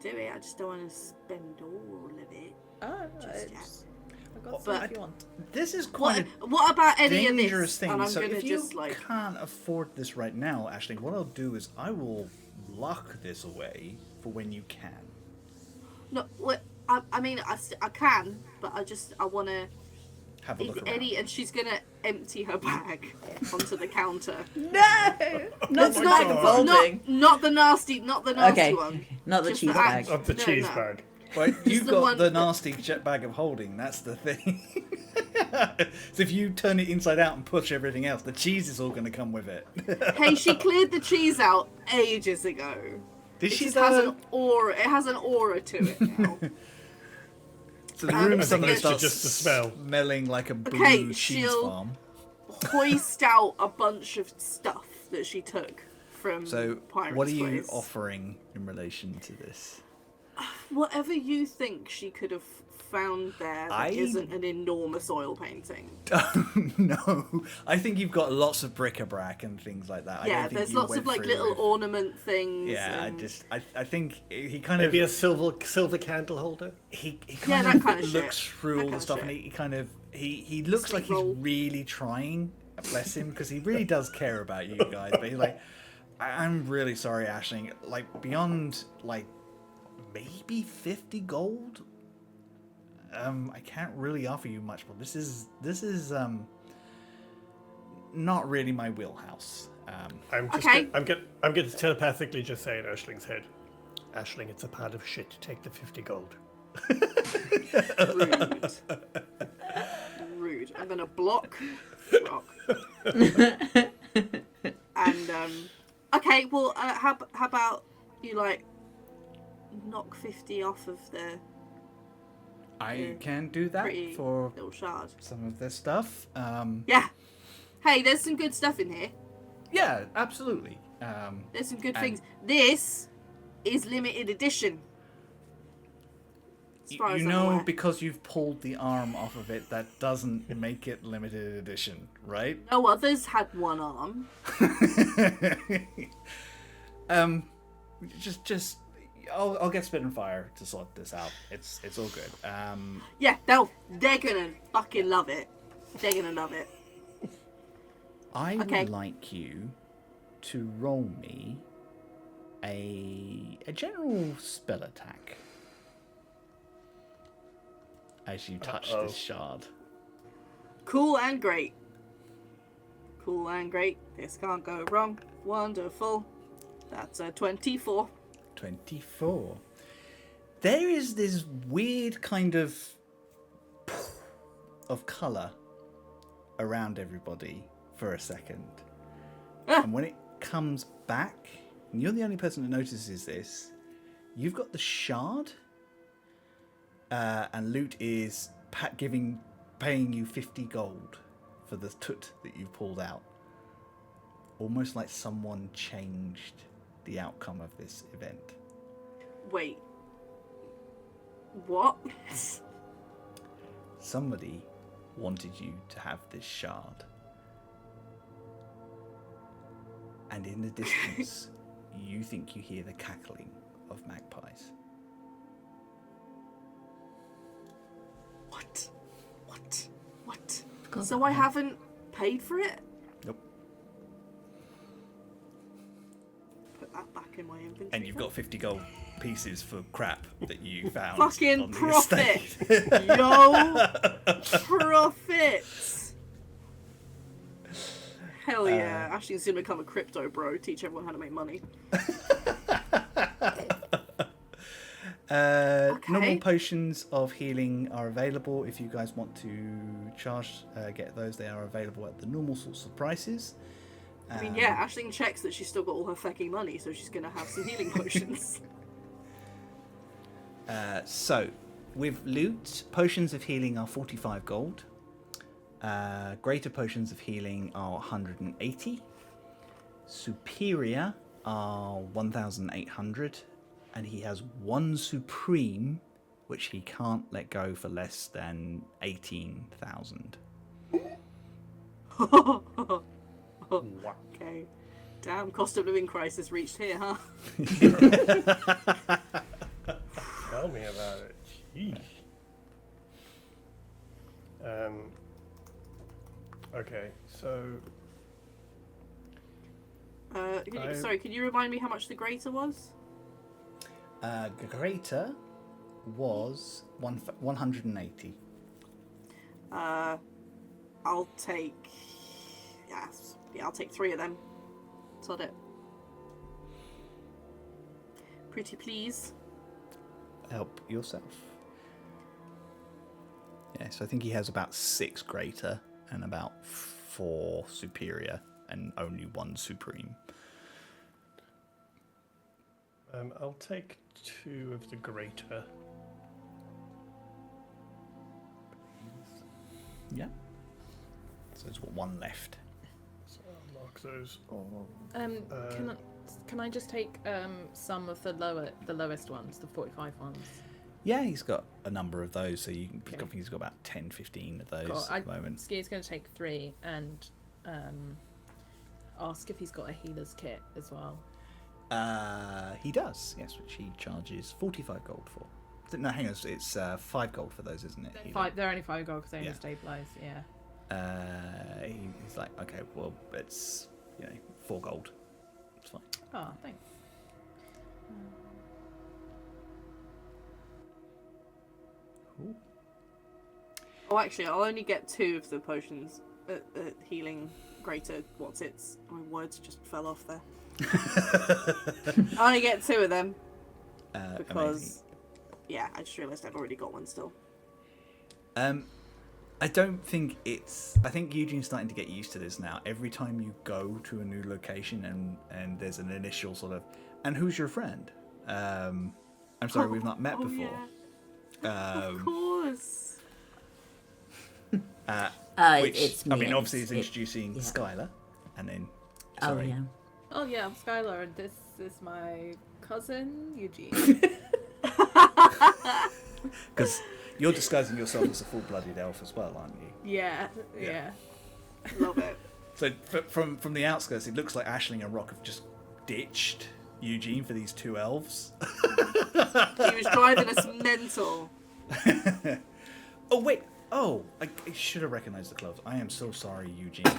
do it. I just don't want to spend all of it. Oh, Just I got some But- if you want. This is quite What about a any of dangerous this? thing. And I'm So gonna if you just like. can't afford this right now, Ashley, what I'll do is I will lock this away for when you can. No, what I mean, I can, but I want to have a look around. Eddie, and she's gonna empty her bag onto the counter. No, not the my bag of God. holding. Not the nasty Okay, one. not the Just cheese the bag. act- Of the No, cheese no. bag. Right, you've the got one the that- nasty bag of holding. That's the thing. So if you turn it inside out and push everything else, the cheese is all going to come with it. Hey, she cleared the cheese out ages ago. Did It she? just has Though? an aura. It has an aura to it now. So the room I suddenly think it's starts just the smell. smelling like a blue Okay, cheese she'll- farm. Hoist out a bunch of stuff that she took from So Pirate's what are you Place. offering in relation to this? Whatever you think she could have found there that I- isn't an enormous oil painting. No, I think you've got lots of bric-a-brac and things like that. I Yeah, don't think there's you lots went of like through little with- ornament things. Yeah, and... I think he kind Maybe a of silver candle holder. he Yeah, kind that of kind of looks shit. through That all the kind of stuff, shit. and he kind of he looks like he's Roll. really trying. Bless him, because he really does care about you guys. But he's like, I'm really sorry, Aisling. Like beyond like maybe 50 gold. I can't really offer you much more. This is not really my wheelhouse. I'm just Okay. I'm going to telepathically just say in Ashling's head, Aisling, it's a pile of shit. Take the 50 gold. Rude. Rude. I'm gonna block. Rock. And okay, well, how about you like knock 50 off of the I Yeah. can do that pretty for little shard? some of this stuff. Yeah. Hey, there's some good stuff in here. Yeah, absolutely. There's some good And- things. This is limited edition. As far You as I'm know, aware. because you've pulled the arm off of it, that doesn't make it limited edition, right? No others had one arm. Just, I'll get Spit and Fire to sort this out. It's all good. Yeah, they're gonna fucking love it. They're gonna love it. I Okay. would like you to roll me a general spell attack as you touch Uh-oh. this shard. Cool and great. Cool and great. This can't go wrong. Wonderful. That's a 24. 24. There is this weird kind of colour around everybody for a second. Ah. And when it comes back, and you're the only person that notices this, you've got the shard, and Loot is paying you 50 gold for the tut that you've pulled out. Almost like someone changed the outcome of this event. Wait. What? Somebody wanted you to have this shard. And in the distance, you think you hear the cackling of magpies. What? What? What? God, So I haven't paid for it? Nope. Put that back in my inventory. And you've got 50 gold pieces for crap that you found. Fucking on the profit! estate. Yo! Profits! Hell yeah. Ashley's gonna become a crypto bro, teach everyone how to make money. Normal potions of healing are available if you guys want to get those. They are available at the normal sorts of prices. I mean, yeah, Aisling checks that she's still got all her fucking money, so she's gonna have some healing potions. So, with loot, potions of healing are 45 gold. Greater potions of healing are 180. Superior are 1,800. And he has one supreme, which he can't let go for less than 18,000. Okay. Damn, cost of living crisis reached here, huh? Tell me about it. Jeez. Okay, so Sorry, can you remind me how much the greater was? Greater was 180. I'll take... Yes. Yeah, I'll take 3 of them. Sod it. Pretty please. Help yourself. Yeah, so I think he has about 6 greater and about 4 superior and only 1 supreme. I'll take 2 of the greater. Yeah. So there's 1 left. So I'll mark those all. Can I just take some of the lowest ones, the 45 ones? Yeah, he's got a number of those, so you can Okay. I think he's got about 10, 15 of those Cool. at the moment. Ski's going to take 3 and ask if he's got a healer's kit as well. He does, yes, which he charges 45 gold for. No, hang on, it's 5 gold for those, isn't it? They're only 5 gold because they only Yeah. stabilize, yeah. He's like, okay, well, it's 4 gold. It's fine. Oh, thanks. Cool. Oh, actually, I'll only get 2 of the potions. Healing greater. What's its? My words just fell off there. I only get 2 of them because, yeah, I just realised I've already got one still. I don't think I think Eugene's starting to get used to this now. Every time you go to a new location and there's an initial sort of, and who's your friend? I'm sorry, we've not met before. Yeah. Of course. Which, it's me. I mean, and obviously, he's it- introducing yeah. Skylar, and then. Oh Sorry. yeah. Oh yeah, I'm Skylar, and this is my cousin Eugene. Because you're disguising yourself as a full-blooded elf as well, aren't you? yeah. Love it. So from the outskirts, it looks like Aisling and Rock have just ditched Eugene for these 2 elves. He was driving us mental. Oh wait! Oh, I should have recognized the clothes. I am so sorry, Eugene.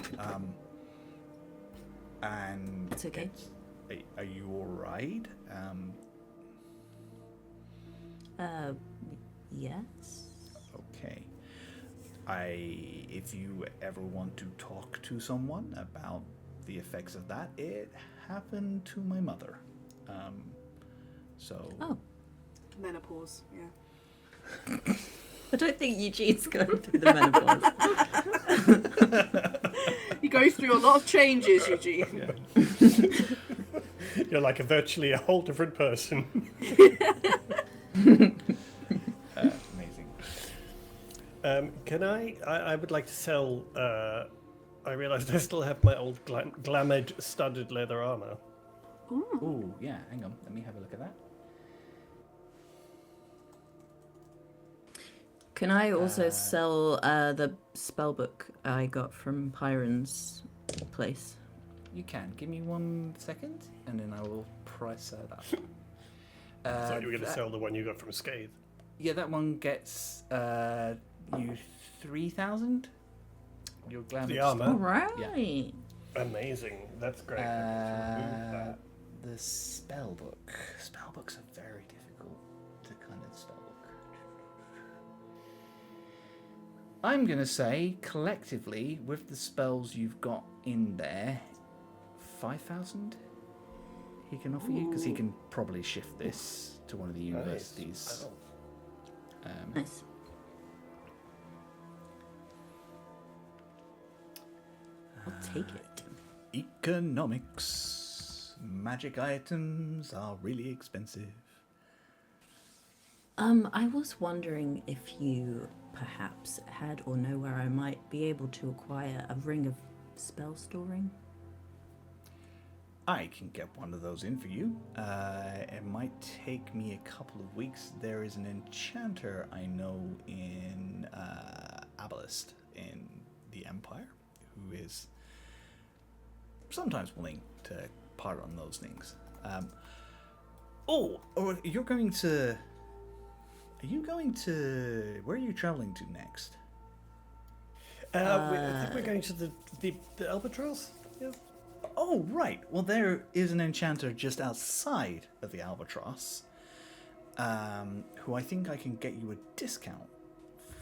And It's okay. Are you all right? Yes. Okay. If you ever want to talk to someone about the effects of that, it happened to my mother. So. Oh, Menopause, yeah. I don't think Eugene's going through the menopause. You go through a lot of changes, Eugene. You're like virtually a whole different person. Amazing. Can I would like to sell. I realised I still have my old glamored studded leather armor. Ooh, yeah. Hang on. Let me have a look at that. Can I also sell the spellbook I got from Pyron's place? You can. Give me 1 second, and then I will price that up. I thought you were going to sell the one you got from Scathe. Yeah, that one gets you 3,000. Your glamour. The armor? All right. Amazing. That's great. Remove that. The spellbook. Spellbooks are very difficult to kind of spellbook. I'm going to say, collectively, with the spells you've got in there, 5,000 he can offer you, because he can probably shift this to one of the universities. Nice. Nice. I'll take it. Economics. Magic items are really expensive. I was wondering if you perhaps had or know where I might be able to acquire a ring of spell storing. I can get one of those in for you. It might take me a couple of weeks. There is an enchanter I know in Abalist in the Empire who is sometimes willing to part on those things. You're going to... Are you going to... Where are you traveling to next? I think we're going to the Albatross. Yeah. Oh, right. Well, there is an enchanter just outside of the Albatross, who I think I can get you a discount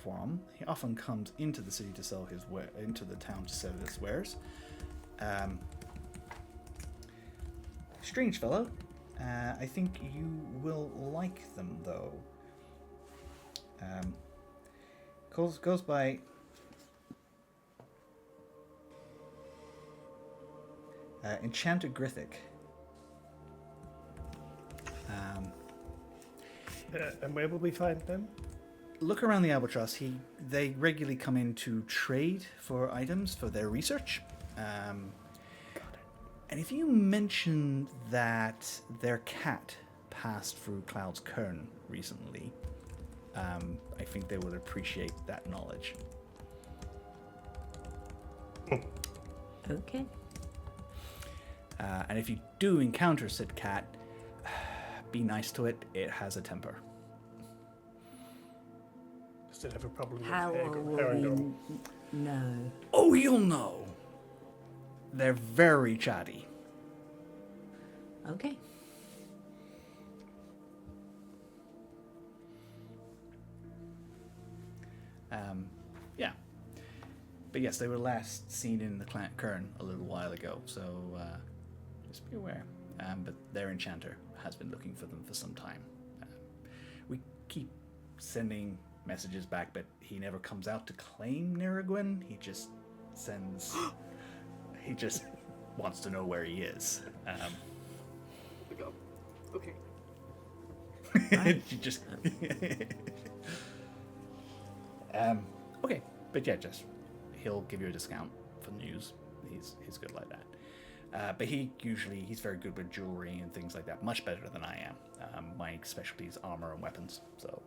for him. He often comes into the city to sell his into the town to sell his wares. Strange fellow. I think you will like them though. Goes by Enchanted Grithic. And where will we find them? Look around the Albatross. They regularly come in to trade for items for their research. And if you mention that their cat passed through Cloud's Cairn recently, I think they would appreciate that knowledge. Okay. And if you do encounter said cat, be nice to it. It has a temper. Does it have a problem with How egg or will herringbone? we know? Oh, you'll know. They're very chatty. Okay. Yeah. But yes, they were last seen in the Cairn a little while ago, so just be aware. But their enchanter has been looking for them for some time. We keep sending messages back, but he never comes out to claim Niragwin. He just sends... he just wants to know where he is. Okay. You just... okay, but yeah, just he'll give you a discount for news. He's good like that. But he's very good with jewelry and things like that, much better than I am. My specialty is armor and weapons. So,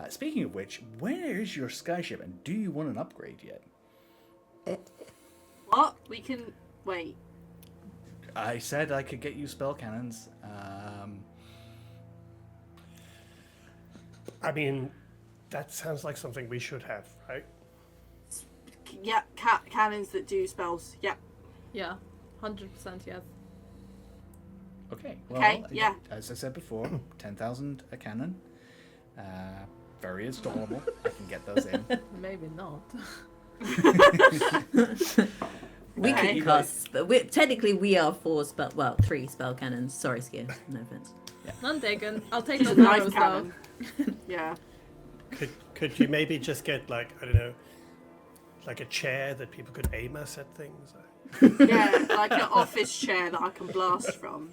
speaking of which, where is your skyship, and do you want an upgrade yet? What? We can wait. I said I could get you spell cannons. I mean, that sounds like something we should have, right? Yeah, cannons that do spells. Yeah. Yeah, 100% yes. Okay. Well, Okay, yeah. As I said before, 10,000 a cannon. Very installable. I can get those in. Maybe not. We Okay. could cast, but technically we are 3 spell cannons. Sorry, Skier. No offense. None taken. I'll take It's those a nice arrows though. cannon. Yeah. Could you maybe just get like, I don't know, like a chair that people could aim us at things? Yeah, like an office chair that I can blast from.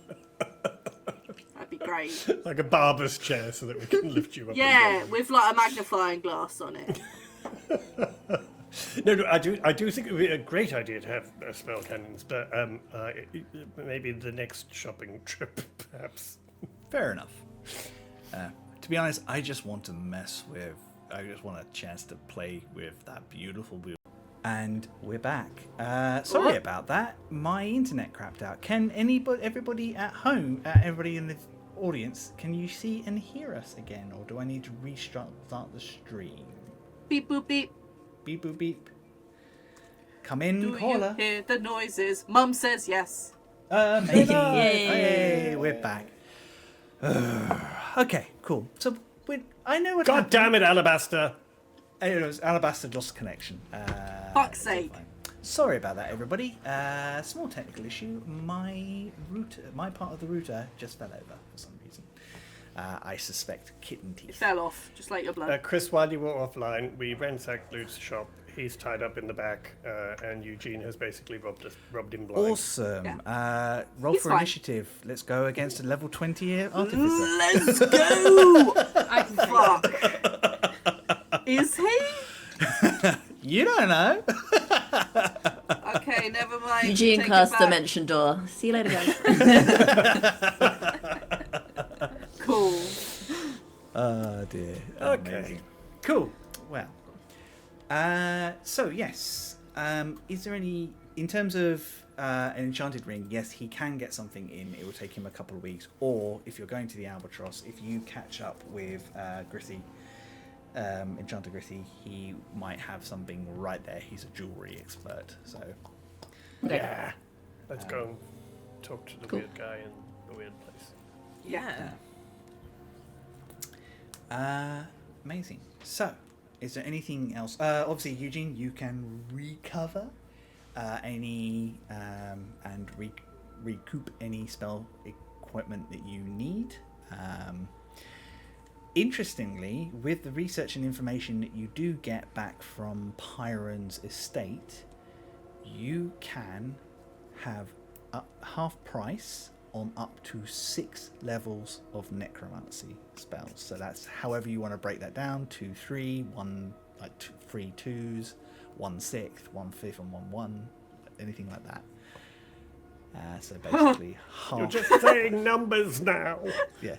That'd be great. Like a barber's chair so that we can lift you up. Yeah, with like a magnifying glass on it. No, I do think it would be a great idea to have spell cannons, but maybe the next shopping trip, perhaps. Fair enough. To be honest, I just want to mess with... I just want a chance to play with that beautiful... And we're back. Sorry What? about that. My internet crapped out. Can everybody at home, everybody in the audience, can you see and hear us again? Or do I need to restart the stream? Beep boop beep. Beep, boop, beep. Come in, Do caller. you hear the noises? Mum says yes. Amazing. Yay. Hey, we're back. Okay, cool. So, I know what God happened. damn it, Alabaster! It was Alabaster lost connection. Fuck's it's sake. fine. Sorry about that, everybody. Small technical issue. My part of the router just fell over for some reason. I suspect kitten It teeth. fell off, just like your blood. Chris, while you were offline, we ransacked Luke's shop. He's tied up in the back, and Eugene has basically robbed him blind. Awesome. Roll He's for fine. initiative. Let's go against a level 20 artificer. Let's go! I can Fuck. Is he? You don't know. Okay, never mind. Eugene Take it cast back. Dimension Door. See you later, guys. Cool. Oh dear. Okay. Amazing. Cool. Well. So yes. Is there any in terms of an enchanted ring? Yes, he can get something in. It will take him a couple of weeks. Or if you're going to the Albatross, if you catch up with Grithy, Enchanted Grithy, he might have something right there. He's a jewelry expert. So Yeah. Let's go and talk to the Cool. weird guy in the weird place. Yeah. amazing. So Is there anything else? Obviously, Eugene, you can recover any and recoup any spell equipment that you need. Interestingly, with the research and information that you do get back from Pyron's estate, you can have half price on up to 6 levels of necromancy spells. So that's however you want to break that down: 2, 3, 1, like 3 2s, 1 6th, 1 5th, and 1 1, anything like that. So basically, half. You're just saying numbers now. Yeah.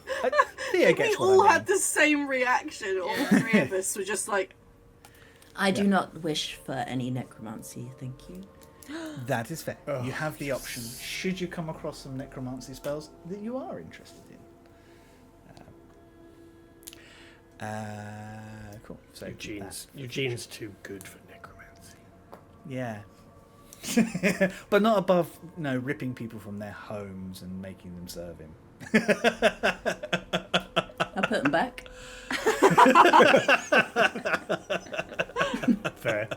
Theo We gets all what I had mean. the same reaction. All three of us were just like, I do not wish for any necromancy, thank you. That is fair. You have the option, should you come across some necromancy spells that you are interested in. Cool. So Eugene's too good for necromancy. yeah. But not above, ripping people from their homes and making them serve him. I'll put them back. Fair.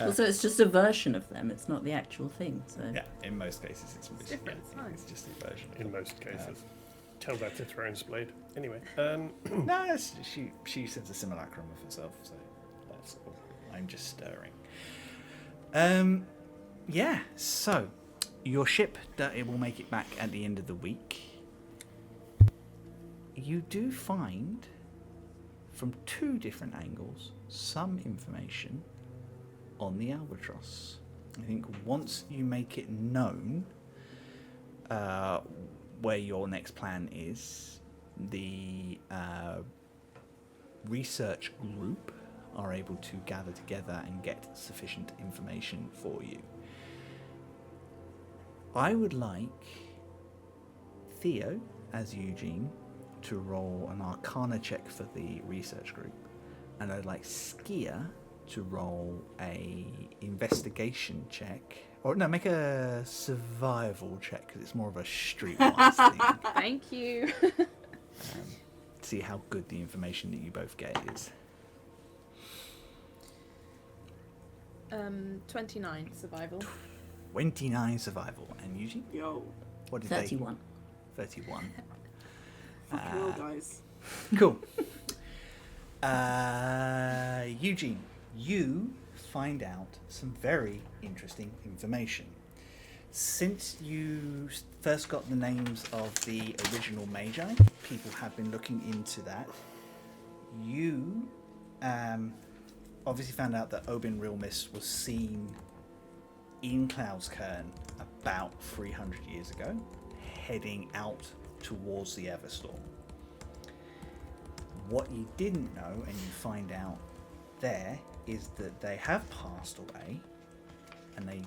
Also, it's just a version of them. It's not the actual thing. So Yeah, in most cases it's different, it's fine. it's just a version. In most cases. Tell that to Throne's Blade. Anyway, No, she sends a simulacrum of herself, so that's all. I'm just stirring. Yeah, so your ship, that it will make it back at the end of the week. You do find, from 2 different angles, some information on the Albatross. I think once you make it known where your next plan is, the research group are able to gather together and get sufficient information for you. I would like Theo, as Eugene, to roll an Arcana check for the research group, and I'd like Skia to roll a investigation check, or no, make a survival check because it's more of a streetwise thing. Thank you. See how good the information that you both get is. 29 survival. 29 survival, and Eugene, yo, what did 31. they? 31. fucking hell, guys. Cool. Eugene, you find out some very interesting information. Since you first got the names of the original Magi, people have been looking into that. You obviously found out that Obin Realmist was seen in Cloudskern about 300 years ago, heading out towards the Everstorm. What you didn't know, and you find out there, is that they have passed away and they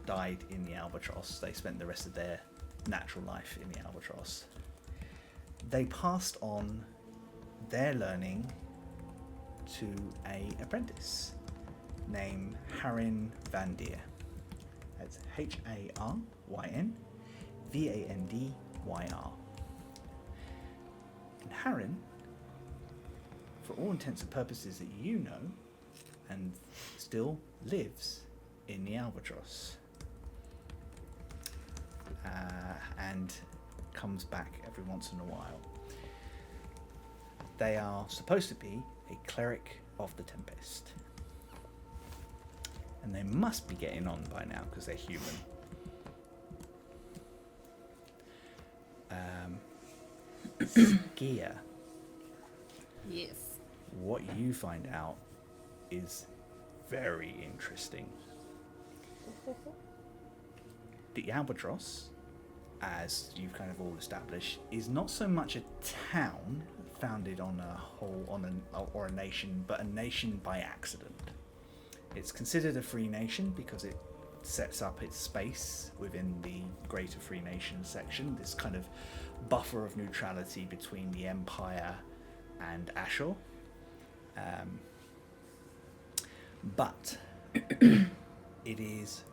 died in the Albatross. They spent the rest of their natural life in the Albatross. They passed on their learning to an apprentice named Harin Van Deer. That's Haryn Vandyr. And Harin, for all intents and purposes that you know, and still lives in the Albatross, and comes back every once in a while. They are supposed to be a cleric of the Tempest, and they must be getting on by now because they're human. Skia, Yes. what you find out is very interesting. The Albatross, as you've kind of all established, is not so much a town founded on a nation, but a nation by accident. It's considered a free nation because it sets up its space within the Greater Free Nations section, this kind of buffer of neutrality between the Empire and Ashur. But it is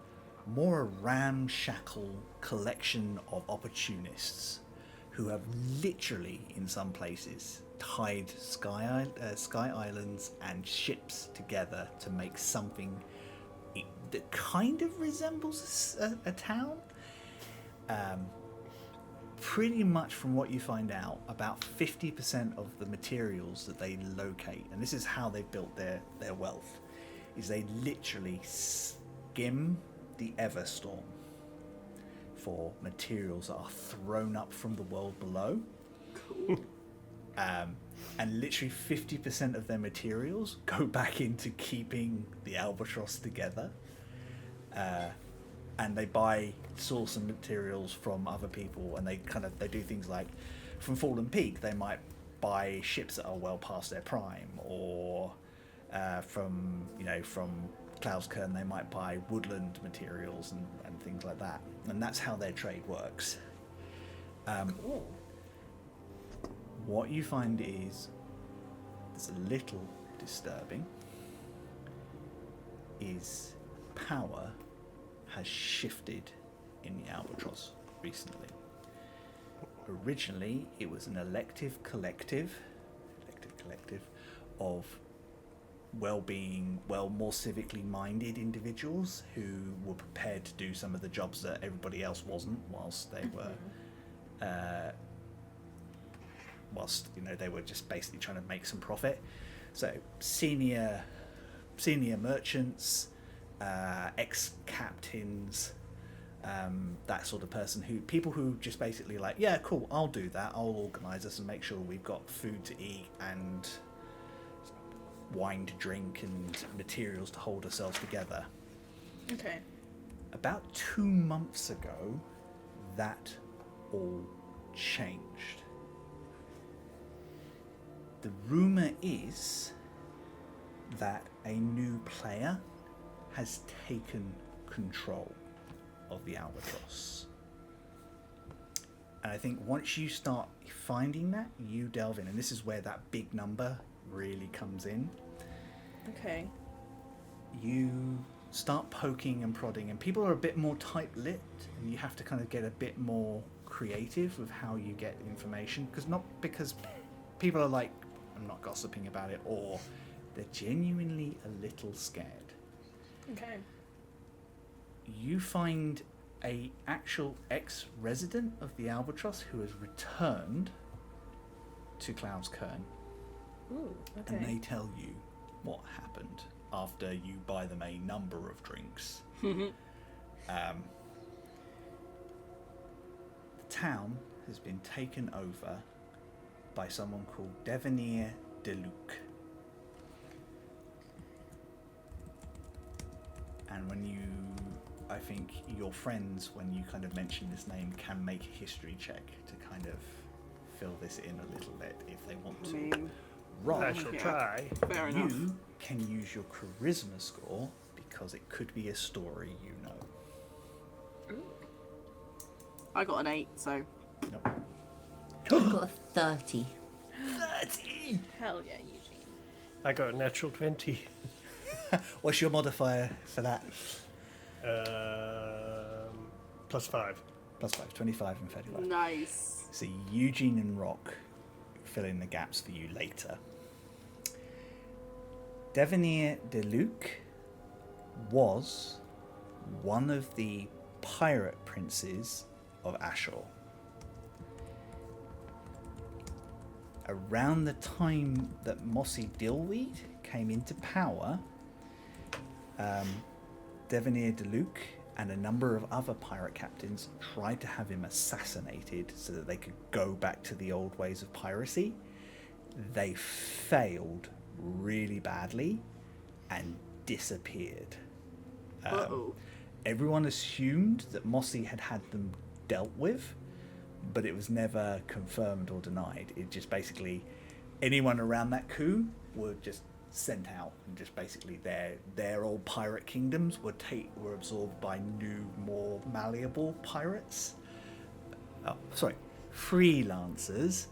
more a ramshackle collection of opportunists who have literally, in some places, tied sky islands and ships together to make something that kind of resembles a town. Pretty much from what you find out, about 50% of the materials that they locate, and this is how they built their wealth, is they literally skim the Everstorm for materials that are thrown up from the world below. Cool. And literally 50% of their materials go back into keeping the albatross together. And they buy source and materials from other people, and they do things like, from Fallen Peak, they might buy ships that are well past their prime, or from Clouskern, they might buy woodland materials and things like that. And that's how their trade works. Cool. What you find is a little disturbing is power has shifted in the Albatross recently. Originally, it was an elective collective of well-being, more civically minded individuals who were prepared to do some of the jobs that everybody else wasn't, whilst they were, they were just basically trying to make some profit. So senior merchants, ex-captains, that sort of person, people who just basically like, yeah, cool, I'll do that, I'll organise us and make sure we've got food to eat and wine to drink and materials to hold ourselves together. Okay. About 2 months ago, that all changed. The rumour is that a new player has taken control of the Albatross. And I think once you start finding that, you delve in, and this is where that big number really comes in. Okay. You start poking and prodding, and people are a bit more tight-lipped, and you have to kind of get a bit more creative with how you get information, because people are like, I'm not gossiping about it, or they're genuinely a little scared. Okay. You find a actual ex-resident of the Albatross who has returned to Clouskern, Ooh, okay. and they tell you what happened after you buy them a number of drinks. The town has been taken over by someone called Devenir de Luc. And I think your friends, when you kind of mention this name, can make a history check to kind of fill this in a little bit if they want I to. mean, Rob, I shall try. fair enough. you can use your charisma score because it could be a story you know. I got an 8, so Nope. I've got a 30. 30! Hell yeah, Eugene. I got a natural 20. What's your modifier for that? +5. Plus 5, 25 and 35. nice. So Eugene and Rock fill in the gaps for you later. Devenir de Luc was one of the pirate princes of Ashur. Around the time that Mossy Dillweed came into power, Devenir de Luc and a number of other pirate captains tried to have him assassinated so that they could go back to the old ways of piracy. They failed really badly and disappeared. Uh-oh. Everyone assumed that Mossy had them dealt with, but it was never confirmed or denied. It just basically, anyone around that coup were just sent out, and just basically their old pirate kingdoms were absorbed by new, more malleable pirates. Freelancers.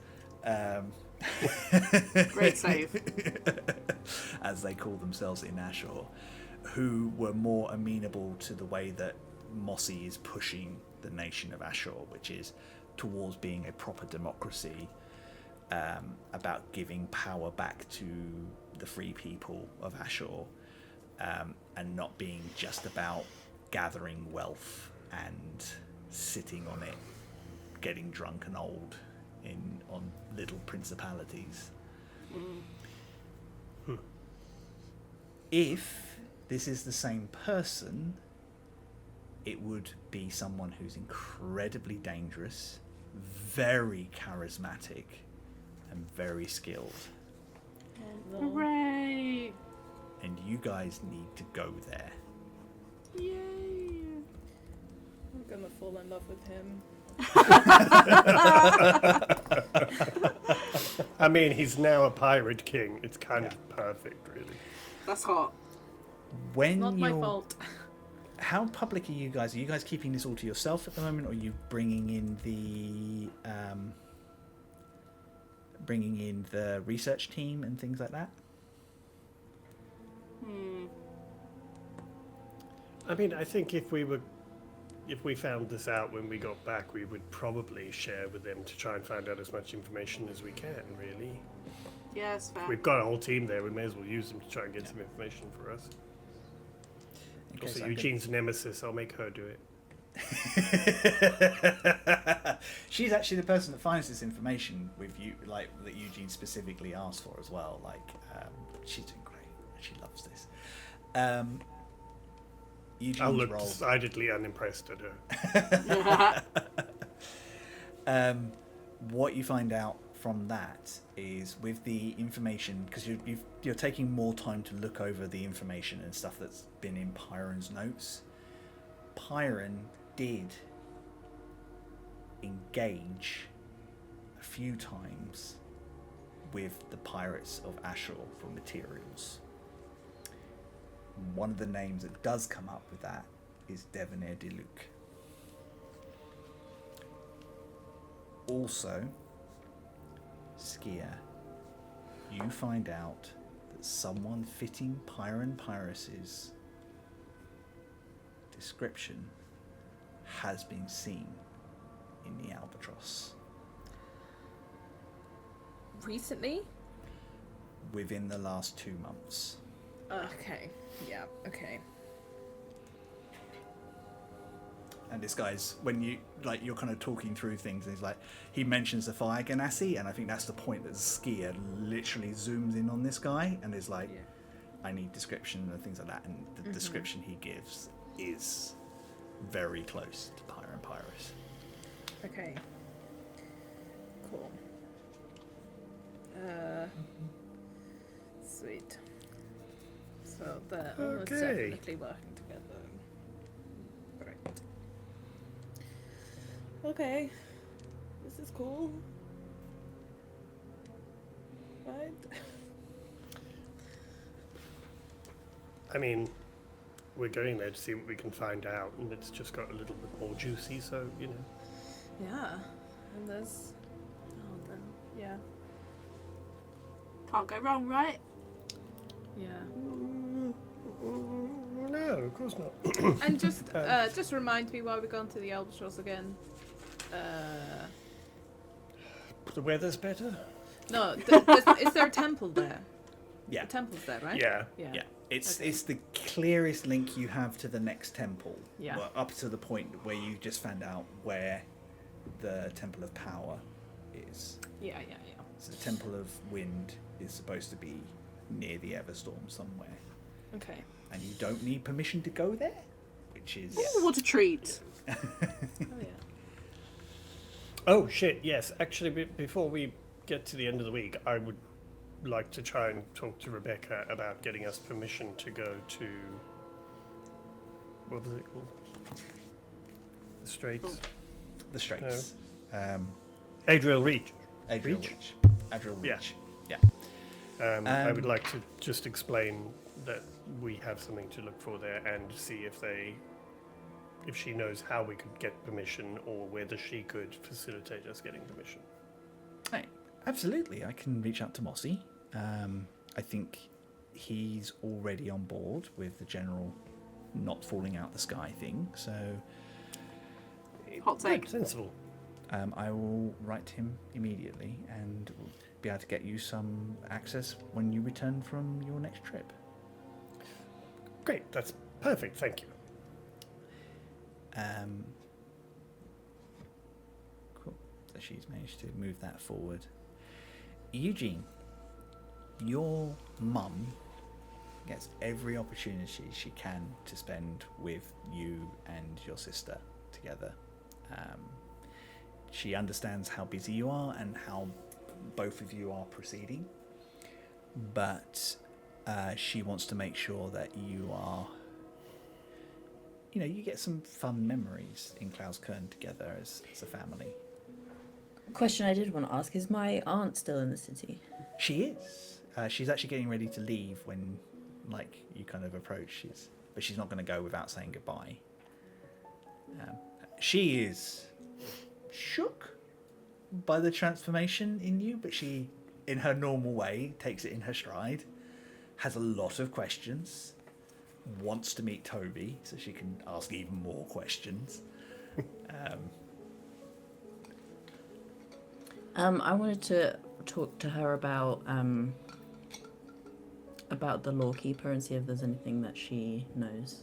Great save. As they call themselves in Ashur, who were more amenable to the way that Mossy is pushing the nation of Ashur, which is towards being a proper democracy, about giving power back to the free people of Ashur, and not being just about gathering wealth and sitting on it, getting drunk and old on little principalities. If this is the same person, it would be someone who's incredibly dangerous, very charismatic, and very skilled. Hooray! And you guys need to go there. Yay! I'm gonna fall in love with him. I mean, he's now a pirate king. It's kind of perfect, really. That's hot. When Not my you're- fault. How public are you guys? Are you guys keeping this all to yourself at the moment, or are you bringing in the research team and things like that? I mean, I think if we found this out when we got back, we would probably share with them to try and find out as much information as we can, really. Yeah, it's fair. We've got a whole team there, we may as well use them to try and get some information for us. Okay, Also, so I'm Eugene's nemesis, I'll make her do it. She's actually the person that finds this information with you, like that Eugene specifically asked for as well. Like, she's doing great. She loves this. Eugene's I'll look role. decidedly unimpressed at her. What you find out from that is with the information, because you're taking more time to look over the information and stuff that's been in Pyron's notes. Pyron did engage a few times with the pirates of Ashur for materials. One of the names that does come up with that is Devonair de Luc. Also, Skier, you find out that someone fitting Pyron Pyrus's description has been seen in the Albatross Recently? within the last 2 months. Okay. Yeah, okay. And this guy's, when you're kind of talking through things, and he's like, he mentions the fire ganassi, and I think that's the point that Skier literally zooms in on this guy and is like, I need description and things like that, and the description he gives is very close to Pyron Pyrus. Okay. Cool. Sweet. So they're almost Okay. definitely working together. Great. Okay. This is cool. Right? I mean, we're going there to see what we can find out, and it's just got a little bit more juicy, so, you know. Yeah. And there's... Oh, then... Yeah. Can't go wrong, right? Yeah. No, of course not. And just remind me why we're going to the Albatross again. The weather's better? No, is there a temple there? Yeah. The temple's there, right? Yeah. Yeah, it's Okay. it's the clearest link you have to the next temple. Yeah. Well, up to the point where you just found out where the Temple of Power is. Yeah. So the Temple of Wind is supposed to be near the Everstorm somewhere, Okay. and you don't need permission to go there, which is Ooh, what a treat. Oh yeah. Oh, shit, yes. Actually, before we get to the end of the week, I would like to try and talk to Rebecca about getting us permission to go to... What was it called? The Straits? the Straits. Adriel Reach. Adriel Reach? Reach. Adriel Yeah. Reach. Yeah. I would like to just explain that we have something to look for there and see if she knows how we could get permission or whether she could facilitate us getting permission. Hey, absolutely. I can reach out to Mossy. I think he's already on board with the general not falling out the sky thing. So Hot take. Sensible. I will write to him immediately and will be able to get you some access when you return from your next trip. Great, that's perfect, thank you. Cool. So she's managed to move that forward. Eugene, your mum gets every opportunity she can to spend with you and your sister together. She understands how busy you are and how both of you are proceeding, but she wants to make sure that you are, you get some fun memories in Klauskern together as a family. Question I did want to ask, is my aunt still in the city? She is. She's actually getting ready to leave when, you kind of approach. But she's not going to go without saying goodbye. She is shook by the transformation in you, but she, in her normal way, takes it in her stride, has a lot of questions, wants to meet Toby so she can ask even more questions. I wanted to talk to her about the lawkeeper and see if there's anything that she knows.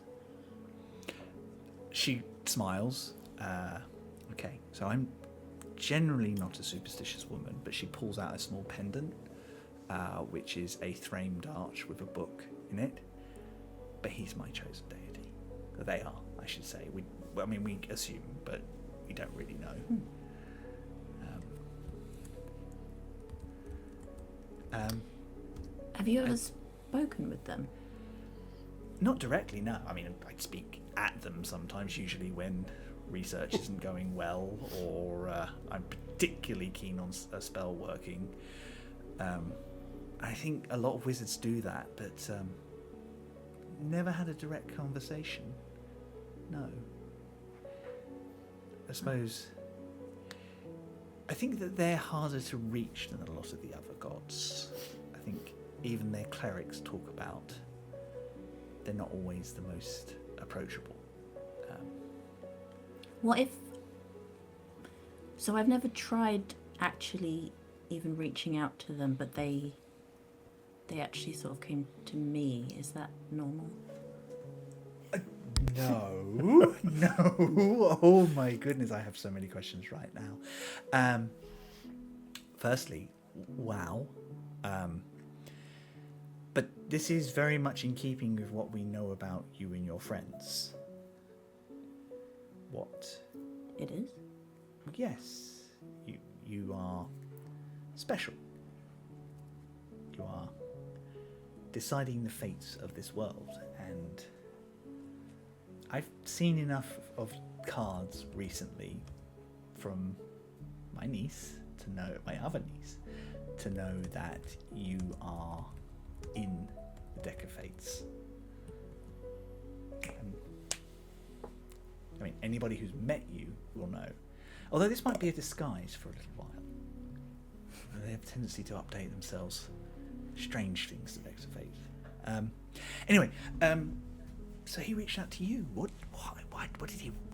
She smiles. Okay, so I'm generally not a superstitious woman, but she pulls out a small pendant, which is a framed arch with a book in it. But he's my chosen deity. They are, I should say. We assume, but we don't really know. Have you ever spoken with them? Not directly, no. I speak at them sometimes, usually when research isn't going well, or I'm particularly keen on a spell working. I think a lot of wizards do that, but never had a direct conversation. No. I think that they're harder to reach than a lot of the other gods. I think even their clerics talk about they're not always the most approachable. What if... So I've never tried actually even reaching out to them, but they actually sort of came to me. Is that normal? No, no. Oh my goodness, I have so many questions right now. Firstly, wow. But this is very much in keeping with what we know about you and your friends. What? It is? Yes, you are special. You are deciding the fates of this world, and I've seen enough of cards recently from my niece to know, my other niece, to know that you are in the deck of fates. Anybody who's met you will know. Although this might be a disguise for a little while. They have a tendency to update themselves. Strange things, the decks of fate. Anyway, so he reached out to you. What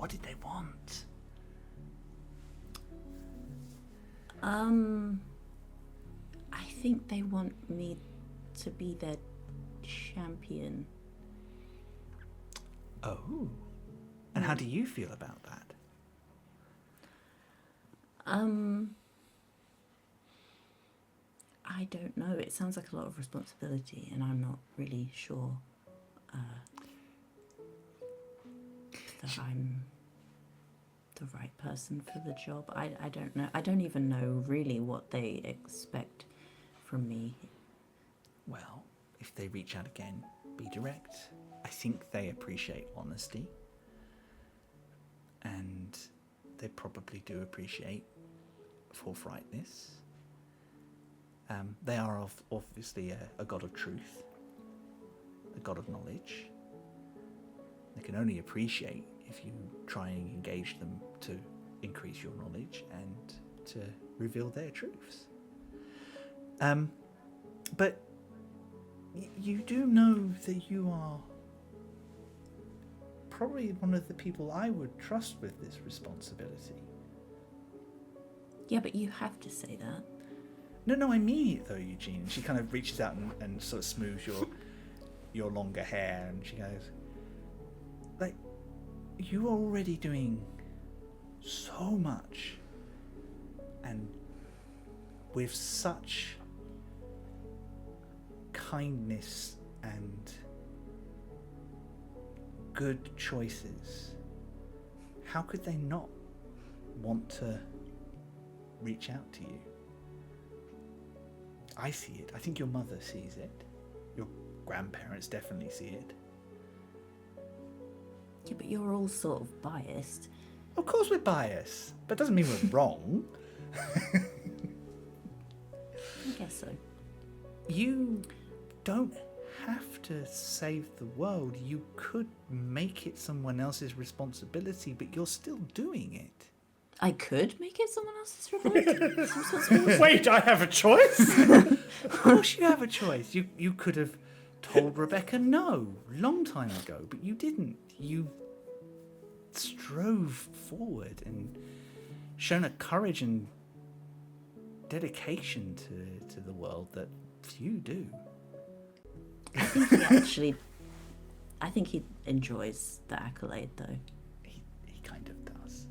did they want? I think they want me to be their champion. Oh. And how do you feel about that? I don't know. It sounds like a lot of responsibility, and I'm not really sure that I'm the right person for the job. I don't know. I don't even know really what they expect from me. Well, if they reach out again, be direct. I think they appreciate honesty. And they probably do appreciate forthrightness. They are obviously a god of truth, a god of knowledge. They can only appreciate if you try and engage them to increase your knowledge and to reveal their truths. But you do know that you are probably one of the people I would trust with this responsibility. Yeah, but you have to say that. No, I mean it though, Eugene. She kind of reaches out and sort of smooths your longer hair, and she goes, like, you're already doing so much, and with such kindness and good choices. How could they not want to reach out to you? I see it. I think your mother sees it. Your grandparents definitely see it. Yeah, but you're all sort of biased. Of course we're biased, but doesn't mean we're wrong. I guess so. You don't have to save the world. You could make it someone else's responsibility, but you're still doing it. I could make it someone else's responsibility. Wait, I have a choice? Of course you have a choice. You could have told Rebecca no long time ago, but you didn't. You strove forward and shown a courage and dedication to the world that few do. I think he enjoys the accolade, though. He kind of does.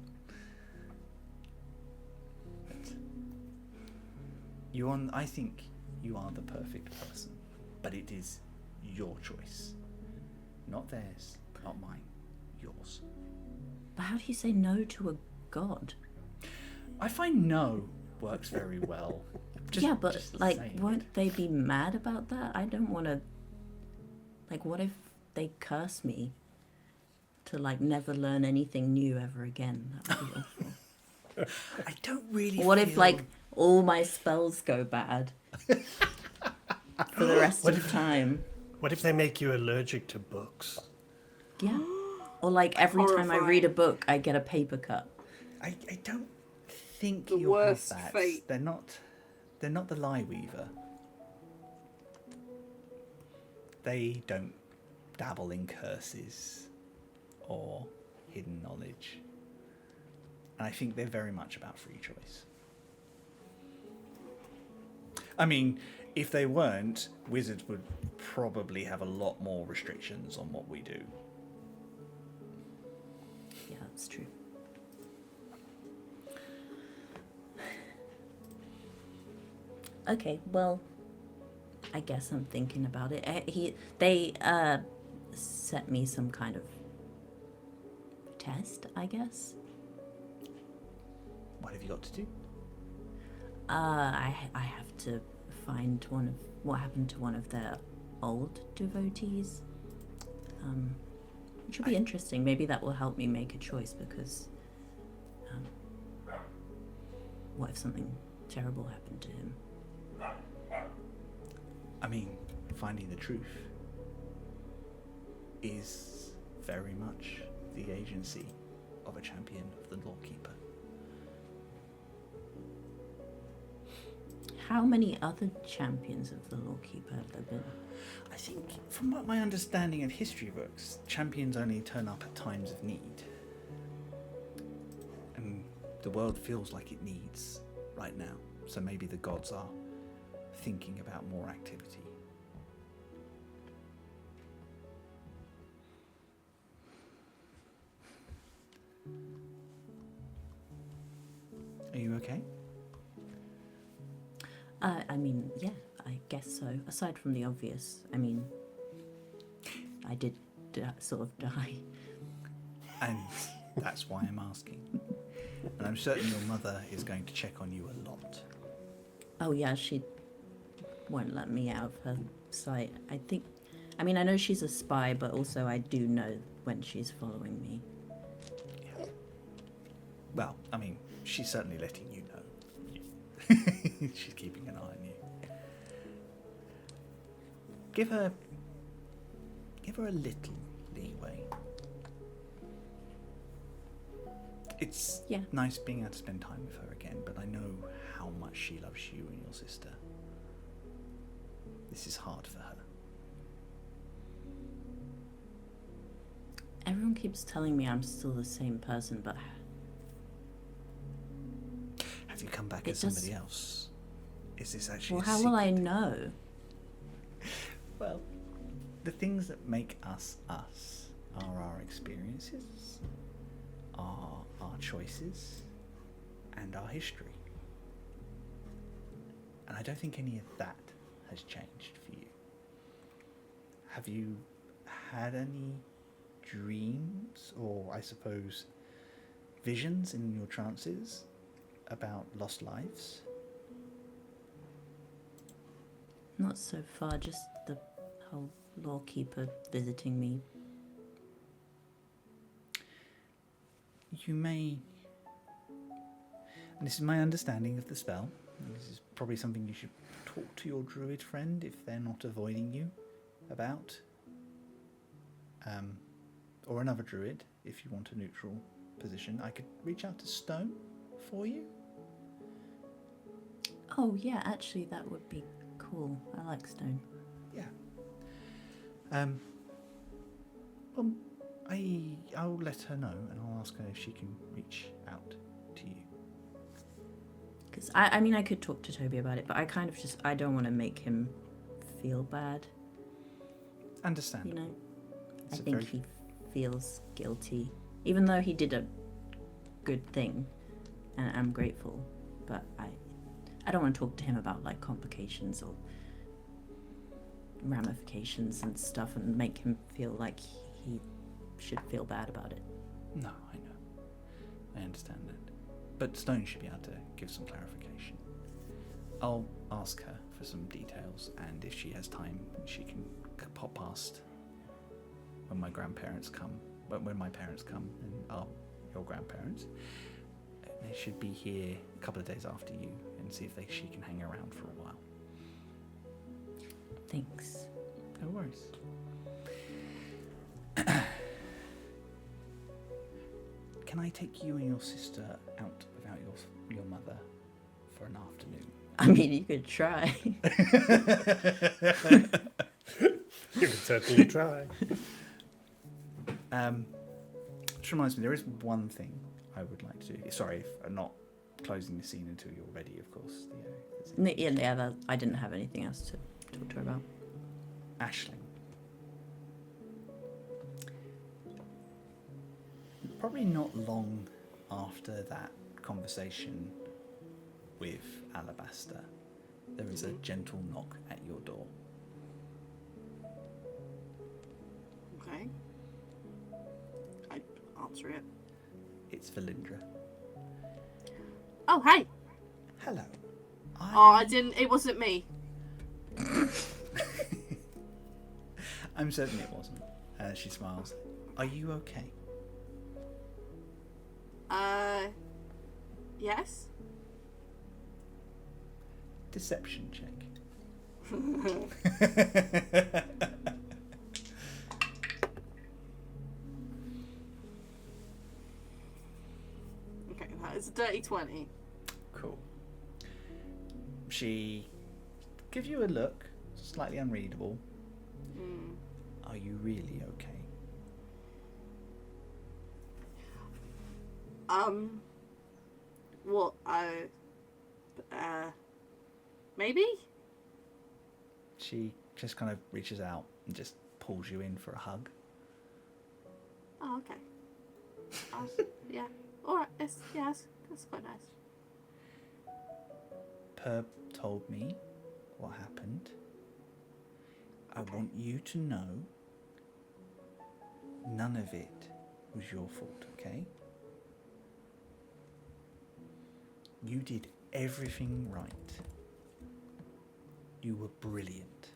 But I think you are the perfect person, but it is your choice, not theirs, not mine, yours. But how do you say no to a god? I find no works very well. Just like, won't they be mad about that? I don't want to. Like, what if they curse me to, like, never learn anything new ever again? That would be awful. I don't really. What if, like, all my spells go bad for the rest of time? What if they make you allergic to books? Yeah. Or, like, every time I read a book, I get a paper cut. I don't think The you'll worst have that. fate. They're not the Lie Weaver. They don't dabble in curses or hidden knowledge. And I think they're very much about free choice. I mean, if they weren't, wizards would probably have a lot more restrictions on what we do. Yeah, that's true. Okay, well, I guess I'm thinking about it. They set me some kind of test, I guess. What have you got to do? I have to find what happened to one of their old devotees. Which will be interesting. Maybe that will help me make a choice because what if something terrible happened to him? I mean, finding the truth is very much the agency of a champion of the Lawkeeper. How many other champions of the Lawkeeper have there been? I think, from what my understanding of history books, champions only turn up at times of need. And the world feels like it needs right now. So maybe the gods are thinking about more activity. Are you okay? I mean, yeah, I guess so. Aside from the obvious, I mean, I did sort of die. And that's why I'm asking. And I'm certain your mother is going to check on you a lot. Oh yeah, she won't let me out of her sight. I mean, I know she's a spy, but also I do know when she's following me. Yeah. Well, I mean, she's certainly letting you know. She's keeping an eye on you. Give her a little leeway. It's nice being able to spend time with her again, but I know how much she loves you and your sister. This is hard for her. Everyone keeps telling me I'm still the same person, but Have you come back It as somebody does- else? Is this actually Well, a how will I secret? know? Well, the things that make us us are our experiences, are our choices, and our history. And I don't think any of that has changed for you. Have you had any dreams, or I suppose visions in your trances about lost lives? Not so far, just the whole lawkeeper visiting me. You may, and this is my understanding of the spell, and this is probably something you should talk to your druid friend if they're not avoiding you about, or another druid if you want a neutral position. I could reach out to Stone for you. Oh yeah, actually that would be cool. I like stone. Yeah. Well, I'll let her know, and I'll ask her if she can reach out to you. Because I mean, I could talk to Toby about it, but I don't want to make him feel bad. Understand. You know, It's I a think very- he feels guilty, even though he did a good thing, and I'm grateful. But I don't want to talk to him about like complications or ramifications and stuff, and make him feel like he should feel bad about it. No, I know. I understand that. But Stone should be able to give some clarification. I'll ask her for some details, and if she has time, she can pop past when my grandparents come. When my parents come, and your grandparents. They should be here a couple of days after you, and see if she can hang around for a while. Thanks. No worries. Can I take you and your sister out without your mother for an afternoon? I mean, you could try. You can certainly try. Which reminds me, there is one thing I would like to do. Sorry if I'm not closing the scene until you're ready, of course. I didn't have anything else to talk to her about. Aisling. Probably not long after that conversation with Alabaster, there is a gentle knock at your door. Okay. I answer it. It's Valindra. Oh, hey! Hello. Oh, I didn't. It wasn't me. I'm certain it wasn't. She smiles. Are you okay? Yes? Deception check. Okay, that is a dirty 20. Cool. She gives you a look, slightly unreadable. Are you really okay? What, maybe? She just kind of reaches out and just pulls you in for a hug. Oh, okay. Yeah. Alright, that's quite nice. Perb told me what happened. I Okay. want you to know none of it was your fault, okay? You did everything right. You were brilliant.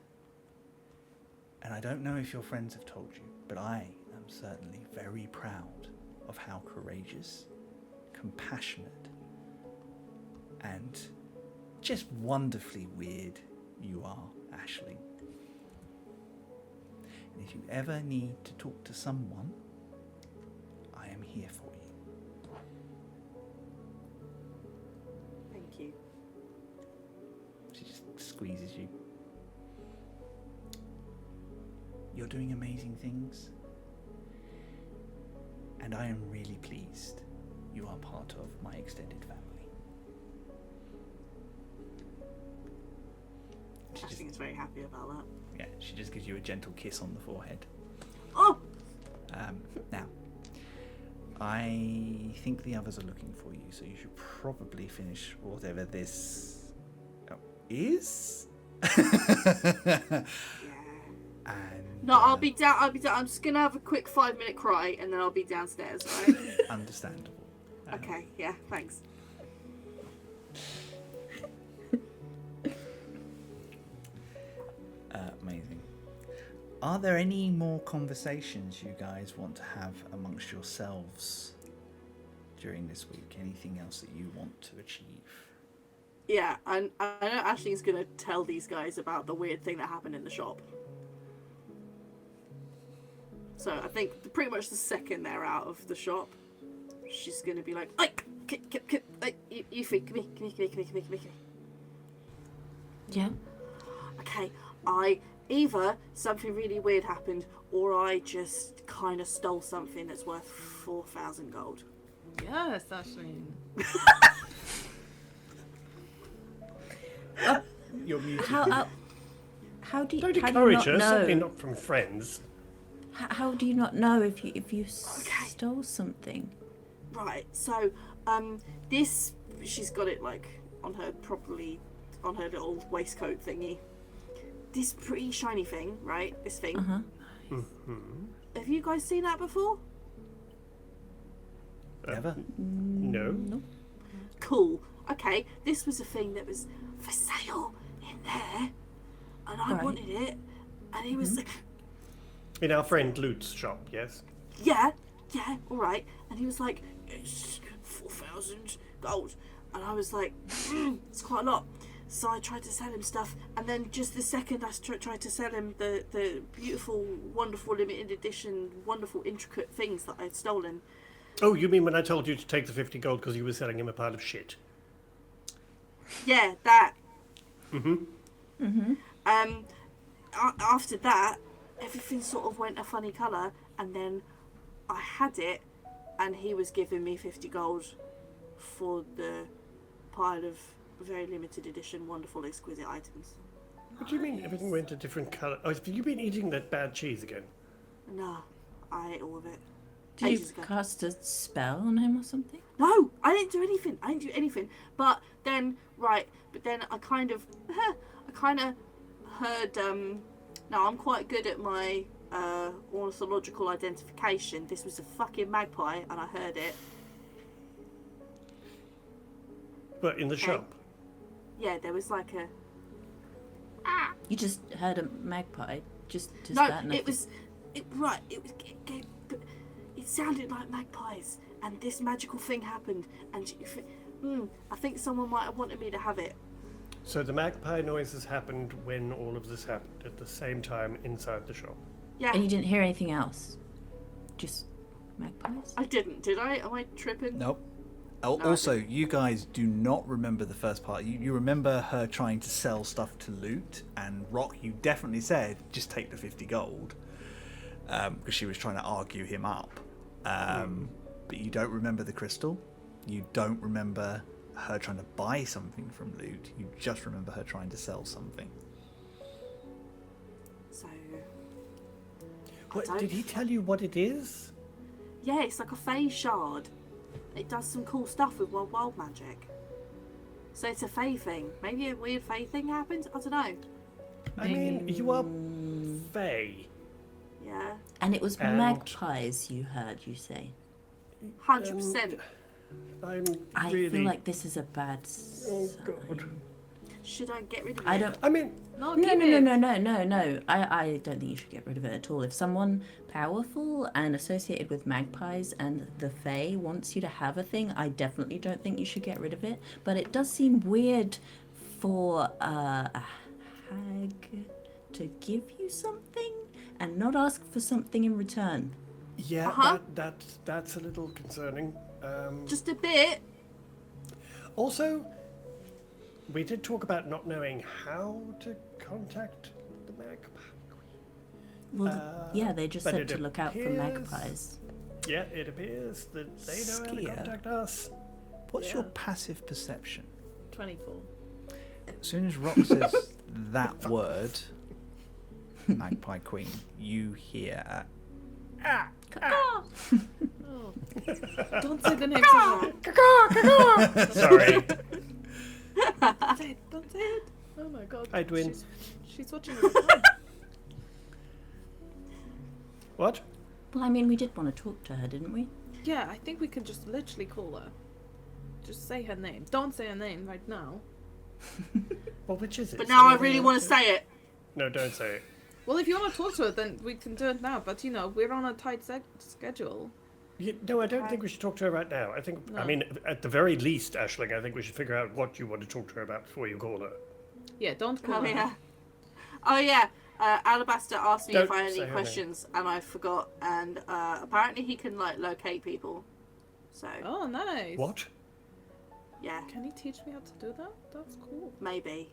And I don't know if your friends have told you, but I am certainly very proud of how courageous, compassionate, and just wonderfully weird you are, Aisling. And if you ever need to talk to someone, I am here for you. Thank you. She just squeezes you. You're doing amazing things. And I am really pleased you are part of my extended family. Ashling's very happy about that. Yeah, she just gives you a gentle kiss on the forehead. Oh! Now, I think the others are looking for you, so you should probably finish whatever this is. Yeah. And No, I'll be down. I'm just gonna have a quick 5-minute cry, and then I'll be downstairs. Right? understandable. Okay. Yeah. Thanks. Amazing. Are there any more conversations you guys want to have amongst yourselves during this week? Anything else that you want to achieve? Yeah, and I know Ashley's gonna tell these guys about the weird thing that happened in the shop. So I think pretty much the second they're out of the shop, she's gonna be like, "Like, you free, come here. Yeah. Okay, either something really weird happened, or I just kind of stole something that's worth 4,000 gold." Yes, Ashling. You're muted. How do you Don't how do you encourage not her, know? certainly not from friends. How do you not know if you Okay. stole something? Right, so this, she's got it like on her little waistcoat thingy. This pretty shiny thing, right? This thing. Have you guys seen that before? Never. No. Cool. Okay, this was a thing that was for sale in there, and I Right. wanted it, and he was like, In our friend Lute's shop, yes? yeah, all right, and he was like, it's 4,000 gold, and I was like, it's quite a lot. So I tried to sell him stuff, and then just the second I tried to sell him the beautiful, wonderful, limited edition, wonderful, intricate things that I'd stolen. Oh, you mean when I told you to take the 50 gold because you were selling him a pile of shit? Yeah, that. Mm-hmm. After that, everything sort of went a funny colour, and then I had it, and he was giving me 50 gold for the pile of very limited edition, wonderful, exquisite items. What do you mean everything went a different colour? Oh, have you been eating that bad cheese again? No, I ate all of it. Did you Ages ago. cast a spell on him or something? No, I didn't do anything. But then I kind of heard. Now I'm quite good at my ornithological identification. This was a fucking magpie, and I heard it. But in the Okay. shop? Yeah, there was like a. You just heard a magpie? Just No, that? Nothing? It sounded like magpies, and this magical thing happened, and I think someone might have wanted me to have it. So the magpie noises happened when all of this happened at the same time inside the shop. Yeah, And you didn't hear anything else? Just magpies? I didn't, did I? Am I tripping? Nope. I Also, you guys do not remember the first part. You remember her trying to sell stuff to loot, and Rock, you definitely said, just take the 50 gold, because she was trying to argue him up. But you don't remember the crystal. You don't remember her trying to buy something from loot. You just remember her trying to sell something. So. What, did he tell you what it is? Yeah, it's like a Fey shard. It does some cool stuff with wild magic. So it's a Fey thing. Maybe a weird Fey thing happened? I don't know. I mean, you are Fae. Yeah. And it was And- magpies you heard, you say? 100%. I'm I really... feel like this is a bad Oh, sign. God. Should I get rid of it? I don't. I mean, No, No, keep no, it. no. I don't think you should get rid of it at all. If someone powerful and associated with magpies and the Fae wants you to have a thing, I definitely don't think you should get rid of it. But it does seem weird for a hag to give you something and not ask for something in return. yeah, Uh-huh. that's a little concerning. Just a bit. Also, we did talk about not knowing how to contact the magpie. Well, yeah, they just but said it to look out for appears- magpies. Yeah, it appears that they know how to Skia. contact us. What's your Yeah. passive perception? 24. As soon as Rock says that word, Magpie Queen, you hear Oh. Don't say the name. Sorry. Don't say it. Oh my god. Hi, Dwin. She's watching us. What? Well, I mean, we did want to talk to her, didn't we? Yeah, I think we can just literally call her. Just say her name. Don't say her name right now. Well, which is it? But now I really want to say it. No, don't say it. Well, if you want to talk to her, then we can do it now. But, you know, we're on a tight schedule. No, I don't think we should talk to her right now. I think, I No. mean, at the very least, Aisling, I think we should figure out what you want to talk to her about before you call her. Yeah, don't call Oh her. yeah. Oh yeah. Alabaster asked me if Don't I had say any her questions, and I forgot. And apparently he can like locate people. So Oh, nice. What? yeah, Can you teach me how to do that? That's cool. maybe.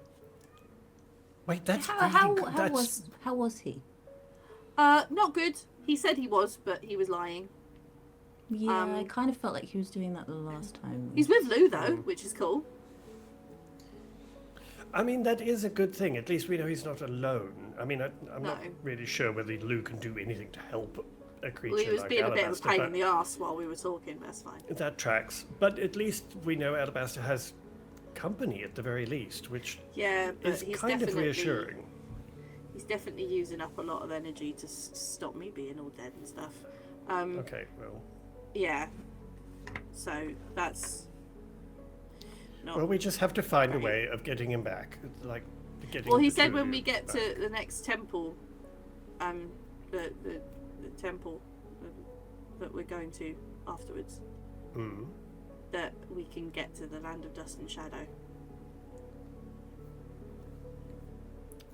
Wait, that's How really good. That's... how was he? Not good. He said he was, but he was lying. Yeah, I kind of felt like he was doing that the last time. He's with Lou though, which is cool. I mean, that is a good thing. At least we know he's not alone. I mean, I'm not No. really sure whether Lou can do anything to help a creature Well, he was like being a bit of a Alabaster, pain but in the ass while we were talking. But that's fine. that tracks. But at least we know Alabaster has company at the very least, which Yeah, but is he's kind of definitely reassuring. he's definitely using up a lot of energy to stop me being all dead and stuff. Okay, well. Yeah. So that's. Not Well, we just have to find a great. way of getting him back. Like, getting Well, he the said two when of we you get back. to the next temple, the temple that we're going to afterwards, Hmm. that we can get to the land of dust and shadow.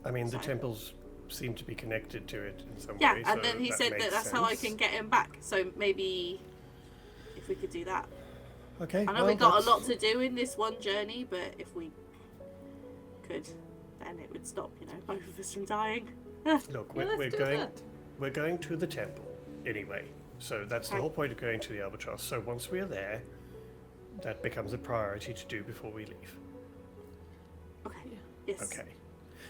I mean, the So- temples seem to be connected to it in some Yeah, way. and so then he that said makes that that's how I sense. can get him back. So maybe if we could do that. Okay. I know well, we got a that's- lot to do in this one journey, but if we could, then it would stop, both of us from dying. Look, Yeah, we're let's do going. that. We're going to the temple anyway. So that's the Okay. whole point of going to the Albatross. So once we are there, that becomes a priority to do before we leave. Okay. Yes. Okay.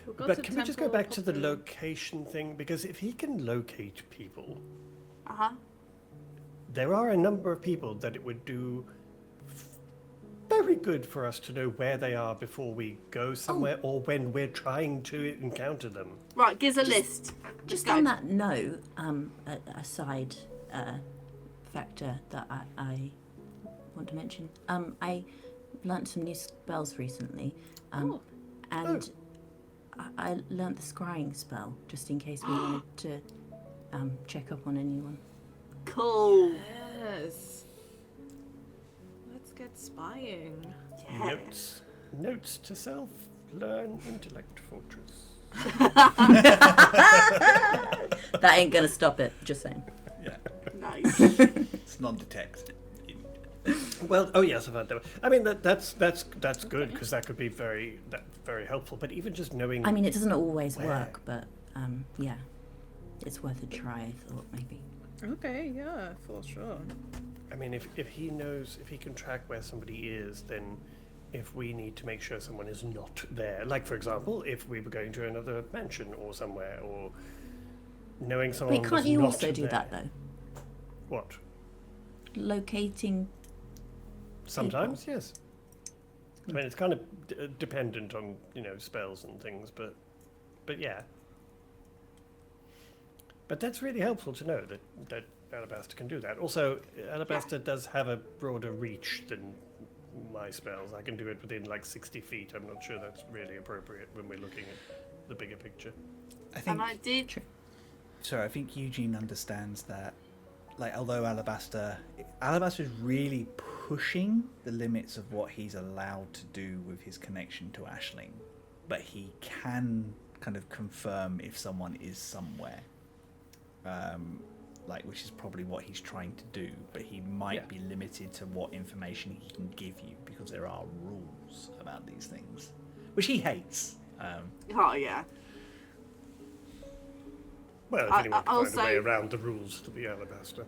We'll go But to can we just go temple, back to the hopefully. location thing? Because if he can locate people, Uh huh. there are a number of people that it would do very good for us to know where they are before we go somewhere or when we're trying to encounter them. Right. Gives a list. Just go. on that note, a side factor that I want to mention. I learnt some new spells recently, Oh. and I learnt the scrying spell just in case we wanted to check up on anyone. Cool. Yes. Let's get spying. Yeah. Notes to self. Learn intellect fortress. That ain't gonna stop it. Just saying. Yeah, Nice. it's non-detect. Well, oh yes, I've had that. I mean, that's good because that could be very helpful. But even just knowing, I mean, it doesn't always Where? work, but yeah, it's worth a try. I thought maybe. Okay, yeah, for sure. I mean, if he knows, if he can track where somebody is, then if we need to make sure someone is not there, like for example, if we were going to another mansion or somewhere, or knowing someone Wait, can't was you not also do there. that though? What? Locating. Sometimes, yes. I mean, it's kind of dependent on spells and things, but yeah. But that's really helpful to know that Alabaster can do that. Also, Alabaster does have a broader reach than my spells. I can do it within like 60 feet. I'm not sure that's really appropriate when we're looking at the bigger picture. I think. And I did. Sorry, I think Eugene understands that. Like, although Alabaster is really pushing the limits of what he's allowed to do with his connection to Aisling, but he can kind of confirm if someone is somewhere. Which is probably what he's trying to do, but he might be limited to what information he can give you because there are rules about these things, which he hates. Oh yeah. Well, if I- anyone I can find a way also- around the rules to the Alabaster.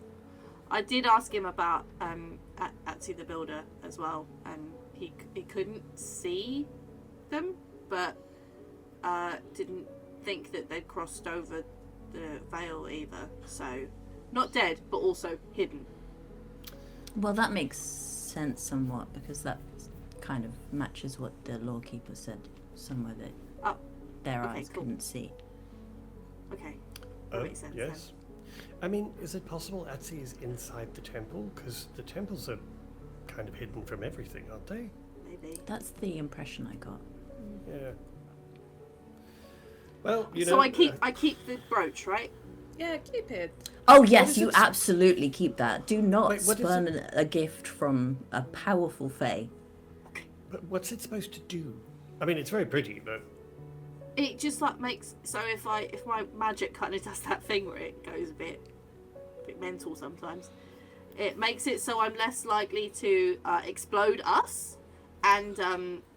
I did ask him about Atsu the Builder as well, and he couldn't see them, but didn't think that they'd crossed over the veil either. So, not dead, but also hidden. Well, that makes sense somewhat because that kind of matches what the lawkeeper said. Somewhere that their okay, eyes cool. couldn't see. Okay, that makes sense. Yes. I mean, is it possible Atsi is inside the temple? Because the temples are kind of hidden from everything, aren't they? Then. Maybe. That's the impression I got. Yeah. Well, you know. So I keep the brooch, right? Yeah, keep it. Oh What yes, is you it? absolutely keep that. Do not Wait, what is spurn a gift from a powerful fae. But what's it supposed to do? I mean, it's very pretty, but It just like makes so if my magic kind of does that thing where it goes a bit mental sometimes, it makes it so I'm less likely to explode us, and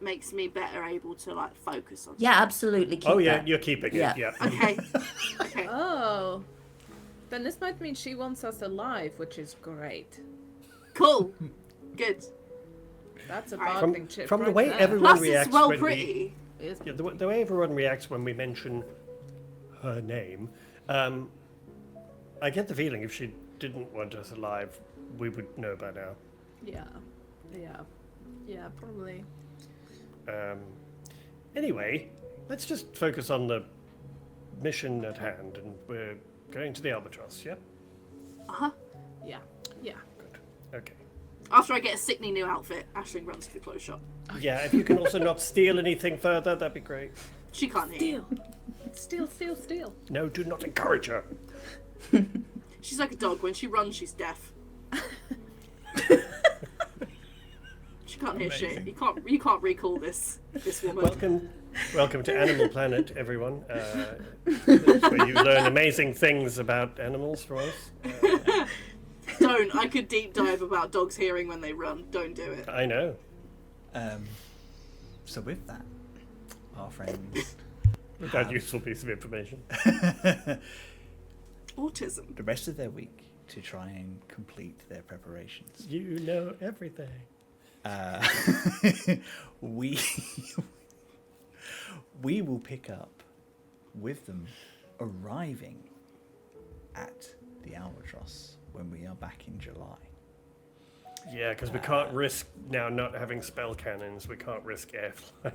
makes me better able to like focus on. Yeah, absolutely keep oh yeah, that. you're keeping Yeah. it. Yeah. Okay. Okay. Oh. Then this might mean she wants us alive, which is great. Cool. Good. That's a Alright. bargaining chip. From the right way there. everyone Plus, reacts it's well when pretty. Yes. yeah, the way everyone reacts when we mention her name, I get the feeling if she didn't want us alive, we would know by now. Yeah. Yeah, probably. Anyway, let's just focus on the mission at hand, and we're going to the Albatross. Yep. Yeah. Yeah. Okay. After I get a sickening new outfit, Aisling runs to the clothes shop. Yeah, if you can also not steal anything further, that'd be great. She can't hear. Steal. No, do not encourage her. She's like a dog. When she runs, she's deaf. She can't hear shit. You can't recall this woman. Welcome to Animal Planet, everyone. Where you learn amazing things about animals from us. Don't. I could deep dive about dogs hearing when they run. Don't do it. I know. So with that, our friends, That useful piece of information. Autism. the rest of their week to try and complete their preparations. You know everything. We we will pick up with them arriving at the Albatross when we are back in July. Yeah, because we can't risk now not having spell cannons. We can't risk air flight.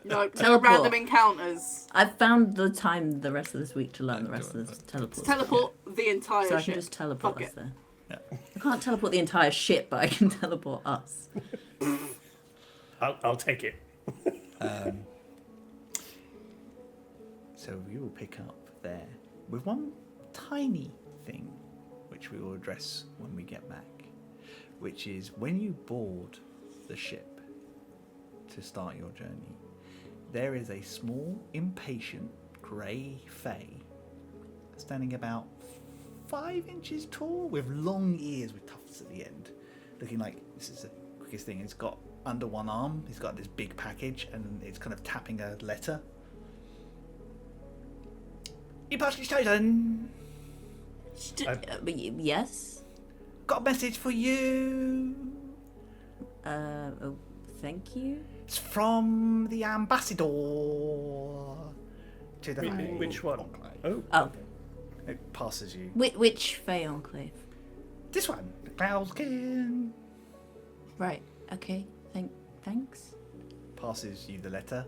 No, Teleport. random encounters. I've found the time the rest of this week to learn the rest of this teleport. Teleport the entire So I ship. can just teleport Fuck us it. there. Yeah. I can't teleport the entire ship, but I can teleport us. I'll take it. So we will pick up there with one tiny thing, which we will address when we get back, which is when you board the ship to start your journey, there is a small, impatient, grey fae standing about 5 inches tall with long ears with tufts at the end, looking like this is the quickest thing. It's got under one arm, he's got this big package, and it's kind of tapping a letter. You passed chosen. Yes? Got a message for you. Oh, thank you. It's from the ambassador to the Which one? Oh, Oh, It passes you. which Fey Enclave? This one, the Cloudskin. Right, okay, thanks. Passes you the letter,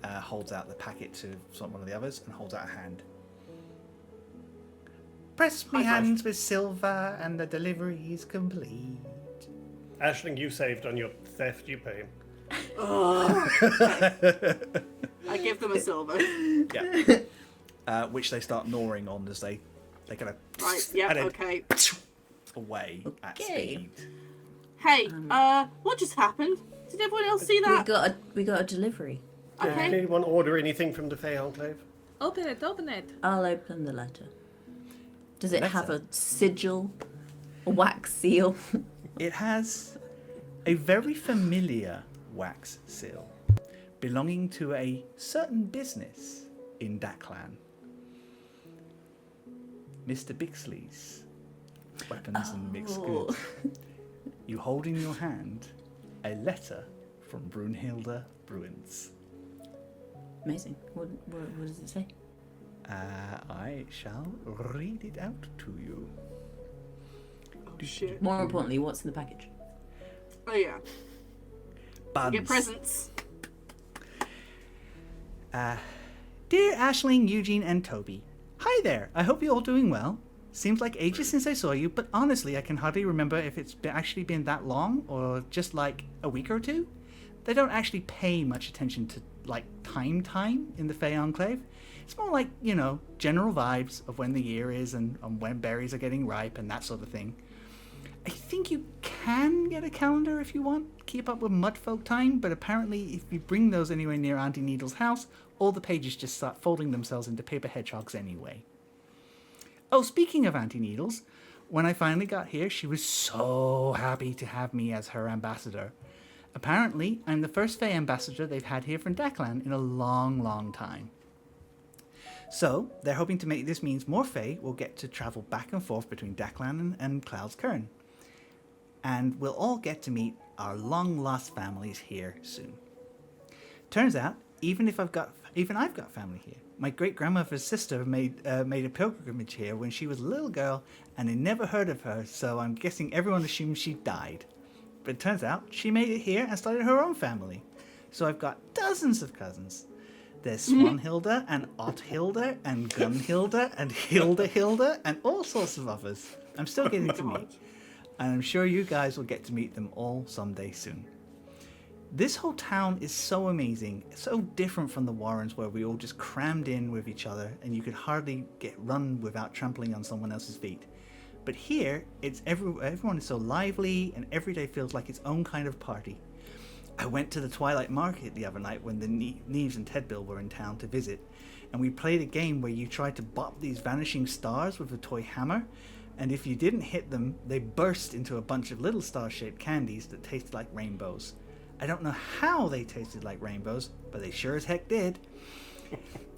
holds out the packet to one of the others, and holds out a hand. Press me High five. hands with silver, and the delivery is complete. Aisling, you saved on your theft. You pay him. I give them a silver. Yeah. Which they start gnawing on as they kind of Right, yeah, and then okay. away at Okay. speed. Hey, what just happened? Did everyone else see that? We got a delivery. Did Okay. anyone order anything from the Fey Enclave? Open it. I'll open the letter. Does it have Letter? a sigil? A wax seal? It has a very familiar wax seal belonging to a certain business in Daklan. Mr. Bixley's Weapons and Mixed Oh. Goods. You hold in your hand a letter from Brunhilde Bruins. Amazing. What does it say? I shall read it out to you. Oh shit. More importantly, what's in the package? Oh yeah. Buns. Get presents. Dear Aisling, Eugene, and Toby. Hi there. I hope you're all doing well. Seems like ages since I saw you, but honestly, I can hardly remember if it's actually been that long or just like a week or two. They don't actually pay much attention to like time in the Fey Enclave. It's more like, you know, general vibes of when the year is and when berries are getting ripe and that sort of thing. I think you can get a calendar if you want, keep up with Mudfolk time, but apparently if you bring those anywhere near Auntie Needle's house, all the pages just start folding themselves into paper hedgehogs anyway. Oh, speaking of Auntie Needles, when I finally got here, she was so happy to have me as her ambassador. Apparently, I'm the first Fey ambassador they've had here from Daklan in a long time. So, they're hoping to make this means more Fey will get to travel back and forth between Daklan and Cloud's Cairn. And we'll all get to meet our long-lost families here soon. Turns out, even I've got family here. My great-grandmother's sister made a pilgrimage here when she was a little girl, and they never heard of her, so I'm guessing everyone assumes she died. But it turns out she made it here and started her own family. So I've got dozens of cousins. There's Swanhilda and Otthilda and Gunhilda and Hilda and all sorts of others I'm still getting to meet. And I'm sure you guys will get to meet them all someday soon. This whole town is so amazing, so different from the Warrens where we all just crammed in with each other and you could hardly run without trampling on someone else's feet. But here, everyone is so lively and every day feels like its own kind of party. I went to the Twilight Market the other night when the Neves and Tedbill were in town to visit, and we played a game where you tried to bop these vanishing stars with a toy hammer, and if you didn't hit them, they burst into a bunch of little star-shaped candies that tasted like rainbows. I don't know how they tasted like rainbows, but they sure as heck did.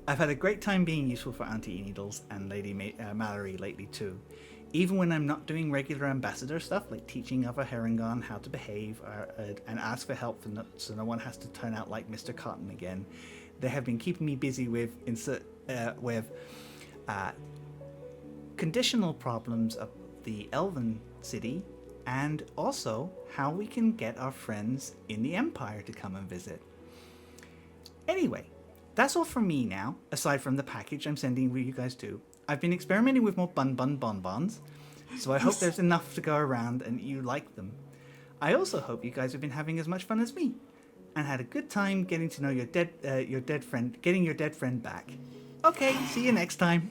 I've had a great time being useful for Auntie Needles and Lady Mallory lately too. Even when I'm not doing regular ambassador stuff, like teaching other Herringon how to behave and ask for help so no one has to turn out like Mr. Cotton again, they have been keeping me busy with conditional problems of the Elven city and also how we can get our friends in the Empire to come and visit. Anyway, that's all from me now, aside from the package I'm sending you guys too. I've been experimenting with more bonbons, so I hope there's enough to go around and you like them. I also hope you guys have been having as much fun as me, and had a good time getting to know your dead friend back. Okay, see you next time.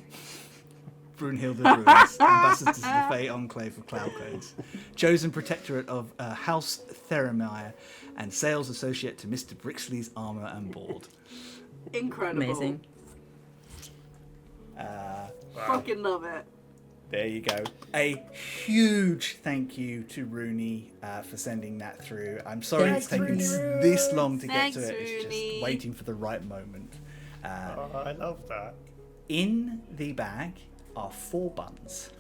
Brunhilde Bruins, ambassador to the Fey Enclave of Cloudcones, chosen protectorate of House Theramire, and sales associate to Mr. Brixley's Armour and Board. Incredible. Amazing. Fucking love it. There you go. A huge thank you to Rooney for sending that through. I'm sorry it's taken this long to get to it. It's just waiting for the right moment. I love that. In the bag are 4 buns,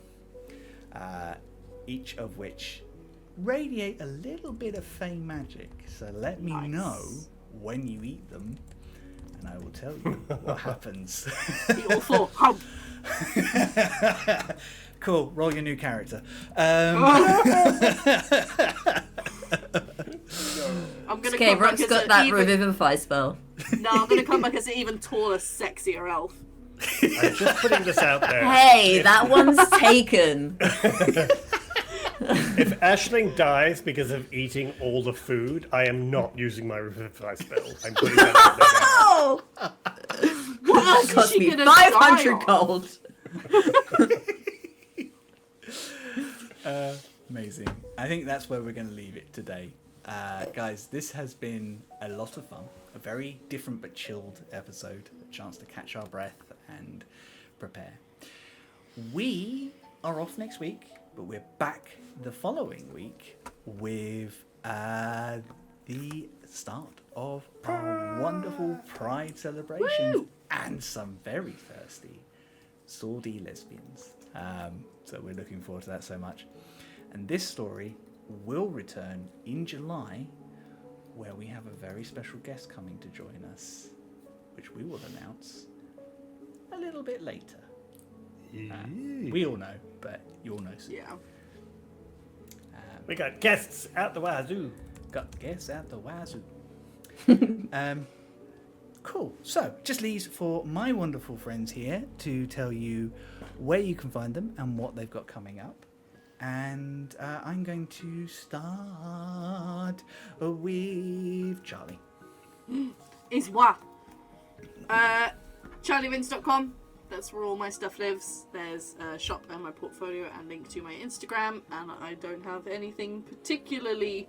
each of which radiate a little bit of Fey magic. So let me know when you eat them, and I will tell you what happens. Eat all 4. Hum. Cool. Roll your new character. I'm gonna Okay, come back Rock's as got an that even... revivify spell. No, I'm gonna come back as an even taller, sexier elf. I'm just putting this out there. Hey, that one's taken. If Aisling dies because of eating all the food, I am not using my revivify spell. I'm putting that out there now. Oh! What else is Cost she me gonna 500 die gold. Amazing. I think that's where we're going to leave it today. Guys, this has been a lot of fun. A very different but chilled episode. A chance to catch our breath and prepare. We are off next week, but we're back the following week with the start of our wonderful Pride celebrations and some very thirsty swordy lesbians. So we're looking forward to that so much. And this story will return in July where we have a very special guest coming to join us, which we will announce a little bit later. We all know, but you'll know soon. Yeah. We got guests out the wazoo. Got guests out the wazoo. Cool. So, just leaves for my wonderful friends here to tell you where you can find them and what they've got coming up. And I'm going to start with Charlie. Is what? CharlieWins.com. That's where all my stuff lives. There's a shop and my portfolio and link to my Instagram. And I don't have anything particularly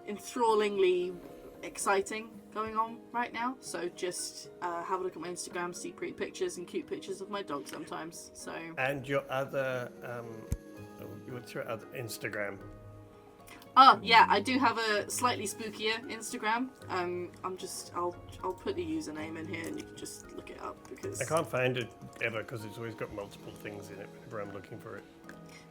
enthrallingly exciting going on right now. So just have a look at my Instagram, see pretty pictures and cute pictures of my dog sometimes. So. And your other, what's your other Instagram? Oh yeah, I do have a slightly spookier Instagram. I'll put the username in here and you can just look it up because I can't find it ever because it's always got multiple things in it whenever I'm looking for it.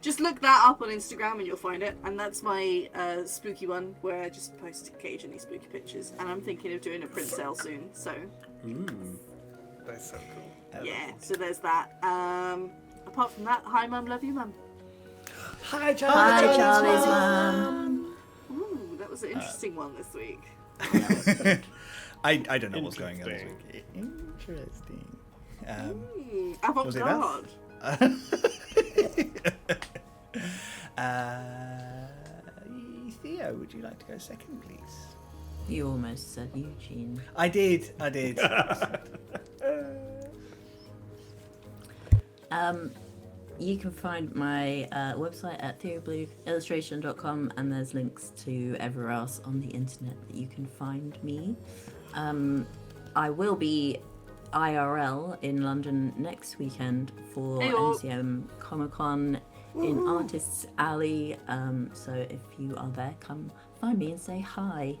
just look that up on Instagram and you'll find it. And that's my spooky one where I just post occasionally spooky pictures. And I'm thinking of doing a print sale soon, so Ooh. That's so cool. yeah. So there's that. Apart from that, hi mum, love you mum. Hi, Charlie. Hi, Charlie's mum. Ooh, that was an interesting one this week. I don't know what's going on this week. Interesting. Was it Avant-garde. Theo, would you like to go second, please? You almost said Eugene. I did. You can find my website at theoblueillustration.com, and there's links to everywhere else on the internet that you can find me. I will be IRL in London next weekend for Heyo. MCM Comic Con in Artists Alley. So if you are there, come find me and say hi.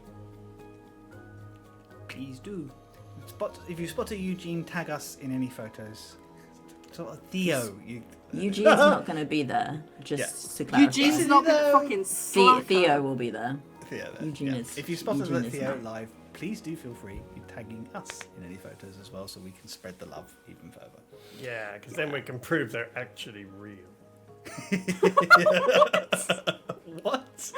Please do. If you spot a Eugene, tag us in any photos. Sort of Theo. Eugene's not going to be there, just to clarify. Eugene's not gonna fucking slack. Theo will be there. Theo. Eugene is- If you spot us Eugene at is Theo not. live, please do feel free in tagging us in any photos as well, so we can spread the love even further. Yeah, because then we can prove they're actually real. What?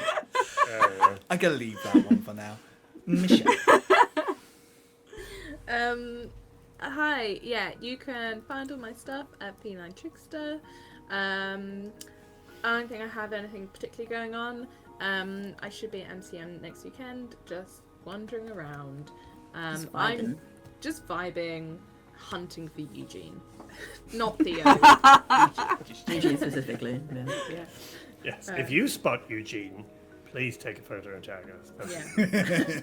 I'm gonna leave that one for now. Michelle. Hi, yeah, you can find all my stuff at P9 Trickster. I don't think I have anything particularly going on. I should be at MCM next weekend, just wandering around. Just I'm vibing. just vibing, hunting for Eugene. Not Theo. Eugene specifically. Yeah. Yeah. Yes, if you spot Eugene, please take a photo and tag us. Yeah.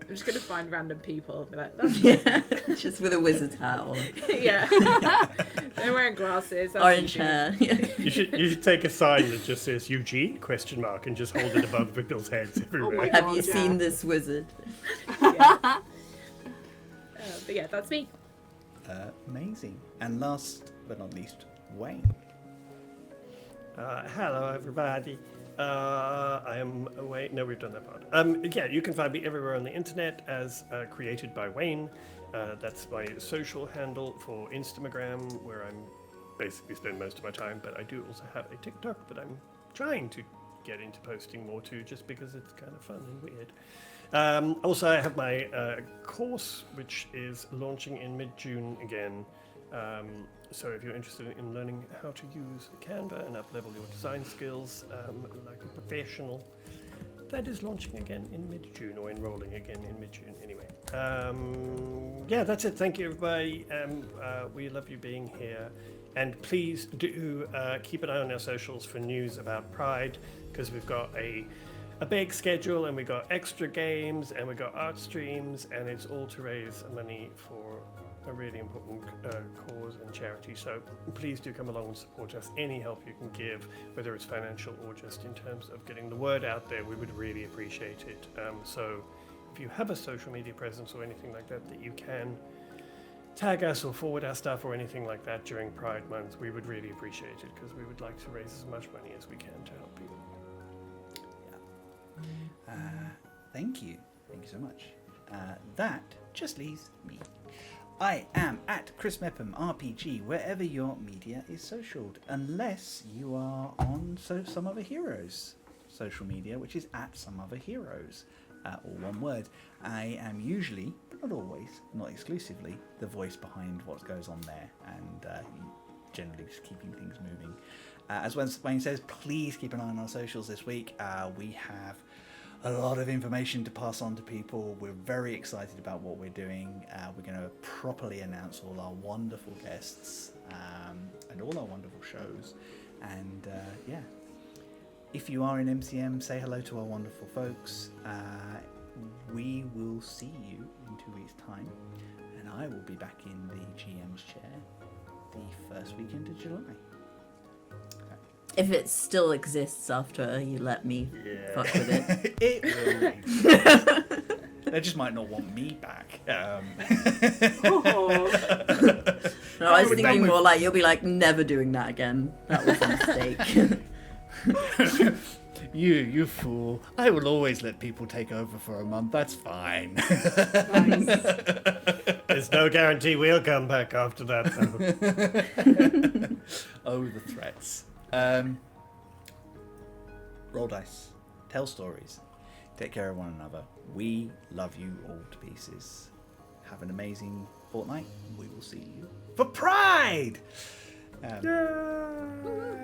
I'm just gonna find random people and be like, that's Yeah, just with a wizard hat on. yeah. They're wearing glasses. That's Orange Eugene. hair. Yeah. You should take a sign that just says Eugene ? And just hold it above people's heads everywhere. my Have God, you yeah. seen this wizard? Yeah. But yeah, that's me. Amazing. And last but not least, Wayne. Hello, everybody. I am away. No, we've done that part. Yeah, you can find me everywhere on the internet as created by Wayne. That's my social handle for Instagram, where I'm basically spend most of my time. But I do also have a TikTok that I'm trying to get into posting more to, just because it's kind of fun and weird. Also, I have my course, which is launching in mid-June again. So if you're interested in learning how to use Canva and up-level your design skills like a professional, that is launching again in mid-June, or enrolling again in mid-June anyway. Yeah, that's it. Thank you, everybody. We love you being here. And please do keep an eye on our socials for news about Pride, because we've got a big schedule, and we've got extra games, and we've got art streams, and it's all to raise money for a really important cause and charity. So please do come along and support us. Any help you can give, whether it's financial or just in terms of getting the word out there, we would really appreciate it. So if you have a social media presence or anything like that that you can tag us or forward our stuff or anything like that during Pride Month, we would really appreciate it, because we would like to raise as much money as we can to help people. Thank you. Thank you so much. That just leaves me. I am at Chris Mepham RPG, wherever your media is socialed, unless you are on Some Other Heroes social media, which is at Some Other Heroes, all one word. I am usually, but not always, not exclusively, the voice behind what goes on there, and generally just keeping things moving. As Wayne says, please keep an eye on our socials this week. We have a lot of information to pass on to people. We're very excited about what we're doing. We're going to properly announce all our wonderful guests and all our wonderful shows. And yeah, if you are in MCM, say hello to our wonderful folks. We will see you in 2 weeks' time, and I will be back in the GM's chair the first weekend of July. If it still exists after you let me fuck with it. It will exist. They just might not want me back. No, I was thinking more like you'll be like, never doing that again. That was a mistake. You fool. I will always let people take over for a month. That's fine. There's no guarantee we'll come back after that, though. Oh, the threats. Roll dice. Tell stories. Take care of one another. We love you all to pieces. Have an amazing fortnight. We will see you for Pride!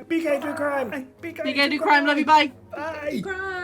Be gay, do crime. You gonna do crime, love you, bye. Bye! Crime!